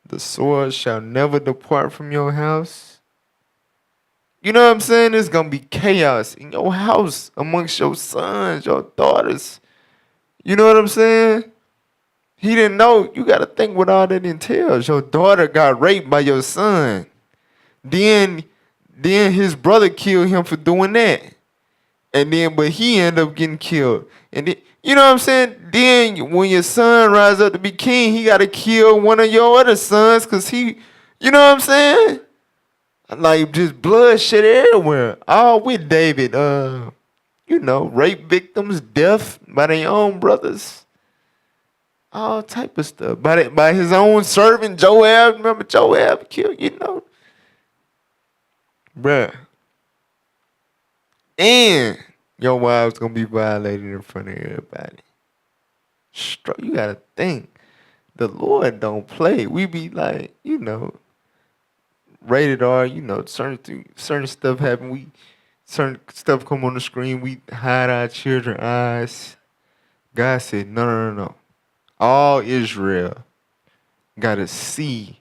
The sword shall never depart from your house. You know what I'm saying? There's going to be chaos in your house amongst your sons, your daughters. You know what I'm saying? He didn't know. You got to think what all that entails. Your daughter got raped by your son. Then his brother killed him for doing that. But he ended up getting killed. And then, you know what I'm saying? Then when your son rises up to be king, he got to kill one of your other sons because he, you know what I'm saying? Like just bloodshed everywhere. All with David, rape victims, death by their own brothers. All type of stuff. By his own servant, Joab. Remember Joab killed, Bruh. And your wife's going to be violated in front of everybody. You got to think. The Lord don't play. We be like, rated R, certain stuff happen. Certain stuff come on the screen. We hide our children's eyes. God said, no. All Israel got to see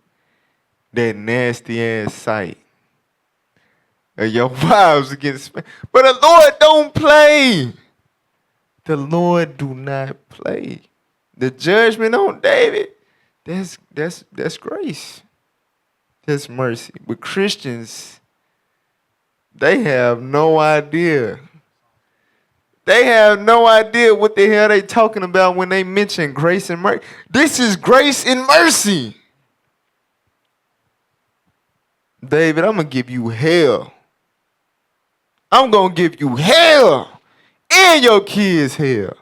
that nasty ass sight. Your wives are getting spanked. But the Lord don't play. The Lord do not play. The judgment on David, that's grace. That's mercy. But Christians, they have no idea. They have no idea what the hell they talking about when they mention grace and mercy. This is grace and mercy. David, I'm going to give you hell. I'm going to give you hell and your kids hell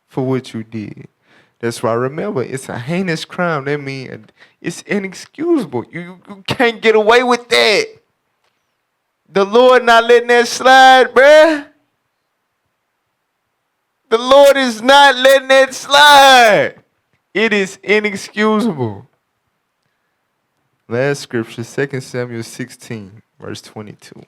for what you did. That's why, remember, it's a heinous crime. That means it's inexcusable. You can't get away with that. The Lord not letting that slide, bruh. The Lord is not letting that slide. It is inexcusable. Last scripture, 2 Samuel 16, verse 22.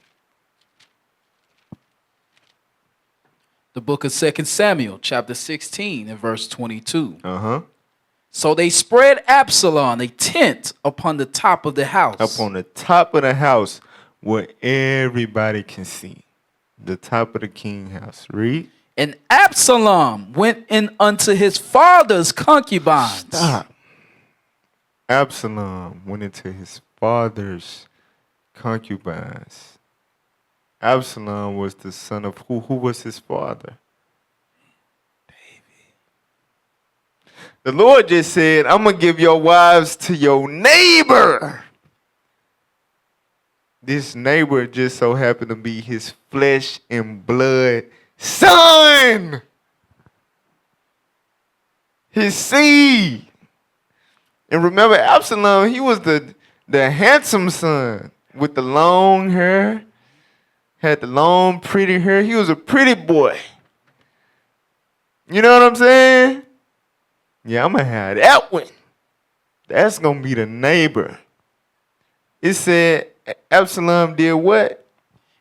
The book of 2 Samuel, chapter 16, and verse 22. Uh-huh. So they spread Absalom a tent upon the top of the house. Up on the top of the house where everybody can see. The top of the king house. Read. And Absalom went in unto his father's concubines. Stop. Absalom went into his father's concubines. Absalom was the son of who? Who was his father? David. The Lord just said, I'm going to give your wives to your neighbor. This neighbor just so happened to be his flesh and blood son. His seed. And remember, Absalom, he was the handsome son with the long hair. Had the long, pretty hair. He was a pretty boy. You know what I'm saying? Yeah, I'm going to have that one. That's going to be the neighbor. It said Absalom did what?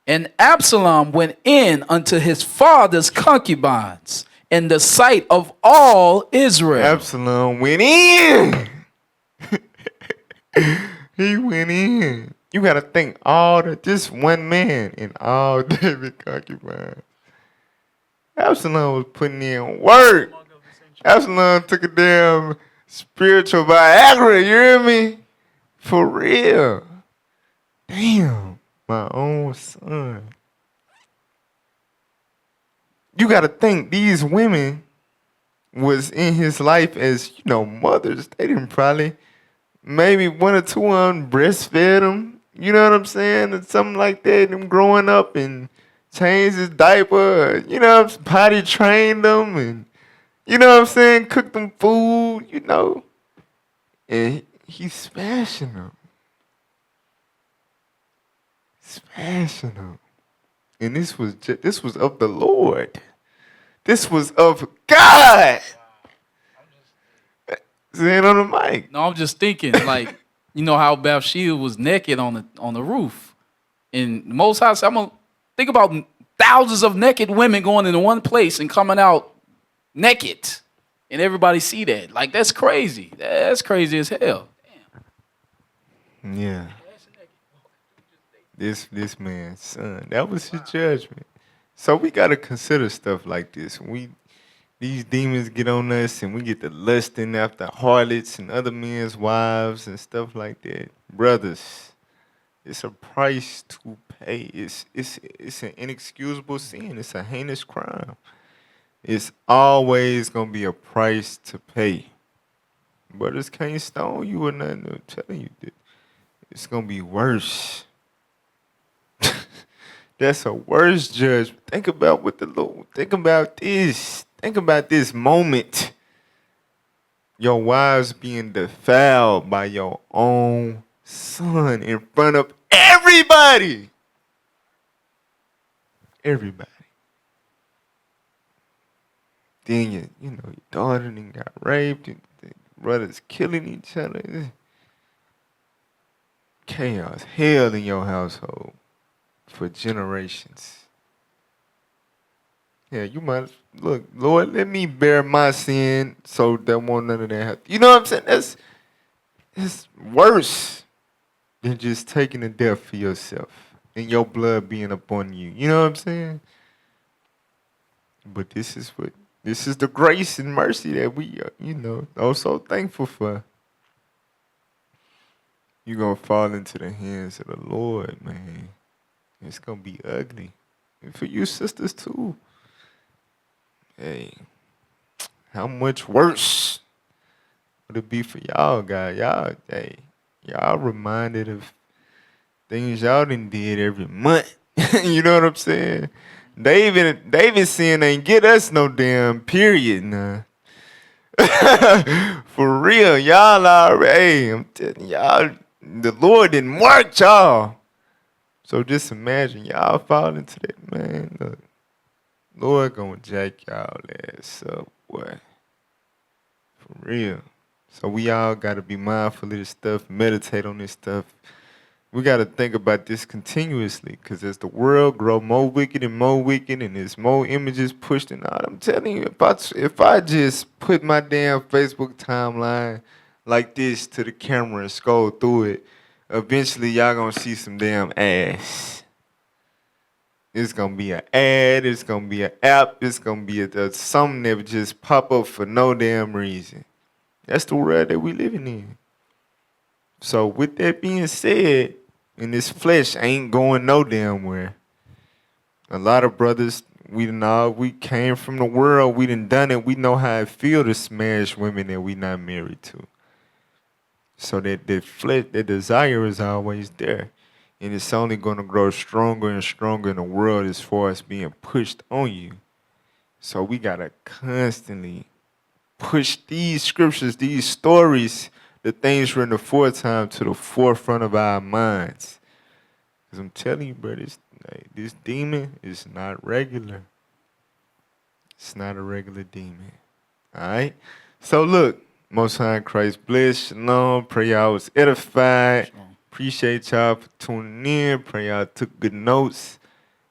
And Absalom went in unto his father's concubines in the sight of all Israel. Absalom went in. He went in. You got to think just one man in all David concubines. Absalom was putting in work. Absalom took a damn spiritual Viagra, you hear me? For real. Damn, my own son. You got to think these women was in his life as, mothers. They didn't probably, maybe one or two of them breastfed him. You know what I'm saying? And something like that. Them growing up and changed his diaper. Potty trained them and, cooked them food, And he's smashing them. Smashing them. And this was of the Lord. This was of God. Saying on the mic. No, I'm just thinking, like, you know how Bathsheba was naked on the roof. In most houses, I'm gonna think about thousands of naked women going into one place and coming out naked, and everybody see that. Like, that's crazy. That's crazy as hell. Damn. Yeah. This man's son. That was his judgment. So we gotta consider stuff like this. These demons get on us and we get to lusting after harlots and other men's wives and stuff like that. Brothers, it's a price to pay. It's an inexcusable sin. It's a heinous crime. It's always going to be a price to pay. Brothers can't stone you or nothing. I'm telling you that it's going to be worse. That's a worse judgment. Think about what the Lord, think about this. Think about this moment. Your wives being defiled by your own son in front of everybody. Everybody. Then your daughter then got raped and the brothers killing each other. Chaos, hell in your household for generations. Yeah, you might look, Lord, let me bear my sin so that won't none of that happen. You know what I'm saying? It's worse than just taking a death for yourself and your blood being upon you. You know what I'm saying? But this is the grace and mercy that we, are so thankful for. You're going to fall into the hands of the Lord, man. It's going to be ugly. And for you sisters, too. Hey, how much worse would it be for y'all, guys? Y'all reminded of things y'all done did every month. You know what I'm saying? David sin ain't get us no damn period, nah. For real, y'all already, hey, I'm telling y'all, the Lord didn't mark y'all. So just imagine y'all fall into that, man. Look, Lord gonna jack y'all ass up, boy. For real. So we all gotta be mindful of this stuff, meditate on this stuff. We got to think about this continuously, because as the world grow more wicked, and there's more images pushed and all, I'm telling you, if I just put my damn Facebook timeline like this to the camera and scroll through it, eventually y'all going to see some damn ass. It's going to be an ad, it's going to be an app, it's going to be something that would just pop up for no damn reason. That's the world that we living in. So with that being said, and this flesh ain't going no damn where. A lot of brothers, we came from the world, we done it, we know how it feel to smash women that we not married to. So that flesh, that desire is always there. And it's only going to grow stronger and stronger in the world as far as being pushed on you. So we got to constantly push these scriptures, these stories, the things written aforetime to the forefront of our minds. Because I'm telling you, bro, this demon is not regular. It's not a regular demon. All right? So look, Most High in Christ bless, shalom. Pray y'all was edified. Shalom. Appreciate y'all for tuning in. Pray y'all took good notes.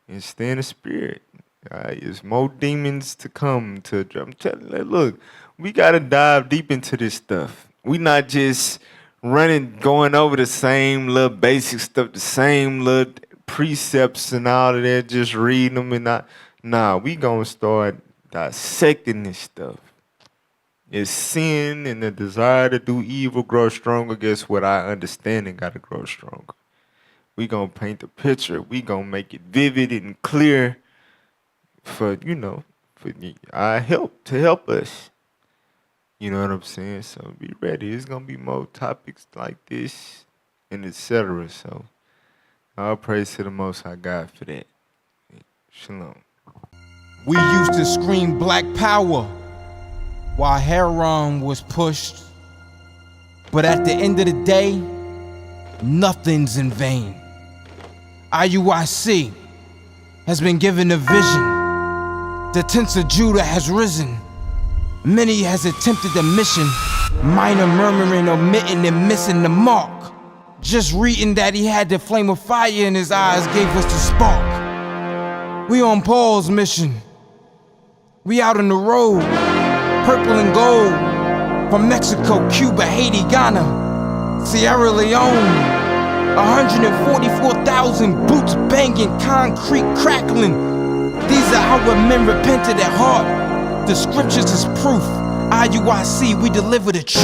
And stay in the spirit. All right? There's more demons to come. I'm telling you, look, we got to dive deep into this stuff. We not just going over the same little basic stuff, the same little precepts and all of that, just reading them and not. Nah, we gonna start dissecting this stuff. If sin and the desire to do evil grow stronger, guess what? Our understanding gotta grow stronger. We gonna paint the picture. We gonna make it vivid and clear for our help to help us. You know what I'm saying? So be ready. There's going to be more topics like this and etc. So all praise to the Most High God for that. Shalom. We used to scream black power while Heron was pushed. But at the end of the day, nothing's in vain. IUIC has been given a vision. The tents of Judah has risen. Many has attempted the mission, minor murmuring, omitting, and missing the mark. Just reading that he had the flame of fire in his eyes gave us the spark. We on Paul's mission. We out on the road, purple and gold, from Mexico, Cuba, Haiti, Ghana, Sierra Leone. 144,000 boots banging, concrete crackling. These are our men repented at heart. The scriptures is proof. IUIC, we deliver the truth.